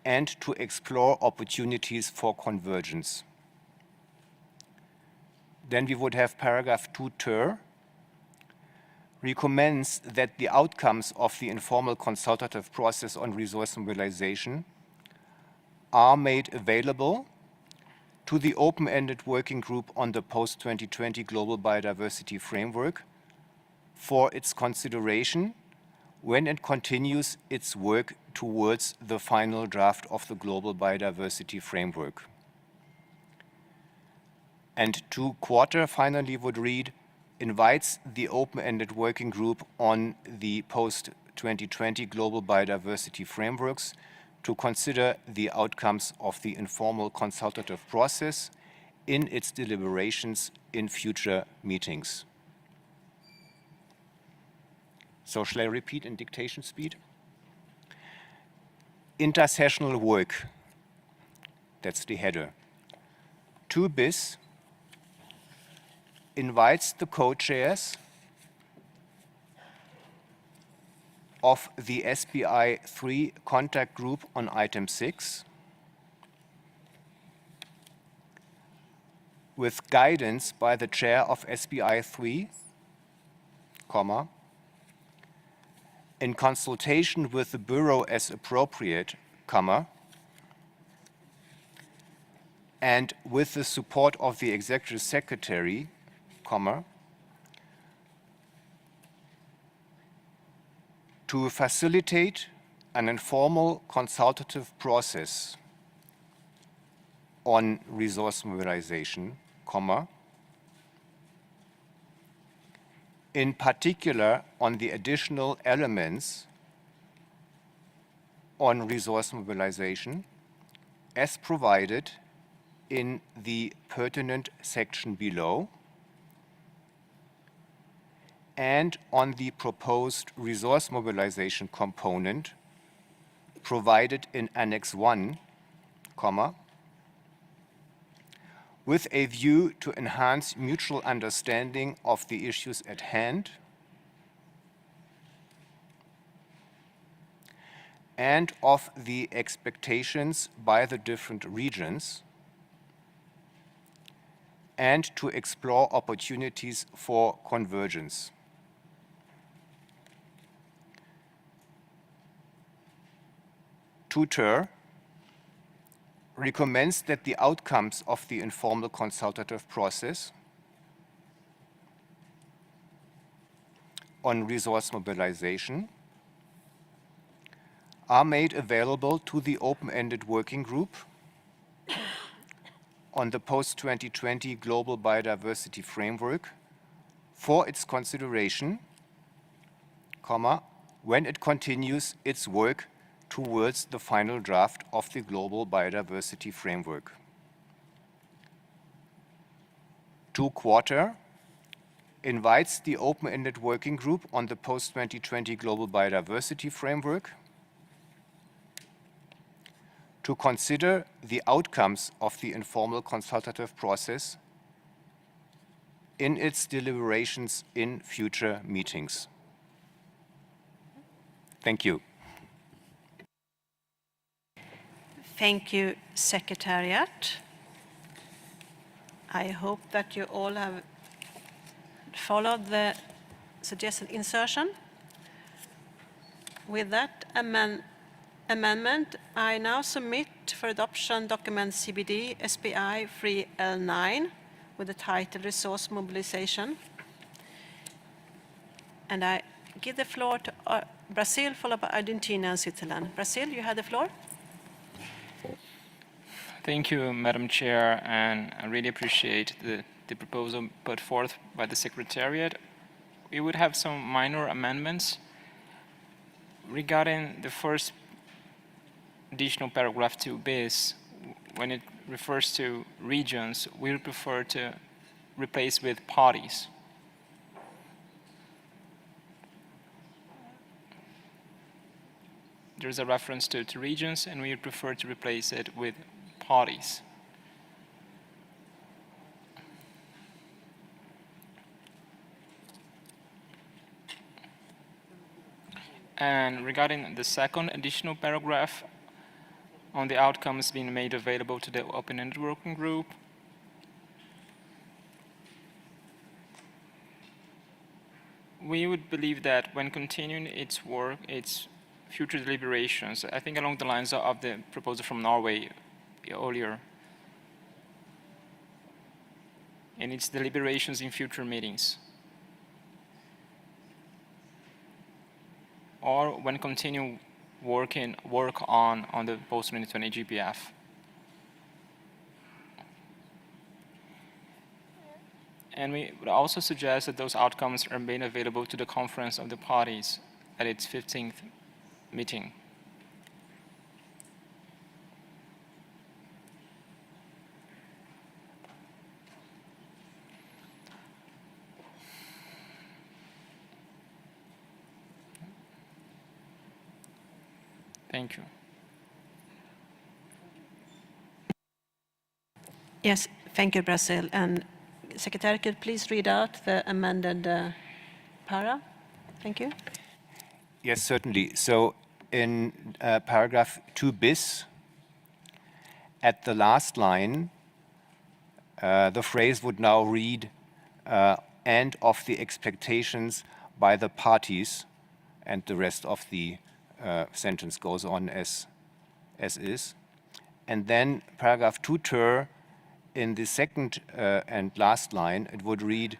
and to explore opportunities for convergence. Then we would have paragraph 2 ter, recommends that the outcomes of the informal consultative process on resource mobilization are made available to the open-ended working group on the post-2020 Global Biodiversity Framework for its consideration when it continues its work towards the final draft of the Global Biodiversity Framework. And 2-quarter finally would read, invites the open-ended working group on the post-2020 Global Biodiversity Frameworks to consider the outcomes of the informal consultative process in its deliberations in future meetings. So shall I repeat in dictation speed? Intersessional work, that's the header. 2 bis invites the co-chairs of the SBI-3 contact group on item 6 with guidance by the chair of SBI-3, comma, in consultation with the Bureau as appropriate, comma, and with the support of the Executive Secretary, comma, to facilitate an informal consultative process on resource mobilization, comma, in particular on the additional elements on resource mobilization as provided in the pertinent section below, and on the proposed resource mobilization component provided in Annex 1, comma, with a view to enhance mutual understanding of the issues at hand and of the expectations by the different regions, and to explore opportunities for convergence. Tutor recommends that the outcomes of the informal consultative process on resource mobilization are made available to the open-ended working group on the post-2020 Global Biodiversity Framework for its consideration, comma, when it continues its work towards the final draft of the Global Biodiversity Framework. 2-quarter invites the open-ended working group on the post-2020 Global Biodiversity Framework to consider the outcomes of the informal consultative process in its deliberations in future meetings. Thank you. Thank you, Secretariat. I hope that you all have followed the suggested insertion. With that amendment, I now submit for adoption document CBD SBI-3 L9 with the title Resource Mobilization. And I give the floor to Brazil, followed by Argentina and Switzerland. Brazil, you have the floor. Thank you, Madam Chair, and I really appreciate the proposal put forth by the Secretariat. We would have some minor amendments regarding the first additional paragraph 2 bis. When it refers to regions, we would prefer to replace with parties. There's a reference to regions, and we would prefer to replace it with parties. And regarding the second additional paragraph on the outcomes being made available to the open-ended working group, we would believe that when continuing its work, its future deliberations, I think along the lines of the proposal from Norway earlier, in its deliberations in future meetings, or when continue work on the post-2020 GBF. And we would also suggest that those outcomes are made available to the Conference of the Parties at its 15th meeting. Thank you. Yes, thank you, Brazil. And Secretary, could please read out the amended para? Thank you. Yes, certainly. So in paragraph 2 bis, at the last line, the phrase would now read, and of the expectations by the parties, and the rest of the sentence goes on as is. And then paragraph 2 ter, in the second and last line, it would read,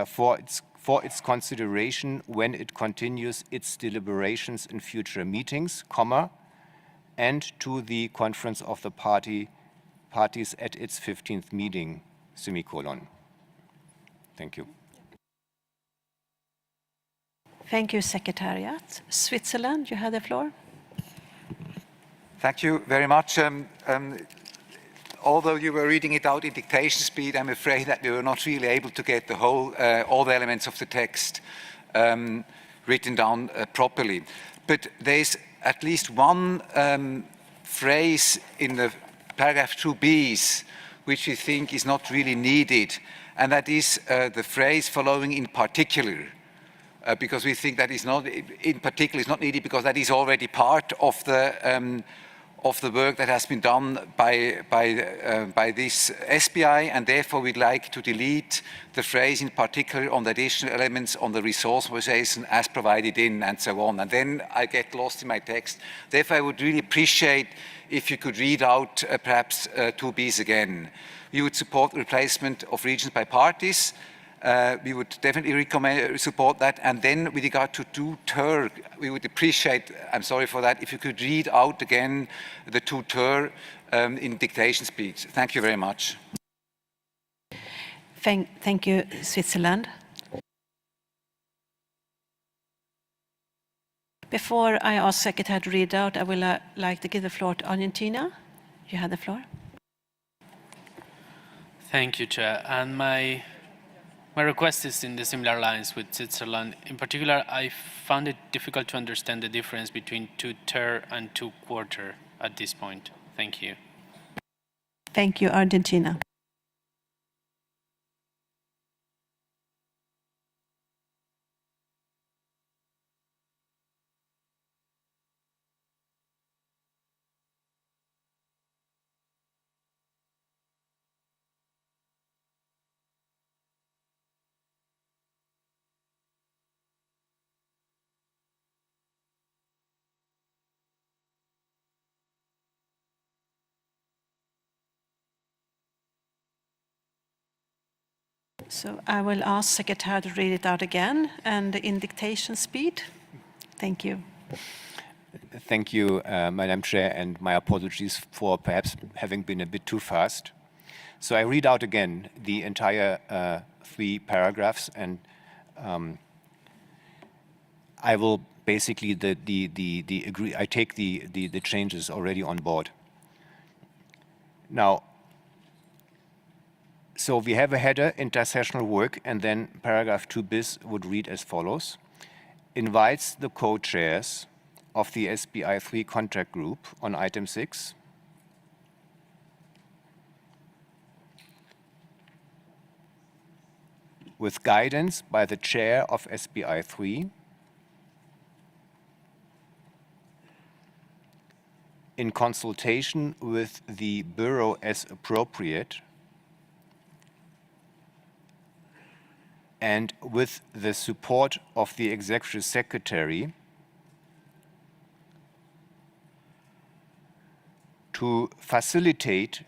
for its consideration when it continues its deliberations in future meetings, comma, and to the conference of the parties at its 15th meeting, semicolon. Thank you. Thank you, Secretariat. Switzerland, you have the floor. Thank you very much. Although you were reading it out in dictation speed, I'm afraid that we were not really able to get the whole, all the elements of the text written down properly. But there's at least one phrase in the paragraph 2b's which we think is not really needed, and that is the phrase following in particular. Because we think that is not, in particular, is not needed because that is already part of the work that has been done by this SBI, and therefore we'd like to delete the phrase in particular on the additional elements on the resource mobilization as provided in, and so on. And then I get lost in my text. Therefore, I would really appreciate if you could read out perhaps 2b's again. We would support the replacement of regions by parties. We would definitely support that. And then with regard to 2 ter, we would appreciate, I'm sorry for that, if you could read out again the 2 ter in dictation speed. Thank you very much. Thank you, Switzerland. Before I ask Secretary to read out, I would like to give the floor to Argentina. You have the floor. Thank you, Chair. And my request is in the similar lines with Switzerland. In particular, I found it difficult to understand the difference between 2 ter and 2 quarter at this point. Thank you. Thank you, Argentina. So I will ask Secretary to read it out again and in dictation speed. Thank you. Thank you, Madam Chair, and my apologies for perhaps having been a bit too fast. So I read out again the entire 3 paragraphs, and I will basically agree. I take the changes already on board. Now, so we have a header, intersessional work, and then paragraph 2 bis would read as follows. Invites the co-chairs of the SBI-3 contact group on item 6 with guidance by the chair of SBI-3 in consultation with the Bureau as appropriate and with the support of the Executive Secretary, to facilitate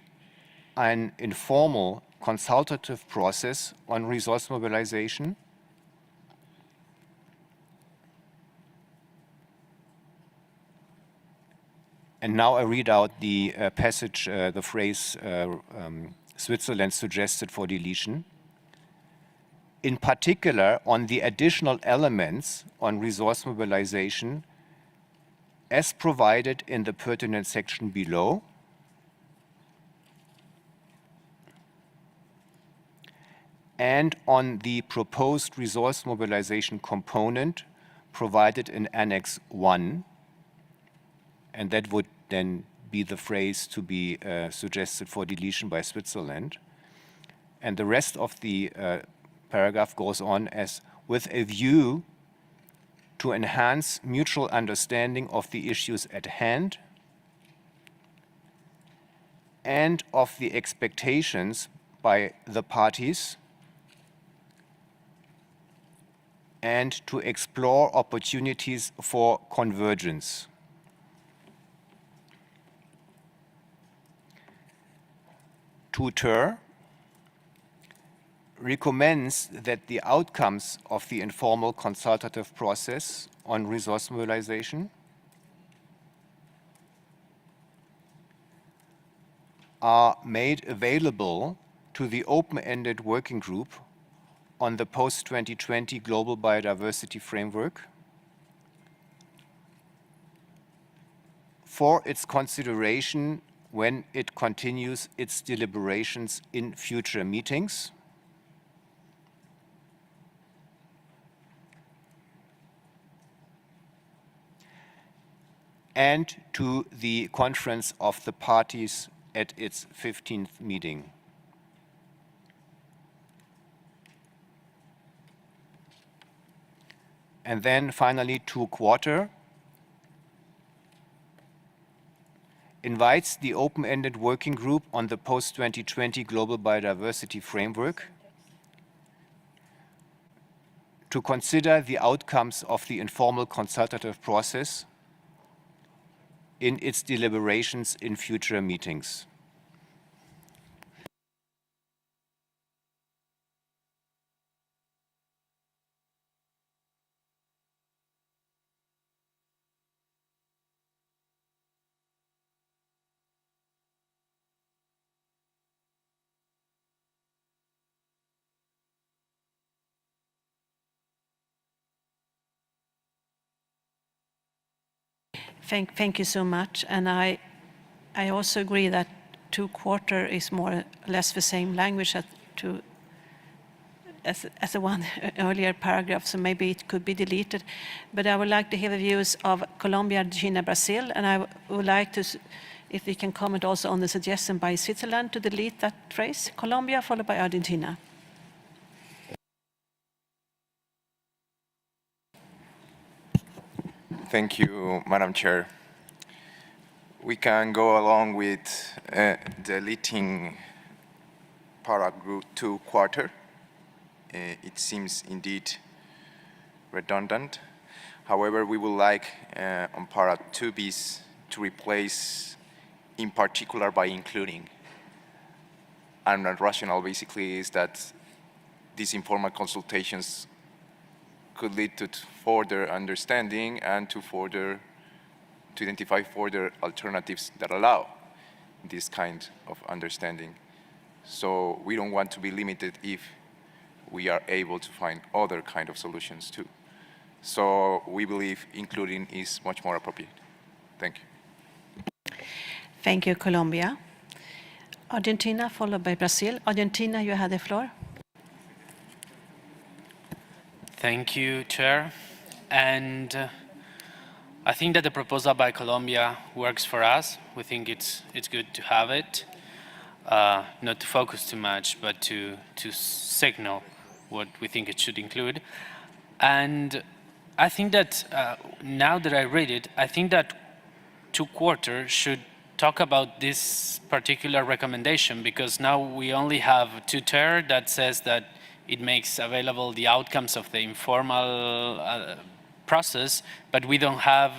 an informal consultative process on resource mobilization, and now I read out the passage, the phrase Switzerland suggested for deletion. In particular, on the additional elements on resource mobilization as provided in the pertinent section below, and on the proposed resource mobilization component provided in Annex 1, and that would then be the phrase to be suggested for deletion by Switzerland. And the rest of the paragraph goes on as, with a view to enhance mutual understanding of the issues at hand and of the expectations by the parties, and to explore opportunities for convergence. Tutor recommends that the outcomes of the informal consultative process on resource mobilization are made available to the open-ended working group on the post-2020 Global Biodiversity Framework for its consideration when it continues its deliberations in future meetings. And to the Conference of the Parties at its 15th meeting. And then finally, 2-quarter invites the open-ended working group on the post-2020 Global Biodiversity Framework to consider the outcomes of the informal consultative process in its deliberations in future meetings. Thank you so much. And I also agree that 2-quarter is more or less the same language as the one earlier paragraph, so maybe it could be deleted. But I would like to hear the views of Colombia, Argentina, Brazil, and I would like to, if we can comment also on the suggestion by Switzerland to delete that phrase, Colombia followed by Argentina. Thank you, Madam Chair. We can go along with deleting paragraph 2-quarter. It seems indeed redundant. However, we would like on paragraph 2bis to replace in particular by including. And the rationale basically is that these informal consultations could lead to further understanding and to identify further alternatives that allow this kind of understanding. So we don't want to be limited if we are able to find other kind of solutions too. So we believe including is much more appropriate. Thank you. Thank you, Colombia. Argentina followed by Brazil. Argentina, you had the floor. Thank you, Chair. And I think that the proposal by Colombia works for us. We think it's good to have it, not to focus too much, but to signal what we think it should include. And I think that now that I read it, I think that 2-quarter should talk about this particular recommendation, because now we only have 2-ter that says that it makes available the outcomes of the informal process, but we don't have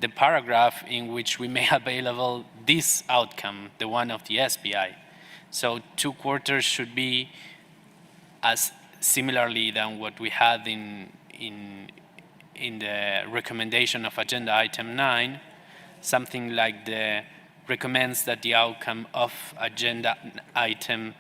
the paragraph in which we make available this outcome, the one of the SBI. So 2 quarters should be as similarly than what we had in the recommendation of agenda item 9, something like the recommends that the outcome of agenda item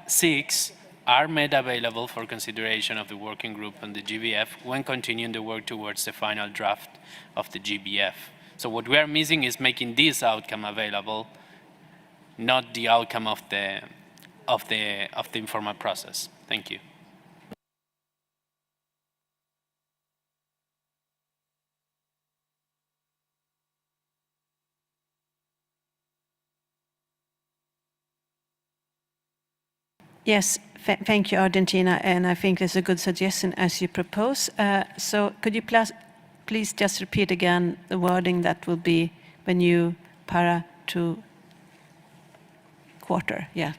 6 are made available for consideration of the working group and the GBF when continuing the work towards the final draft of the GBF. So what we are missing is making this outcome available, not the outcome of the informal process. Thank you. Yes, thank you, Argentina, and I think it's a good suggestion as you propose. So could you please just repeat again the wording that will be the new para 2 quarter? Yeah,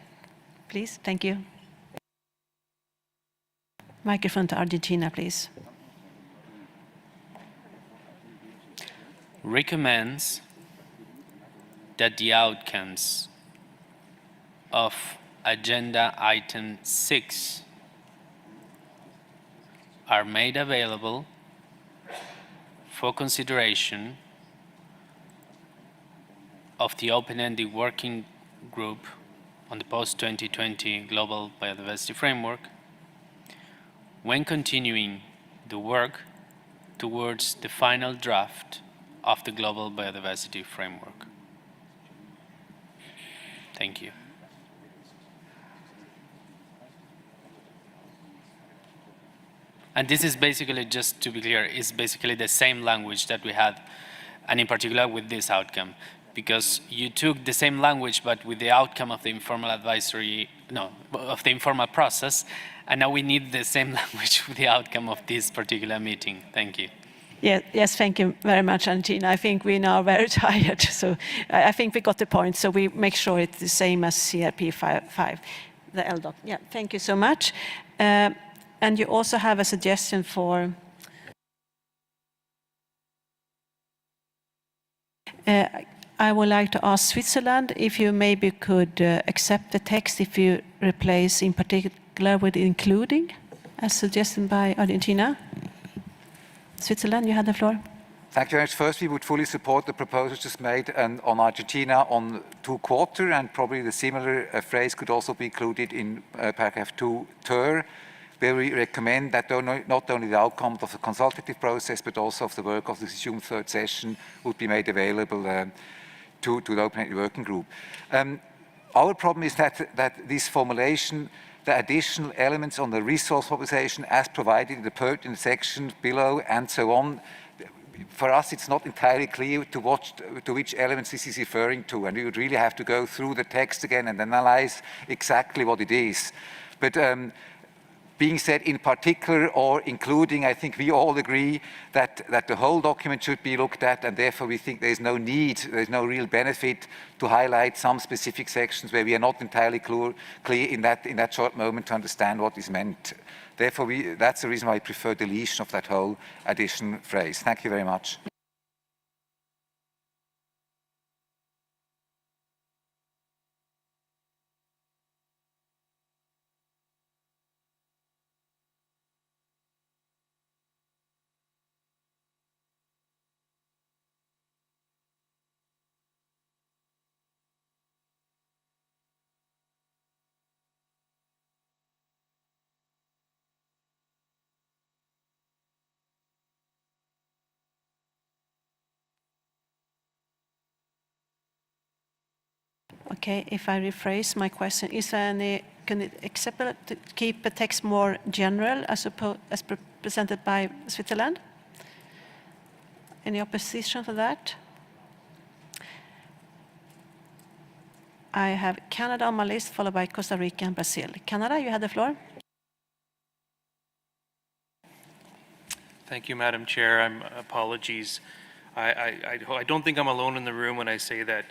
please, thank you. Microphone to Argentina, please. Recommends that the outcomes of agenda item 6 are made available for consideration of the open-ended working group on the post-2020 Global Biodiversity Framework when continuing the work towards the final draft of the Global Biodiversity Framework. Thank you. And this is basically, just to be clear, is basically the same language that we had, and in particular with this outcome, because you took the same language but with the outcome of the informal advisory, no, of the informal process, and now we need the same language with the outcome of this particular meeting. Thank you. Yes, thank you very much, Argentina. I think we now are very tired, so I think we got the point. So we make sure it's the same as CRP 5, the LDOC. Yeah, thank you so much. And you also have a suggestion for I would like to ask Switzerland if you maybe could accept the text if you replace in particular with including, as suggested by Argentina. Switzerland, you had the floor. Thank you very much. First, we would fully support the proposals just made on Argentina on 2 quarter, and probably the similar phrase could also be included in paragraph 2 ter, where we recommend that not only the outcome of the consultative process, but also of the work of the assumed 3rd session would be made available to the open-ended working group. Our problem is that this formulation, the additional elements on the resource mobilization as provided in the pertinent section below and so on, for us it's not entirely clear to which elements this is referring to, and we would really have to go through the text again and analyze exactly what it is. But being said in particular or including, I think we all agree that the whole document should be looked at, and therefore we think there's no need, there's no real benefit to highlight some specific sections where we are not entirely clear in that short moment to understand what is meant. Therefore, that's the reason why I prefer deletion of that whole addition phrase. Thank you very much. Okay, if I rephrase my question, is there any, can it accept to keep the text more general as presented by Switzerland? Any opposition to that? I have Canada on my list, followed by Costa Rica and Brazil. Canada, you have the floor. Thank you, Madam Chair. Apologies. I don't think I'm alone in the room when I say that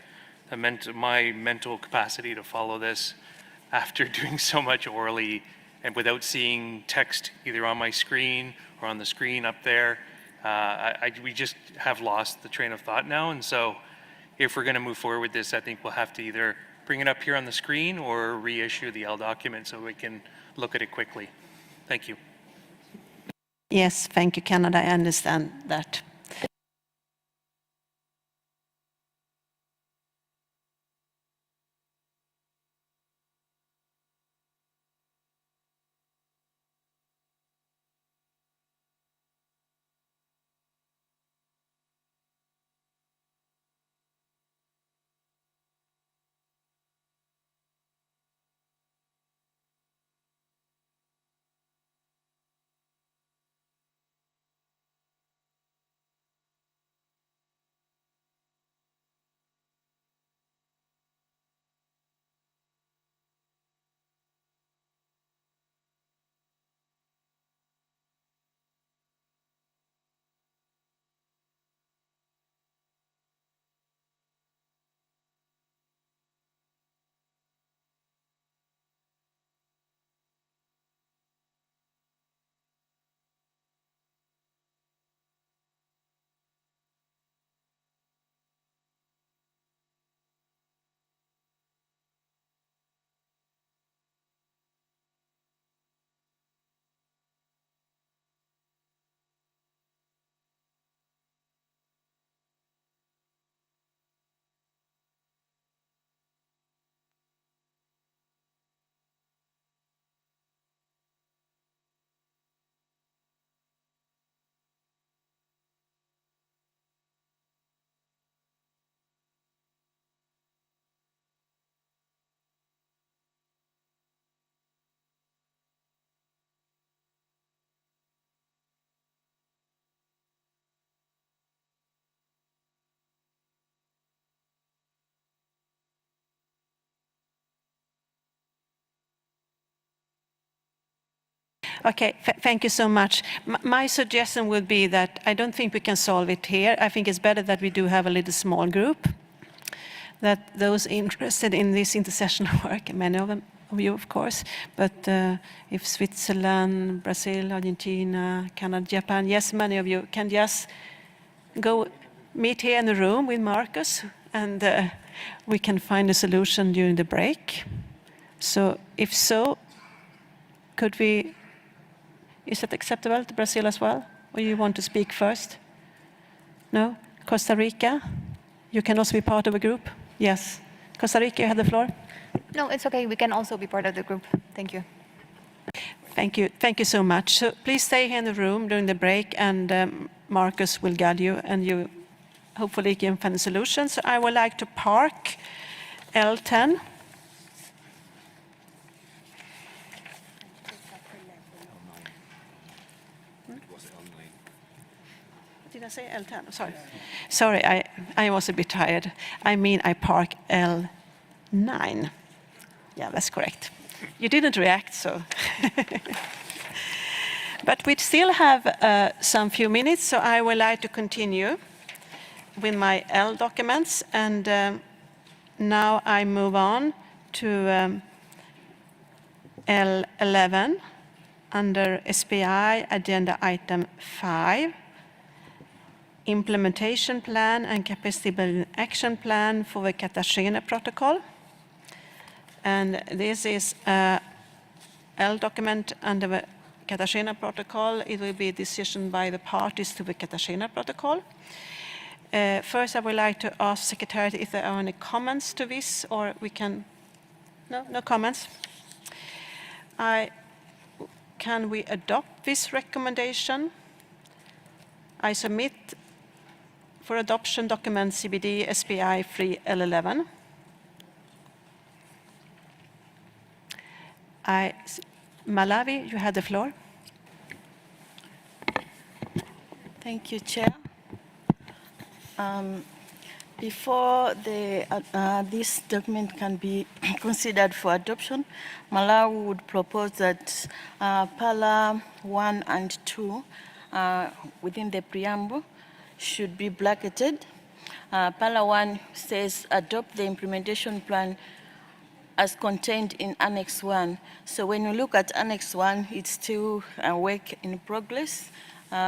my mental capacity to follow this after doing so much orally and without seeing text either on my screen or on the screen up there, we just have lost the train of thought now. And so if we're going to move forward with this, I think we'll have to either bring it up here on the screen or reissue the L document so we can look at it quickly. Thank you. Yes, thank you, Canada. I understand that. Okay, thank you so much. My suggestion would be that I don't think we can solve it here. I think it's better that we do have a little small group, that those interested in this intersessional work, many of you, of course, but if Switzerland, Brazil, Argentina, Canada, Japan, yes, many of you can just go meet here in the room with Marcus, and we can find a solution during the break. So if so, could we, is that acceptable to Brazil as well? Or you want to speak first? No? Costa Rica? You can also be part of a group? Yes. Costa Rica, you have the floor. No, it's okay. We can also be part of the group. Thank you. Thank you. Thank you so much. So please stay here in the room during the break, and Marcus will guide you, and you hopefully can find a solution. So I would like to park L10. Did I say L10? Sorry. Sorry, I was a bit tired. I mean, I park L9. Yeah, that's correct. You didn't react, so. But we still have some few minutes, so I would like to continue with my L documents. And now I move on to L11 under SBI Agenda Item 5. Implementation plan and capacity building action plan for the Cartagena Protocol. And this is a L document under the Cartagena Protocol. It will be a decision by the parties to the Cartagena Protocol. First, I would like to ask Secretariat if there are any comments to this, or we can, no comments. Can we adopt this recommendation? I submit for adoption document CBD SBI-3 L11. Malawi, you have the floor. Thank you, Chair. Before this document can be considered for adoption, Malawi would propose that Pala 1 and 2 within the preamble should be bracketed. Pala 1 says adopt the implementation plan as contained in Annex 1. So when you look at Annex 1, it's still a work in progress.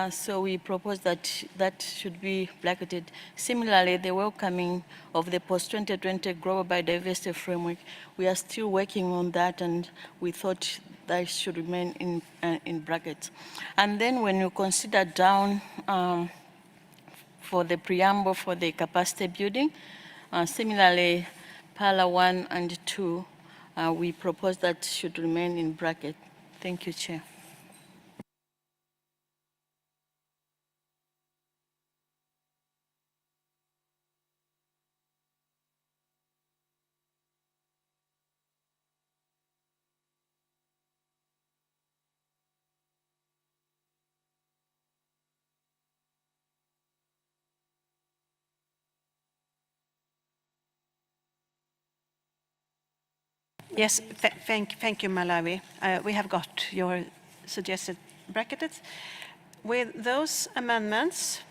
So we propose that that should be bracketed. Similarly, the welcoming of the post-2020 Global Biodiversity Framework, we are still working on that, and we thought that should remain in brackets. And then when you consider down for the preamble for the capacity building, similarly, PALA 1 and 2, we propose that should remain in bracket. Thank you, Chair. Yes, thank you, Malawi. We have got your suggested bracketed. With those amendments,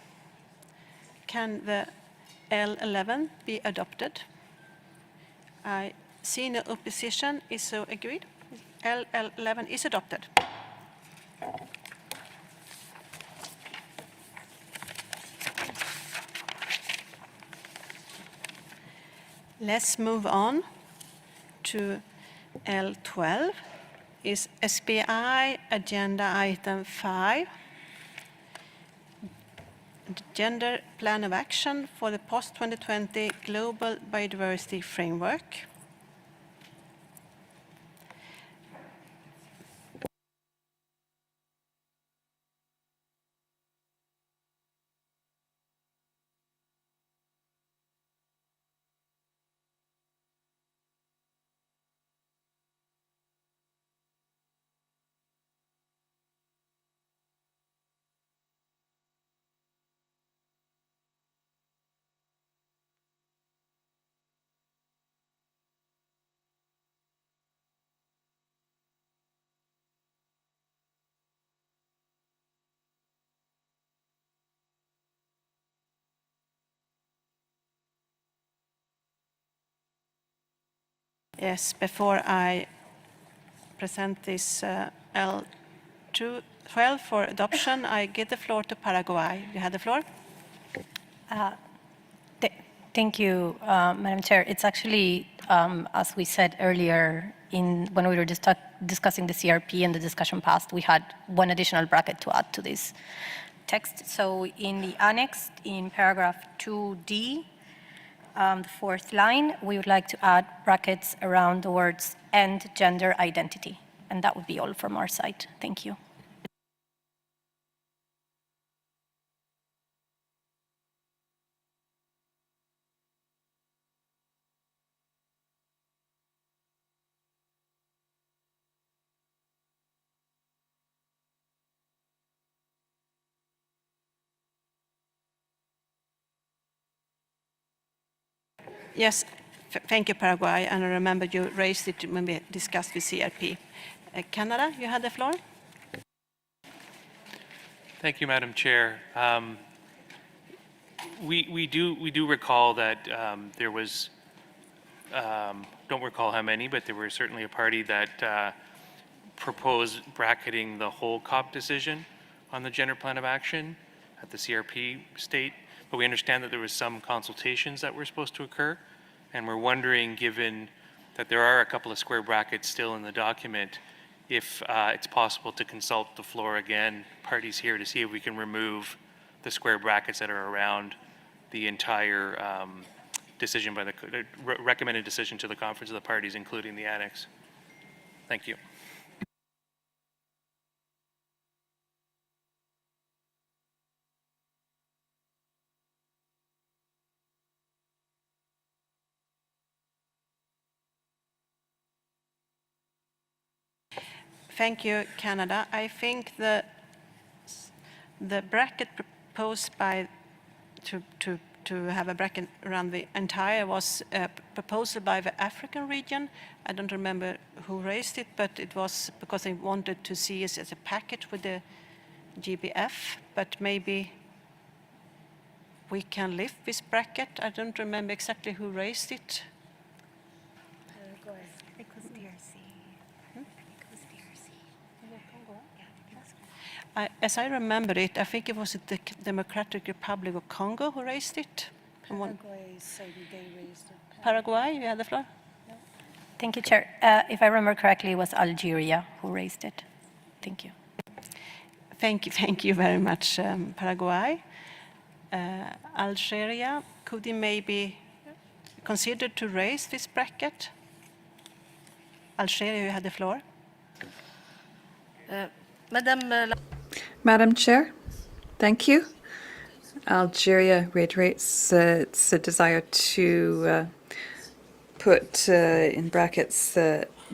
can the L11 be adopted? I see no opposition. Is so agreed? L11 is adopted. Let's move on to L12 is SBI agenda item 5, Gender Plan of Action for the Post-2020 Global Biodiversity Framework. Yes, before I present this L12 for adoption, I give the floor to Paraguay. You have the floor. Thank you, Madam Chair. It's actually, as we said earlier, when we were discussing the CRP and the discussion passed, we had one additional bracket to add to this text. So in the annex, in paragraph 2D, the fourth line, we would like to add brackets around the words and gender identity. And that would be all from our side. Thank you. Yes, thank you, Paraguay. And I remember you raised it when we discussed with CRP. Canada, you had the floor. Thank you, Madam Chair. We do recall that there was, don't recall how many, but there were certainly a party that proposed bracketing the whole COP decision on the Gender Plan of Action at the CRP state. But we understand that there was some consultations that were supposed to occur, and we're wondering, given that there are a couple of square brackets still in the document, if it's possible to consult the floor again, parties here, to see if we can remove the square brackets that are around the entire decision by the recommended decision to the Conference of the Parties, including the annex. Thank you. Thank you, Canada. I think the bracket proposed by to have a bracket around the entire was a proposal by the African region. I don't remember who raised it, but it was because they wanted to see it as a package with the GBF, but maybe we can lift this bracket. I don't remember exactly who raised it. as I remember it, I think it was the Democratic Republic of Congo who raised it. Paraguay, you have the floor. Thank you, Chair. If I remember correctly, it was Algeria who raised it. Thank you. Thank you very much, Paraguay. Algeria, could you maybe consider to raise this bracket? Algeria, you have the floor. Madam Chair, thank you. Algeria reiterates its desire to put in brackets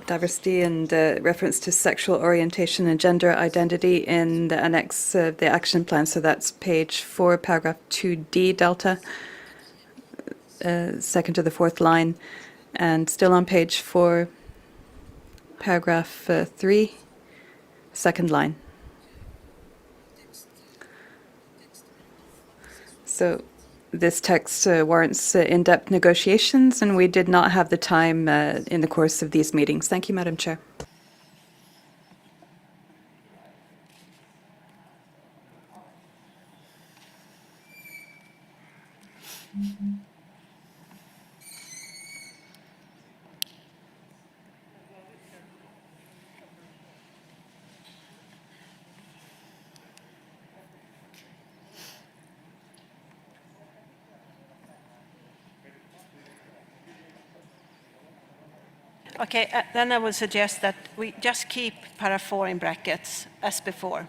diversity and reference to sexual orientation and gender identity in the annex of the action plan. So that's page 4, paragraph 2D delta, second to the fourth line. And still on page 4, paragraph 3, second line. So this text warrants in-depth negotiations, and we did not have the time in the course of these meetings. Thank you, Madam Chair. Okay, then I would suggest that we just keep para 4 in brackets as before,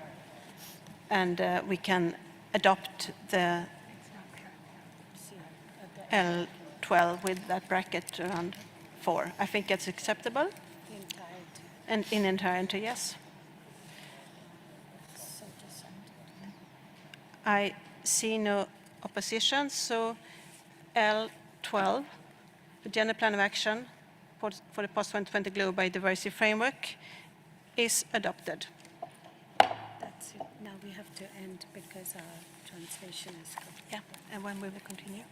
and we can adopt the L12 with that bracket around 4. I think it's acceptable. And in entirety, yes. I see no opposition, so L12, the General Plan of Action for the post-2020 Global Biodiversity Framework, is adopted. That's it. Now we have to end because our translation is good. Yeah, and when we will continue.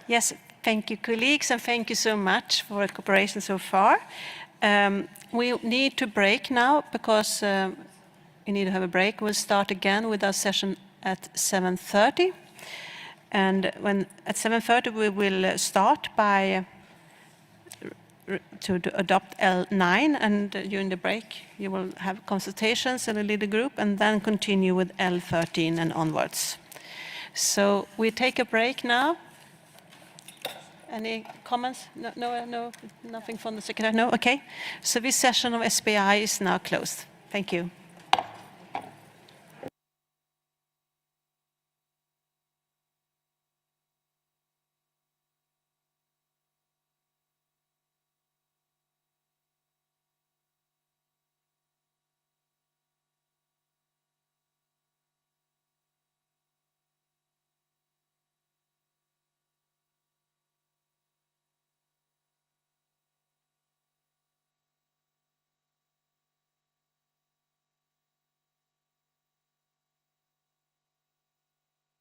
Yes, thank you, colleagues, and thank you so much for the cooperation so far. We need to break now because we need to have a break. We'll start again with our session at 7:30. And at 7:30 we will start by to adopt L9, and during the break you will have consultations in a leader group and then continue with L13 and onwards. So we take a break now. Any comments? No, nothing from the secretary? No, okay. So this session of SBI is now closed. Thank you.